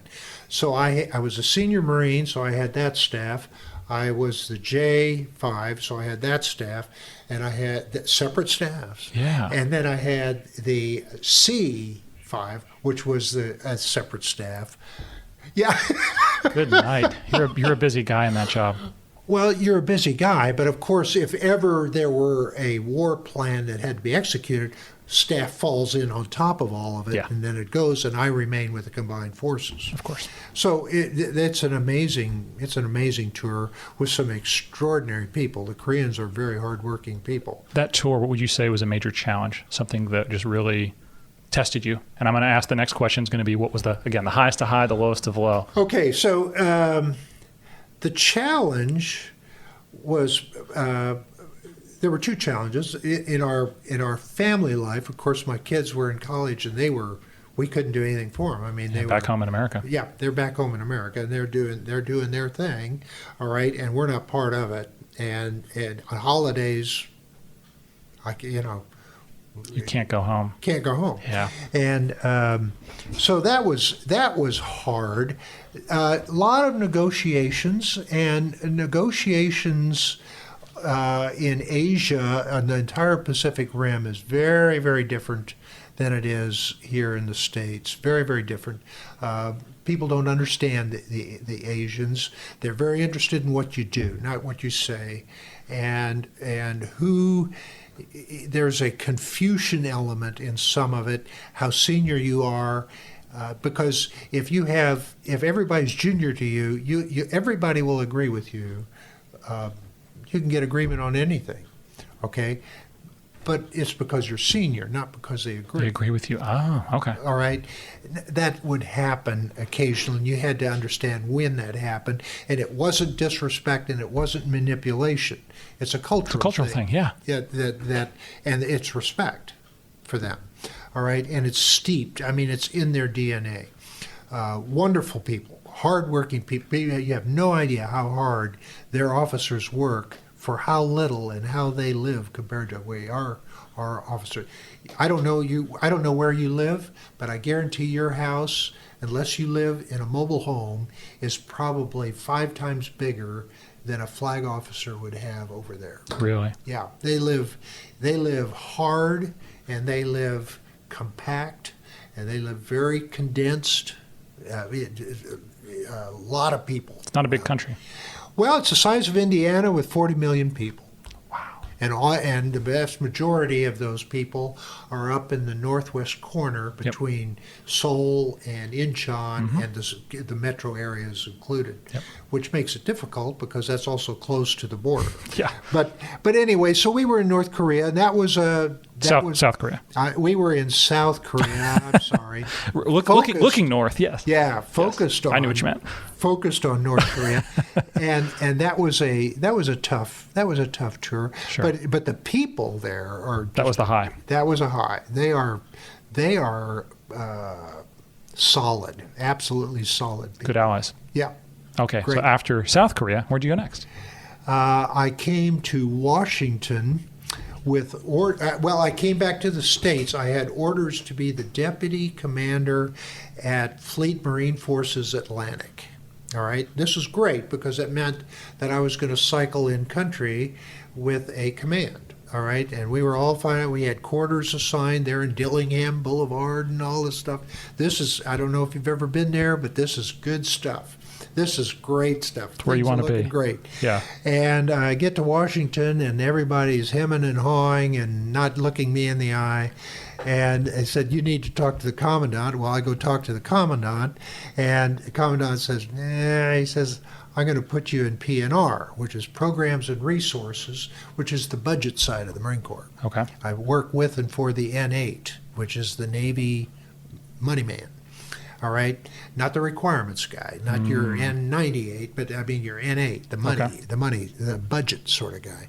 Speaker 2: So I was a senior Marine, so I had that staff. I was the J5, so I had that staff, and I had separate staffs.
Speaker 1: Yeah.
Speaker 2: And then I had the C5, which was a separate staff. Yeah.
Speaker 1: Good night. You're a busy guy in that job.
Speaker 2: Well, you're a busy guy, but of course, if ever there were a war plan that had to be executed, staff falls in on top of all of it, and then it goes, and I remain with the Combined Forces.
Speaker 1: Of course.
Speaker 2: So it's an amazing tour with some extraordinary people. The Koreans are very hardworking people.
Speaker 1: That tour, what would you say was a major challenge? Something that just really tested you? And I'm going to ask the next question is going to be, what was the highest of high, the lowest of low?
Speaker 2: Okay, so the challenge was there were 2 challenges in our family life. Of course, my kids were in college, and we couldn't do anything for them. I mean, they were
Speaker 1: back home in America.
Speaker 2: Yeah, they're back home in America, and they're doing their thing, all right, and we're not part of it. And on holidays,
Speaker 1: you can't go home.
Speaker 2: Can't go home.
Speaker 1: Yeah.
Speaker 2: And so that was hard. A lot of negotiations in Asia and the entire Pacific Rim is very, very different than it is here in the States. Very, very different. People don't understand the Asians. They're very interested in what you do, not what you say, and who. There's a Confucian element in some of it, how senior you are, because if everybody's junior to you, everybody will agree with you. You can get agreement on anything, okay? but it's because you're senior, not because they agree.
Speaker 1: They agree with you. Oh, okay.
Speaker 2: All right. That would happen occasionally, and you had to understand when that happened. And it wasn't disrespect, and it wasn't manipulation. It's a cultural thing.
Speaker 1: It's a cultural thing, yeah.
Speaker 2: Yeah, and it's respect for them. All right. And it's steeped. I mean, it's in their DNA. Wonderful people, hardworking people. You have no idea how hard their officers work for how little and how they live compared to our officers. I don't know where you live, but I guarantee your house, unless you live in a mobile home, is probably 5 times bigger than a flag officer would have over there.
Speaker 1: Really?
Speaker 2: Yeah, they live hard, and they live compact, and they live very condensed. A lot of people.
Speaker 1: It's not a big country.
Speaker 2: Well, it's the size of Indiana with 40 million people.
Speaker 1: Wow.
Speaker 2: And the vast majority of those people are up in the northwest corner between Seoul and Incheon, and the metro areas included, which makes it difficult because that's also close to the border.
Speaker 1: Yeah.
Speaker 2: But anyway, so we were in North Korea, and that was
Speaker 1: South Korea.
Speaker 2: We were in South Korea. I'm sorry.
Speaker 1: Looking north, yes.
Speaker 2: Yeah, focused on.
Speaker 1: I knew what you meant.
Speaker 2: Focused on North Korea, and that was a tough tour.
Speaker 1: Sure.
Speaker 2: But the people there are.
Speaker 1: That was the high.
Speaker 2: That was a high. They are solid, absolutely solid people.
Speaker 1: Good allies.
Speaker 2: Yeah.
Speaker 1: Okay.
Speaker 2: Great.
Speaker 1: So after South Korea, where'd you go next?
Speaker 2: I came to Washington. I came back to the States. I had orders to be the Deputy Commander at Fleet Marine Forces Atlantic. All right. This was great because it meant that I was going to cycle in country with a command. All right. And we were all fine. We had quarters assigned there in Dillingham Boulevard and all this stuff. I don't know if you've ever been there, but this is good stuff. This is great stuff.
Speaker 1: It's where you want to be.
Speaker 2: Great.
Speaker 1: Yeah.
Speaker 2: And I get to Washington, and everybody's hemming and hawing and not looking me in the eye. And they said, you need to talk to the commandant. Well, I go talk to the commandant, and the commandant says, he says, I'm going to put you in P&R, which is Programs and Resources, which is the budget side of the Marine Corps.
Speaker 1: Okay.
Speaker 2: I work with and for the N8, which is the Navy money man. All right, not the requirements guy, not your N98, but I mean your N8, the budget sort of guy.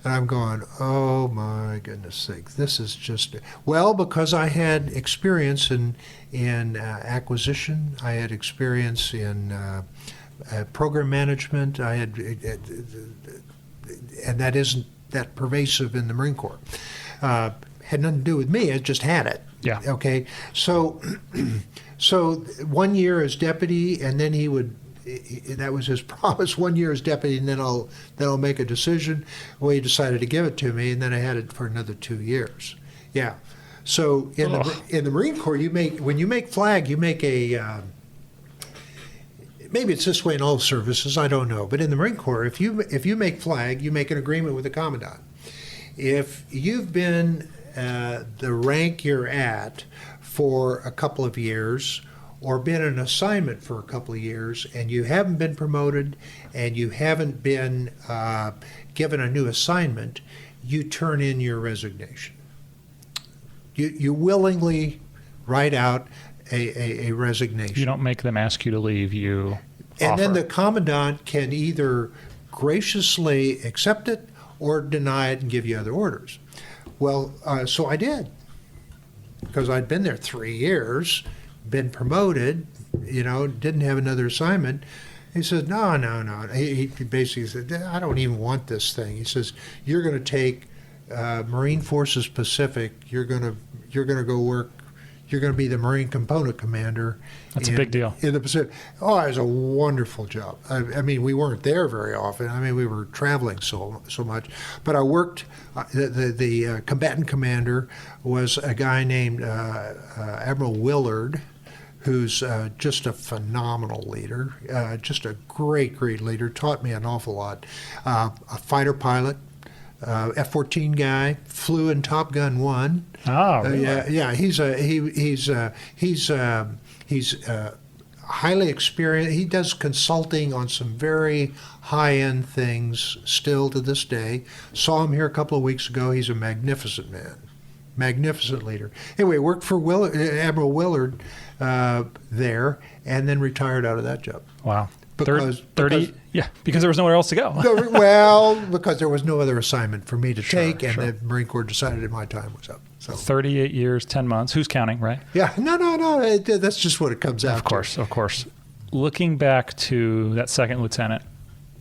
Speaker 2: And I'm going, oh my goodness sake, this is just because I had experience in acquisition, I had experience in program management, and that isn't that pervasive in the Marine Corps. Had nothing to do with me; I just had it.
Speaker 1: Yeah.
Speaker 2: Okay, so. So 1 year as deputy, and then that was his promise, 1 year as deputy, and then I'll make a decision. Well, he decided to give it to me, and then I had it for another 2 years. Yeah. So in the Marine Corps, when you make flag, you make a, maybe it's this way in all services, I don't know, but in the Marine Corps, if you make flag, you make an agreement with the commandant. If you've been the rank you're at for a couple of years, or been an assignment for a couple of years, and you haven't been promoted, and you haven't been given a new assignment, you turn in your resignation. You willingly write out a resignation.
Speaker 1: You don't make them ask you to leave. You
Speaker 2: and
Speaker 1: offer.
Speaker 2: then the commandant can either graciously accept it or deny it and give you other orders. Well, so I did. Because I'd been there 3 years, been promoted, didn't have another assignment. He says, no. He basically said, I don't even want this thing. He says, you're going to take Marine Forces Pacific. You're going to go work. You're going to be the Marine Component Commander.
Speaker 1: That's a big deal.
Speaker 2: In the Pacific. Oh, it was a wonderful job. I mean, we weren't there very often. I mean, we were traveling so much. But I worked, the combatant commander was a guy named Admiral Willard, who's just a phenomenal leader, just a great leader, taught me an awful lot. A fighter pilot, F-14 guy, flew in Top Gun 1.
Speaker 1: Oh, really?
Speaker 2: Yeah. He's highly experienced. He does consulting on some very high-end things still to this day. Saw him here a couple of weeks ago. He's a magnificent man, magnificent leader. Anyway, worked for Admiral Willard there, and then retired out of that job.
Speaker 1: Wow.
Speaker 2: Because
Speaker 1: 30, yeah, because there was nowhere else to go.
Speaker 2: Well, because there was no other assignment for me to take, and
Speaker 1: sure.
Speaker 2: the Marine Corps decided that my time was up. So
Speaker 1: 38 years, 10 months. Who's counting, right?
Speaker 2: yeah, no. That's just what it comes out to.
Speaker 1: Of course. Looking back to that second lieutenant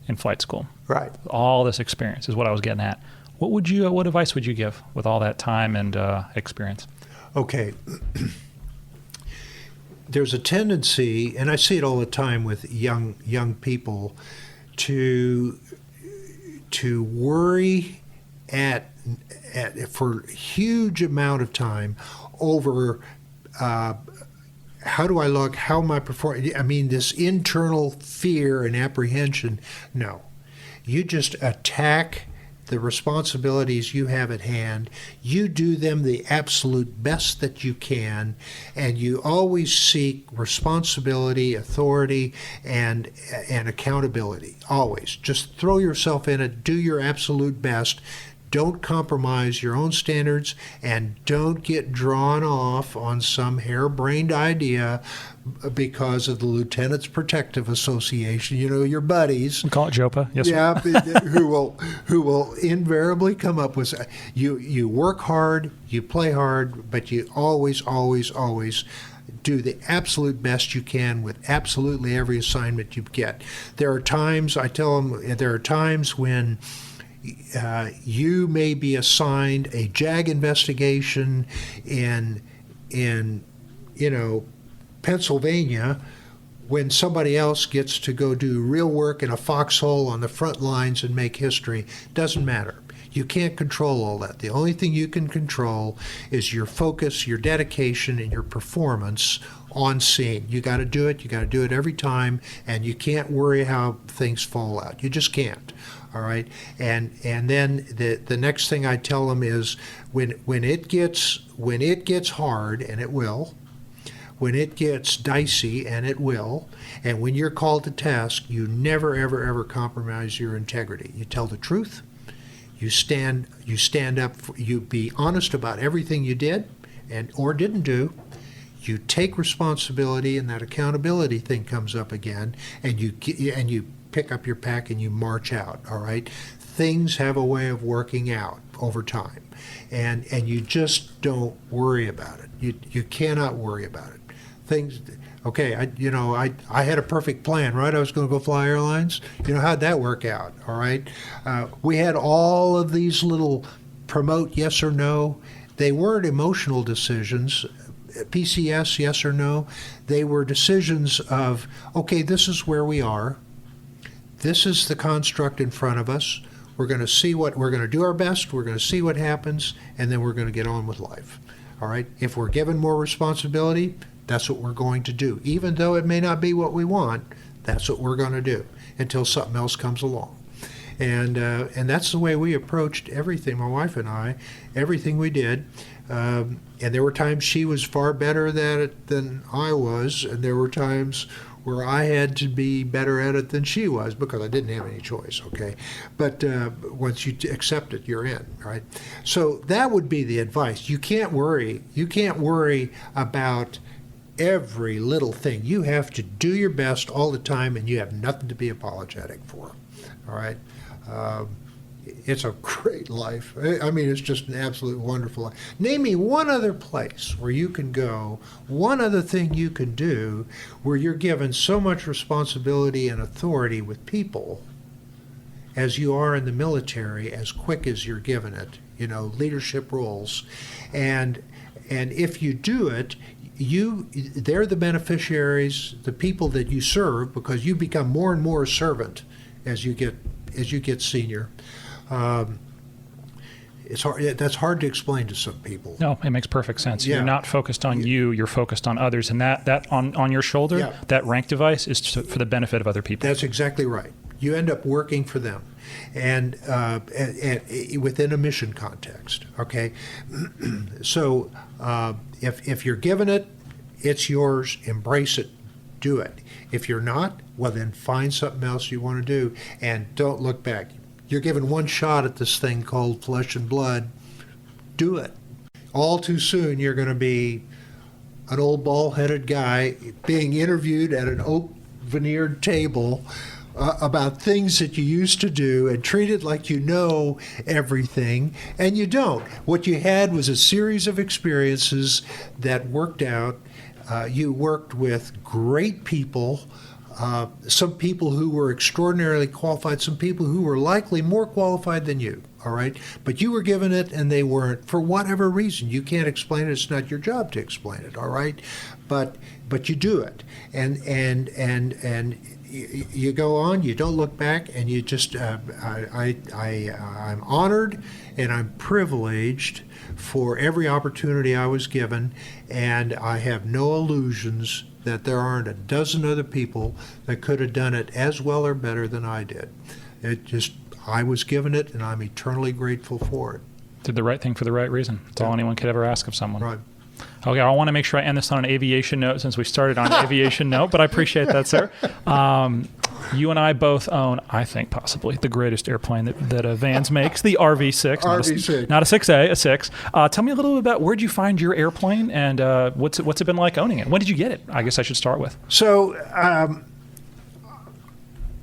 Speaker 1: in flight school,
Speaker 2: Right.
Speaker 1: all this experience is what I was getting at. What advice would you give with all that time and experience?
Speaker 2: Okay. There's a tendency, and I see it all the time with young people, to worry for a huge amount of time over how do I look, how am I performing? I mean, this internal fear and apprehension. No, you just attack the responsibilities you have at hand. You do them the absolute best that you can, and you always seek responsibility, authority, and accountability. Always. Just throw yourself in it, do your absolute best. Don't compromise your own standards, and don't get drawn off on some harebrained idea because of the Lieutenant's Protective Association, your buddies.
Speaker 1: We call it JOPA. Yes,
Speaker 2: yeah, who will invariably come up with, you work hard, you play hard, but you always do the absolute best you can with absolutely every assignment you get. There are times, I tell them, there are times when you may be assigned a JAG investigation in Pennsylvania, when somebody else gets to go do real work in a foxhole on the front lines and make history. Doesn't matter. You can't control all that. The only thing you can control is your focus, your dedication, and your performance on scene. You got to do it. You got to do it every time, and you can't worry how things fall out. You just can't. All right, and then the next thing I tell them is when it gets hard, and it will, when it gets dicey, and it will, and when you're called to task, you never ever compromise your integrity. You tell the truth. You stand up. You be honest about everything you did or didn't do. You take responsibility, and that accountability thing comes up again, and you pick up your pack and you march out. All right, things have a way of working out over time, and you just don't worry about it. You cannot worry about it. Things. Okay, I had a perfect plan, right? I was going to go fly airlines. How'd that work out? All right, we had all of these little promote yes or no. They weren't emotional decisions. PCS, yes or no. They were decisions of, okay, this is where we are. This is the construct in front of us. We're going to do our best. We're going to see what happens, and then we're going to get on with life. All right. If we're given more responsibility, that's what we're going to do. Even though it may not be what we want, that's what we're going to do until something else comes along. And that's the way we approached everything. My wife and I, everything we did. And there were times she was far better at it than I was, and there were times where I had to be better at it than she was because I didn't have any choice, okay? But once you accept it, you're in, right? So that would be the advice. You can't worry. You can't worry about every little thing. You have to do your best all the time, and you have nothing to be apologetic for, all right? It's a great life. I mean, it's just an absolute wonderful life. Name me one other place where you can go, one other thing you can do where you're given so much responsibility and authority with people as you are in the military, as quick as you're given it, leadership roles. And if you do it, they're the beneficiaries, the people that you serve, because you become more and more a servant as you get senior. It's hard. That's hard to explain to some people.
Speaker 1: No, it makes perfect sense.
Speaker 2: Yeah.
Speaker 1: You're not focused on you. You're focused on others, and that on your shoulder,
Speaker 2: Yeah.
Speaker 1: that rank device is for the benefit of other people.
Speaker 2: That's exactly right. You end up working for them, and within a mission context. Okay, so if you're given it, it's yours. Embrace it. do it. If you're not, well, then find something else you want to do, and don't look back. You're given one shot at this thing called flesh and blood. Do it. All too soon, you're going to be an old bald-headed guy being interviewed at an oak veneered table about things that you used to do and treated like you know everything, and you don't. What you had was a series of experiences that worked out. You worked with great people, some people who were extraordinarily qualified, some people who were likely more qualified than you, all right? But you were given it and they weren't, for whatever reason. You can't explain it. It's not your job to explain it, all right? But you do it. And you go on, you don't look back, and you just, I'm honored and I'm privileged for every opportunity I was given, and I have no illusions that there aren't a dozen other people that could have done it as well or better than I did. I was given it, and I'm eternally grateful for it.
Speaker 1: Did the right thing for the right reason. That's all anyone could ever ask of someone.
Speaker 2: Right.
Speaker 1: Okay, I want to make sure I end this on an aviation note since we started on an aviation note, but I appreciate that, sir. You and I both own, I think, possibly the greatest airplane that Vans makes, the RV-6.
Speaker 2: RV-6.
Speaker 1: Not a 6A, a 6. Tell me a little bit about where'd you find your airplane, and what's it been like owning it? When did you get it? I guess I should start with.
Speaker 2: So,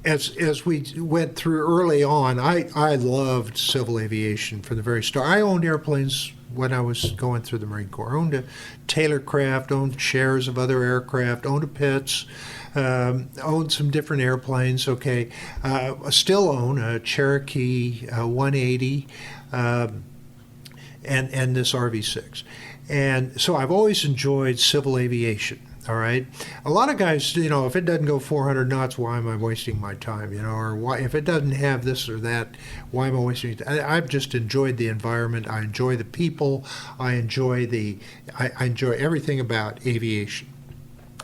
Speaker 2: as we went through early on, I loved civil aviation from the very start. I owned airplanes when I was going through the Marine Corps. I owned a Taylor craft, owned shares of other aircraft, owned a Pitts, owned some different airplanes. Okay, I still own a Cherokee 180 and this RV-6. And so I've always enjoyed civil aviation. All right. A lot of guys, if it doesn't go 400 knots, why am I wasting my time? Or why, if it doesn't have this or that, why am I wasting it? I've just enjoyed the environment. I enjoy the people. I enjoy everything about aviation.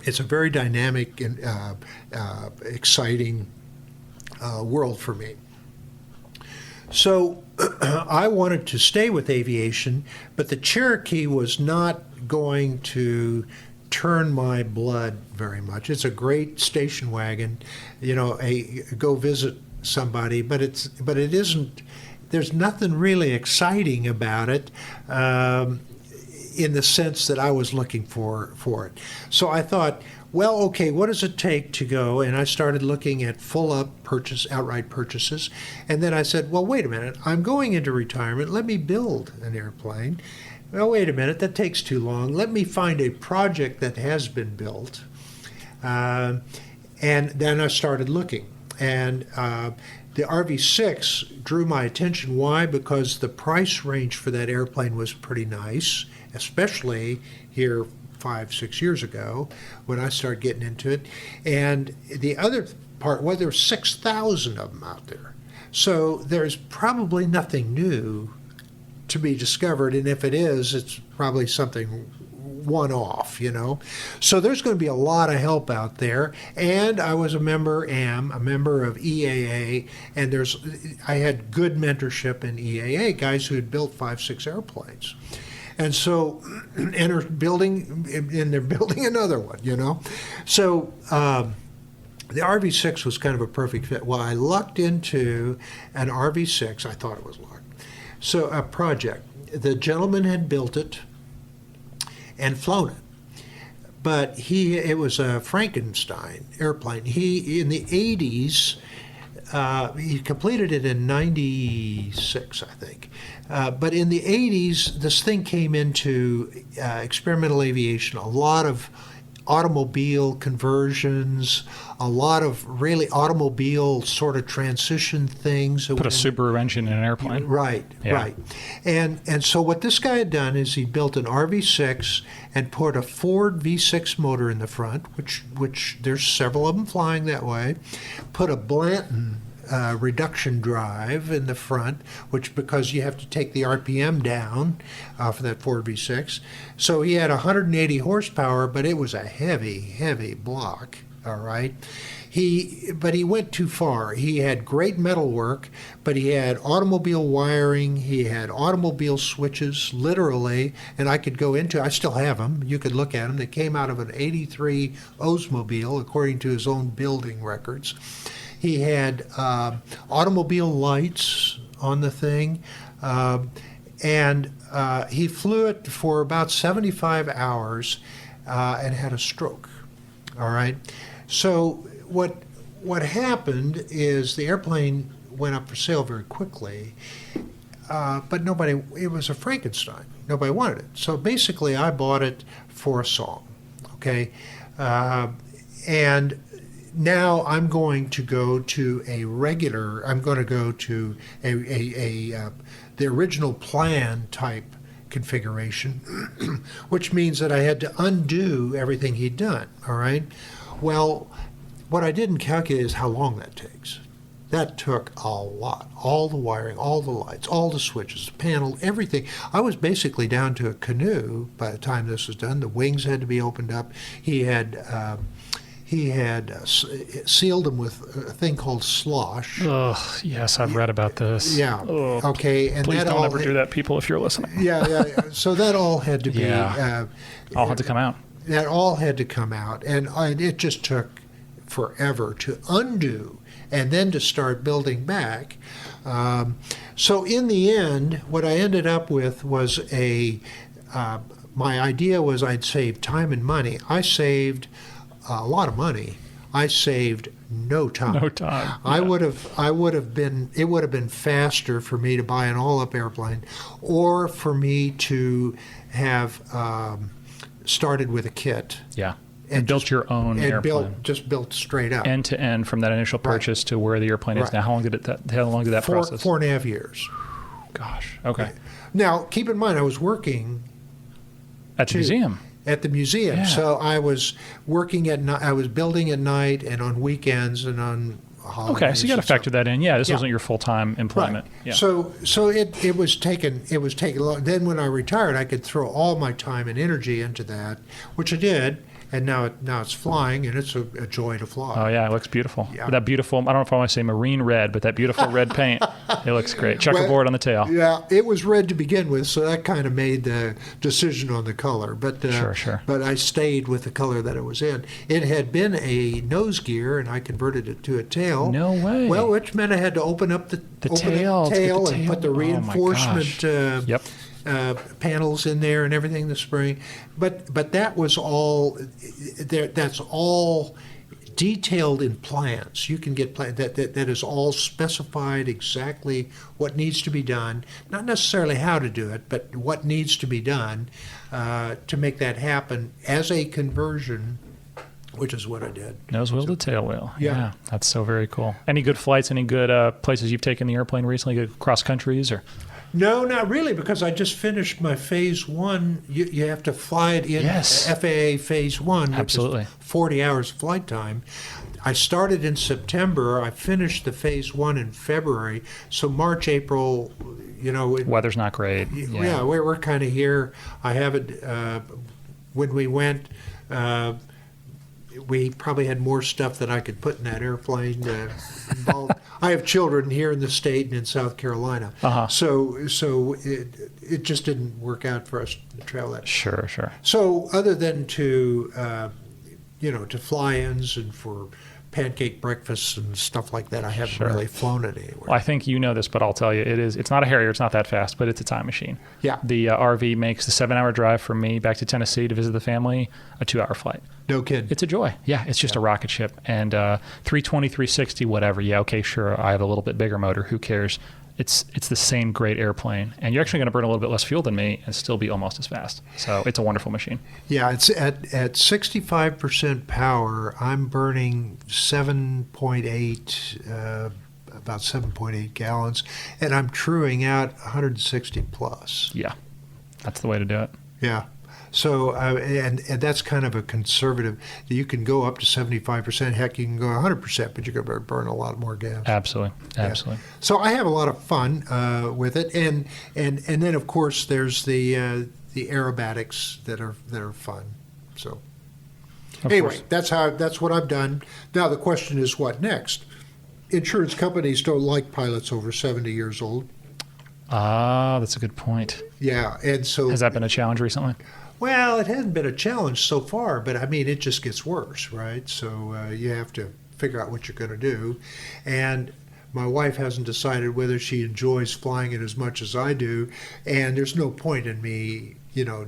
Speaker 2: It's a very dynamic and exciting world for me. So I wanted to stay with aviation, but the Cherokee was not going to turn my blood very much. It's a great station wagon, go visit somebody, but it isn't. There's nothing really exciting about it in the sense that I was looking for it. So I thought, well, okay, what does it take to go? And I started looking at outright purchases, and then I said, well, wait a minute, I'm going into retirement. Let me build an airplane. Well, wait a minute, that takes too long. Let me find a project that has been built. And then I started looking. And the RV-6 drew my attention. Why? Because the price range for that airplane was pretty nice, especially here 5-6 years ago when I started getting into it. And the other part, well, there's 6,000 of them out there. So there's probably nothing new to be discovered, and if it is, it's probably something one-off, So there's going to be a lot of help out there, and I was a member of EAA, and I had good mentorship in EAA, guys who had built 5-6 airplanes. And so, and they're building another one, So the RV-6 was kind of a perfect fit. Well, I lucked into an RV-6. I thought it was luck. So a project. The gentleman had built it and flown it, but it was a Frankenstein airplane. He, in the 80s, he completed it in 96, I think. But in the 80s, this thing came into experimental aviation, a lot of automobile conversions, a lot of really automobile sort of transition things.
Speaker 1: Put a Subaru engine in an airplane.
Speaker 2: Right, yeah. Right. And so what this guy had done is he built an RV-6 and put a Ford V6 motor in the front, which there's several of them flying that way, put a Blanton reduction drive in the front, because you have to take the RPM down for that Ford V6. So he had 180 horsepower, but it was a heavy, heavy block, all right? But he went too far. He had great metal work, but he had automobile wiring. He had automobile switches, literally, and I could go into. I still have them. You could look at them. They came out of an '83 Oldsmobile, according to his own building records. He had automobile lights on the thing, and he flew it for about 75 hours and had a stroke. All right, so. What happened is the airplane went up for sale very quickly, but it was a Frankenstein. Nobody wanted it. So basically I bought it for a song, okay? And now I'm going to go to the original plan type configuration, which means that I had to undo everything he'd done, all right? Well, what I didn't calculate is how long that takes. That took a lot. All the wiring, all the lights, all the switches, the panel, everything. I was basically down to a canoe by the time this was done. The wings had to be opened up. He had sealed them with a thing called slosh.
Speaker 1: Oh, yes, I've read about this.
Speaker 2: Yeah.
Speaker 1: Oh,
Speaker 2: okay. And
Speaker 1: please
Speaker 2: that
Speaker 1: don't
Speaker 2: all
Speaker 1: ever do that, people, if you're listening.
Speaker 2: Yeah. So that all had to be.
Speaker 1: All had to come out.
Speaker 2: That all had to come out, and it just took forever to undo and then to start building back. So in the end, what I ended up with was my idea was I'd save time and money. I saved a lot of money. I saved no time.
Speaker 1: No time.
Speaker 2: Yeah. It would have been faster for me to buy an all-up airplane, or for me to have started with a kit.
Speaker 1: Yeah. And built your own airplane.
Speaker 2: Built straight up.
Speaker 1: End to end from that initial purchase to where the airplane is now. How long did that process?
Speaker 2: 4.5 years.
Speaker 1: Gosh. Okay.
Speaker 2: Now, keep in mind, I was working
Speaker 1: at the museum.
Speaker 2: At the museum. Yeah. So I was working at night. I was building at night and on weekends and on holidays.
Speaker 1: Okay, so you got to factor that in. Yeah, this wasn't your full-time employment.
Speaker 2: Right.
Speaker 1: Yeah.
Speaker 2: So it was taken long. Then when I retired, I could throw all my time and energy into that, which I did. And now it's flying, and it's a joy to fly.
Speaker 1: Oh, yeah, it looks beautiful.
Speaker 2: Yeah.
Speaker 1: That beautiful, I don't know if I want to say marine red, but that beautiful red paint, it looks great. Checkerboard on the tail.
Speaker 2: Yeah, it was red to begin with, so that kind of made the decision on the color. But
Speaker 1: Sure.
Speaker 2: But I stayed with the color that it was in. It had been a nose gear, and I converted it to a tail.
Speaker 1: No way.
Speaker 2: Well, which meant I had to open up the
Speaker 1: tail
Speaker 2: and put the reinforcement panels in there and everything, the spring. But that was all there. That's all detailed in plans. You can get that is all specified exactly what needs to be done. Not necessarily how to do it, but what needs to be done to make that happen as a conversion, which is what I did.
Speaker 1: Nose wheel to tail wheel.
Speaker 2: Yeah.
Speaker 1: That's so very cool. Any good flights? Any good places you've taken the airplane recently? Good cross countries or?
Speaker 2: No, not really, because I just finished my Phase 1. You have to fly it in FAA Phase 1, which
Speaker 1: Absolutely.
Speaker 2: is 40 hours flight time. I started in September. I finished the Phase 1 in February. So March, April,
Speaker 1: weather's not great.
Speaker 2: Yeah, we're kind of here. I have it. When we went, we probably had more stuff than I could put in that airplane involved. I have children here in the state and in South Carolina, so it just didn't work out for us to travel that.
Speaker 1: Sure.
Speaker 2: So other than to fly-ins and for pancake breakfasts and stuff like that, I haven't really flown it anywhere.
Speaker 1: Well, I think you know this, but I'll tell you, it's not a Harrier, it's not that fast, but it's a time machine. Yeah. The RV makes the 7-hour drive from me back to Tennessee to visit the family a 2-hour flight.
Speaker 2: No kidding.
Speaker 1: It's a joy. Yeah, it's just a rocket ship. And 320, 360, whatever. Yeah, okay, sure, I have a little bit bigger motor. Who cares? It's the same great airplane. And you're actually going to burn a little bit less fuel than me and still be almost as fast. So it's a wonderful machine. Yeah,
Speaker 2: it's at 65% power, I'm burning 7.8, about 7.8 gallons, and I'm truing out 160 plus.
Speaker 1: Yeah, that's the way to do it.
Speaker 2: Yeah. So, and that's kind of a conservative. You can go up to 75%. Heck, you can go 100%, but you're going to burn a lot more gas.
Speaker 1: Absolutely.
Speaker 2: Yeah. So I have a lot of fun with it, and then of course there's the aerobatics that are fun. So, Anyway, that's what I've done. Now the question is, what next? Insurance companies don't like pilots over 70 years old.
Speaker 1: Ah, that's a good point.
Speaker 2: Yeah, and so
Speaker 1: has that been a challenge recently?
Speaker 2: Well, it hasn't been a challenge so far, but I mean, it just gets worse, right? So you have to figure out what you're going to do. And my wife hasn't decided whether she enjoys flying it as much as I do, and there's no point in me,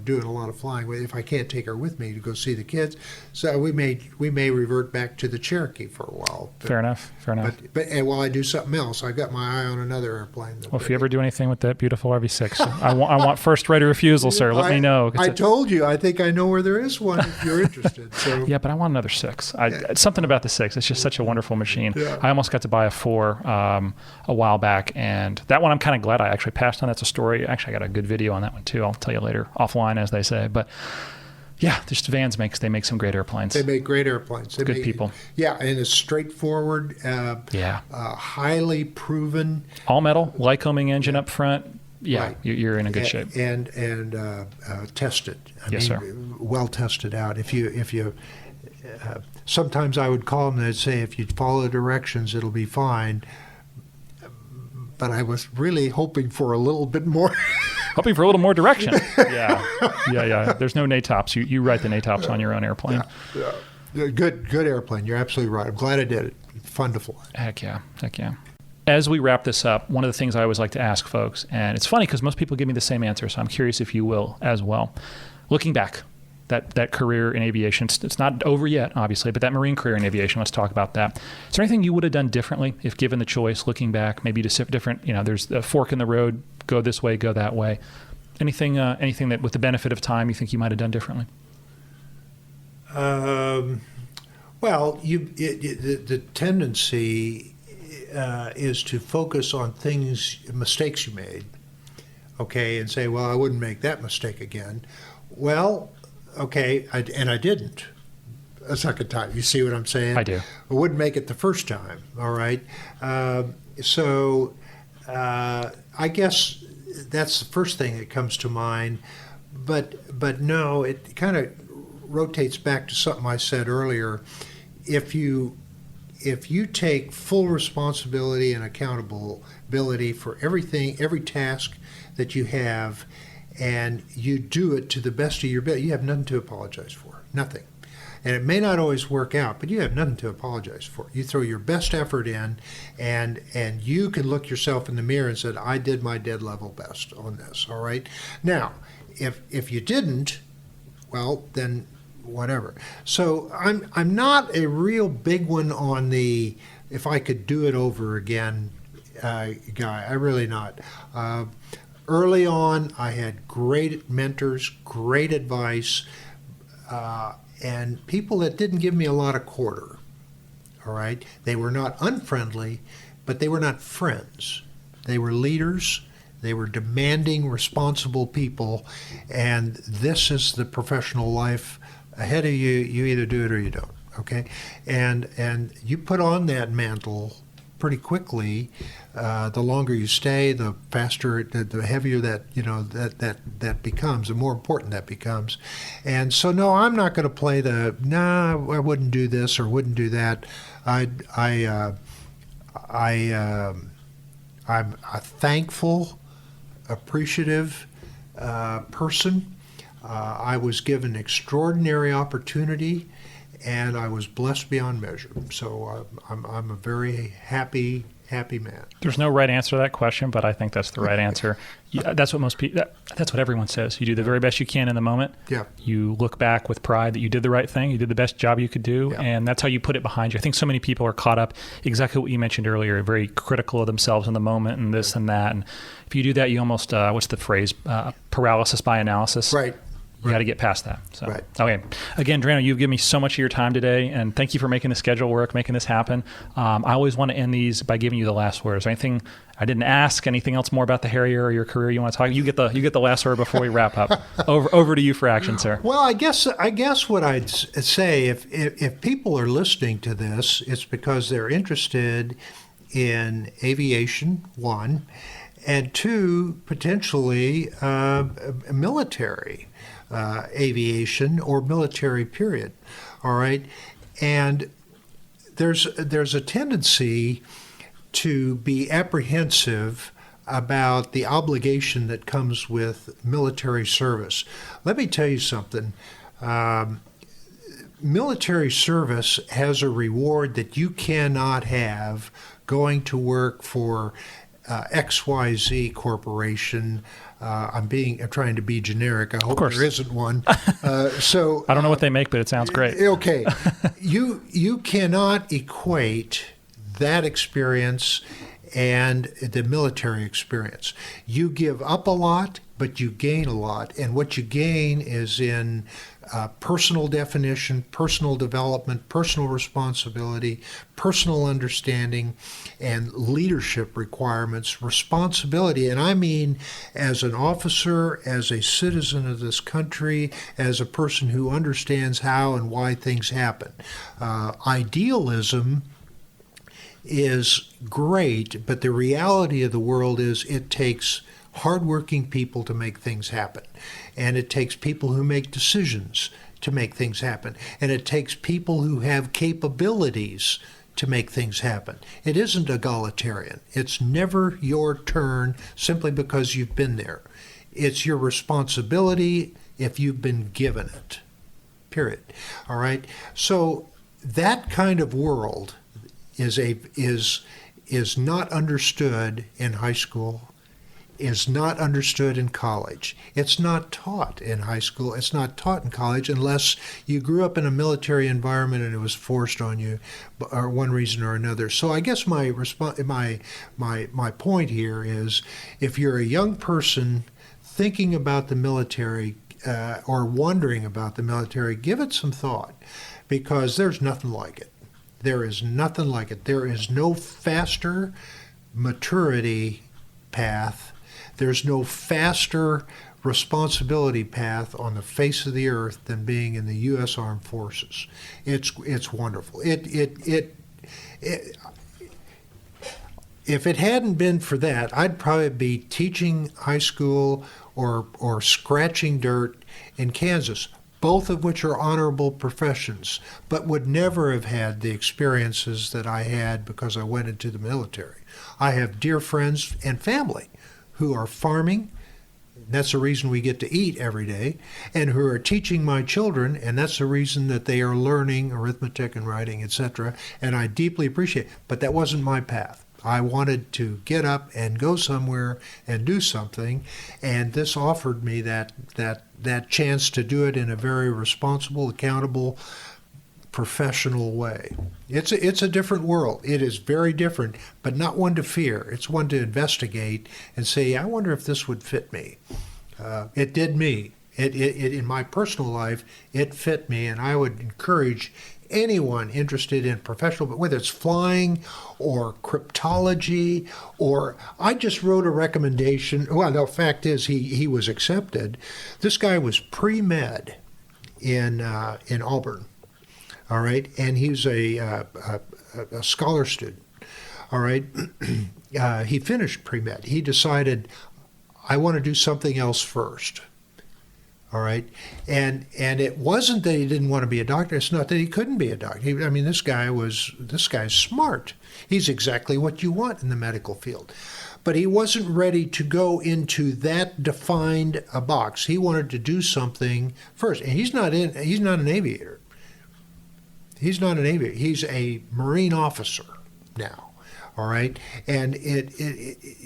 Speaker 2: doing a lot of flying if I can't take her with me to go see the kids. So we may revert back to the Cherokee for a while.
Speaker 1: Fair enough.
Speaker 2: But while I do something else, I've got my eye on another airplane.
Speaker 1: Well, if you ever do anything with that beautiful RV6, I want first right of refusal, sir. Let me know.
Speaker 2: I told you. I think I know where there is one if you're interested. So.
Speaker 1: Yeah, but I want another 6. It's something about the 6. It's just such a wonderful machine.
Speaker 2: Yeah.
Speaker 1: I almost got to buy a 4 a while back, and that one I'm kind of glad I actually passed on. That's a story. Actually, I got a good video on that one too. I'll tell you later, offline, as they say. But yeah, just Vans make some great airplanes.
Speaker 2: They make great airplanes.
Speaker 1: Good people.
Speaker 2: Yeah, and it's straightforward. Highly proven.
Speaker 1: All metal, Lycoming engine up front. Yeah,
Speaker 2: right.
Speaker 1: You're in a good shape.
Speaker 2: And tested.
Speaker 1: Sir.
Speaker 2: Well tested out. If you sometimes I would call them and they'd say, if you follow directions, it'll be fine. But I was really hoping for a little bit more.
Speaker 1: Hoping for a little more direction. Yeah. There's no NATOPS. You write the NATOPS on your own airplane.
Speaker 2: Yeah. Good airplane. You're absolutely right. I'm glad I did it. Fun to fly.
Speaker 1: Heck yeah. As we wrap this up, one of the things I always like to ask folks, and it's funny because most people give me the same answer, so I'm curious if you will as well. Looking back, that career in aviation, it's not over yet, obviously, but that Marine career in aviation, let's talk about that. Is there anything you would have done differently if given the choice, looking back, maybe just different, there's a fork in the road, go this way, go that way. Anything that with the benefit of time you think you might have done differently?
Speaker 2: Well, the tendency is to focus on mistakes you made, okay, and say, well, I wouldn't make that mistake again. Well, okay, I didn't a second time. You see what I'm saying?
Speaker 1: I do.
Speaker 2: I wouldn't make it the first time, all right? So I guess that's the first thing that comes to mind. But no, it kind of rotates back to something I said earlier. If you take full responsibility and accountability for everything, every task that you have, and you do it to the best of your ability, you have nothing to apologize for. Nothing. And it may not always work out, but you have nothing to apologize for. You throw your best effort in, and you can look yourself in the mirror and say, I did my dead level best on this, all right? Now, if you didn't, well, then whatever. So I'm not a real big one on the if I could do it over again guy. I really not. Early on, I had great mentors, great advice, and people that didn't give me a lot of quarter. All right? They were not unfriendly, but they were not friends. They were leaders. They were demanding, responsible people, and this is the professional life ahead of you. You either do it or you don't, okay? And you put on that mantle pretty quickly. The longer you stay, the faster, the heavier that becomes, the more important that becomes. And so, no, I'm not going to play I wouldn't do this or wouldn't do that. I'm a thankful, appreciative person. I was given extraordinary opportunity, and I was blessed beyond measure. So I'm a very happy man.
Speaker 1: There's no right answer to that question, but I think that's the right answer. That's what most people. That's what everyone says. You do the very best you can in the moment.
Speaker 2: Yeah.
Speaker 1: You look back with pride that you did the right thing. You did the best job you could do,
Speaker 2: yeah.
Speaker 1: And that's how you put it behind you. I think so many people are caught up exactly what you mentioned earlier, very critical of themselves in the moment and this and that. And if you do that, you almost what's the phrase? Paralysis by analysis.
Speaker 2: Right.
Speaker 1: You got to get past that. So,
Speaker 2: right.
Speaker 1: Okay. Again, Drano, you've given me so much of your time today, and thank you for making the schedule work, making this happen. I always want to end these by giving you the last word. Is there anything I didn't ask? Anything else more about the Harrier or your career you want to talk? You get the last word before we wrap up. Over to you for action, sir.
Speaker 2: Well, I guess what I'd say, if people are listening to this, it's because they're interested in aviation, one, and two, potentially military. Aviation or military period. All right, and there's a tendency to be apprehensive about the obligation that comes with military service. Let me tell you something. Military service has a reward that you cannot have going to work for XYZ Corporation. I'm trying to be generic. I hope there isn't one. So
Speaker 1: I don't know what they make, but it sounds great.
Speaker 2: Okay, you cannot equate that experience and the military experience. You give up a lot, but you gain a lot, and what you gain is in personal definition, personal development, personal responsibility, personal understanding, and leadership requirements, responsibility. And I mean as an officer, as a citizen of this country, as a person who understands how and why things happen. Idealism is great, but the reality of the world is it takes hardworking people to make things happen. And it takes people who make decisions to make things happen. And it takes people who have capabilities to make things happen. It isn't egalitarian. It's never your turn simply because you've been there. It's your responsibility if you've been given it. Period. All right? So that kind of world is not understood in high school, is not understood in college. It's not taught in high school. It's not taught in college unless you grew up in a military environment and it was forced on you for one reason or another. So I guess my point here is, if you're a young person thinking about the military or wondering about the military, give it some thought, because there's nothing like it. There is nothing like it. There is no faster maturity path. There's no faster responsibility path on the face of the earth than being in the U.S. Armed Forces. It's wonderful. If it hadn't been for that, I'd probably be teaching high school or scratching dirt in Kansas, both of which are honorable professions, but would never have had the experiences that I had because I went into the military. I have dear friends and family who are farming. That's the reason we get to eat every day, and who are teaching my children, and that's the reason that they are learning arithmetic and writing, etc. And I deeply appreciate it, but that wasn't my path. I wanted to get up and go somewhere and do something, and this offered me that chance to do it in a very responsible, accountable, professional way. It's a different world. It is very different, but not one to fear. It's one to investigate and say, I wonder if this would fit me. It did me. It in my personal life, it fit me, and I would encourage anyone interested in professional, but whether it's flying or cryptology, or I just wrote a recommendation. Well, the fact is he was accepted. This guy was pre-med in Auburn, all right, and he was a scholar student, all right. He finished pre-med. He decided, I want to do something else first. All right, and it wasn't that he didn't want to be a doctor. It's not that he couldn't be a doctor. This guy's smart. He's exactly what you want in the medical field, but he wasn't ready to go into that defined a box. He wanted to do something first, and he's not an aviator. He's not an aviator. He's a Marine officer now. All right, and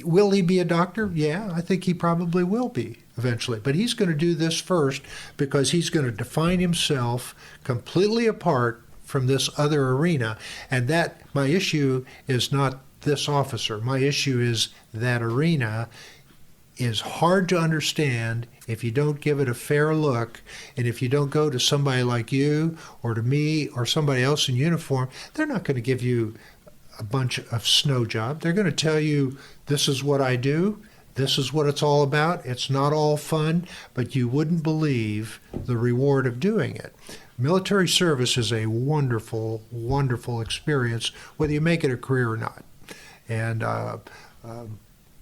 Speaker 2: will he be a doctor? Yeah, I think he probably will be eventually. But he's going to do this first because he's going to define himself completely apart from this other arena. And that, my issue is not this officer. My issue is that arena is hard to understand if you don't give it a fair look, and if you don't go to somebody like you or to me or somebody else in uniform. They're not going to give you a bunch of snow job. They're going to tell you, this is what I do, this is what it's all about. It's not all fun, but you wouldn't believe the reward of doing it. Military service is a wonderful, wonderful experience, whether you make it a career or not. And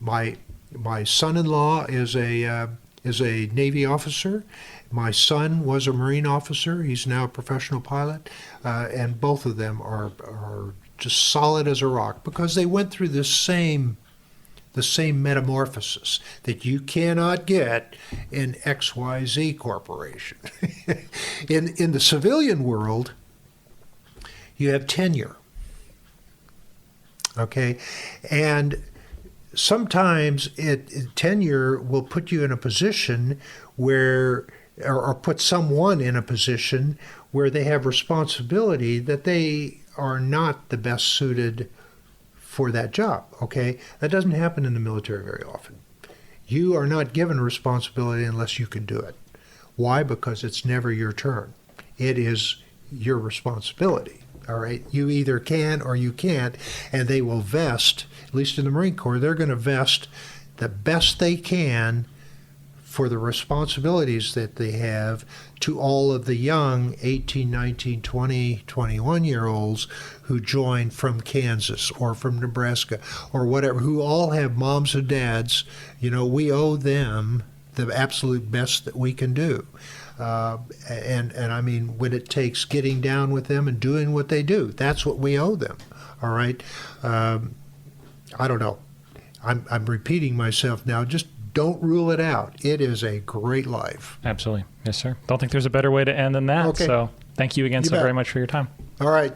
Speaker 2: my son-in-law is a is a Navy officer. My son was a Marine officer. He's now a professional pilot. And both of them are just solid as a rock because they went through the same metamorphosis that you cannot get in XYZ Corporation. In the civilian world, you have tenure. Okay? And sometimes tenure will put you in a position where, or put someone in a position where they have responsibility that they are not the best suited for that job, okay? That doesn't happen in the military very often. You are not given responsibility unless you can do it. Why? Because it's never your turn. It is your responsibility, all right? You either can or you can't, and they will vest, at least in the Marine Corps, they're going to vest the best they can for the responsibilities that they have to all of the young 18, 19, 20, 21-year-olds who join from Kansas or from Nebraska or whatever, who all have moms and dads. You know, we owe them the absolute best that we can do. And I mean, when it takes getting down with them and doing what they do, that's what we owe them, all right? I don't know. I'm repeating myself now. Just don't rule it out. It is a great life.
Speaker 1: Absolutely. Yes, sir. Don't think there's a better way to end than that.
Speaker 2: Okay.
Speaker 1: So thank you again so very much for your time.
Speaker 2: All right.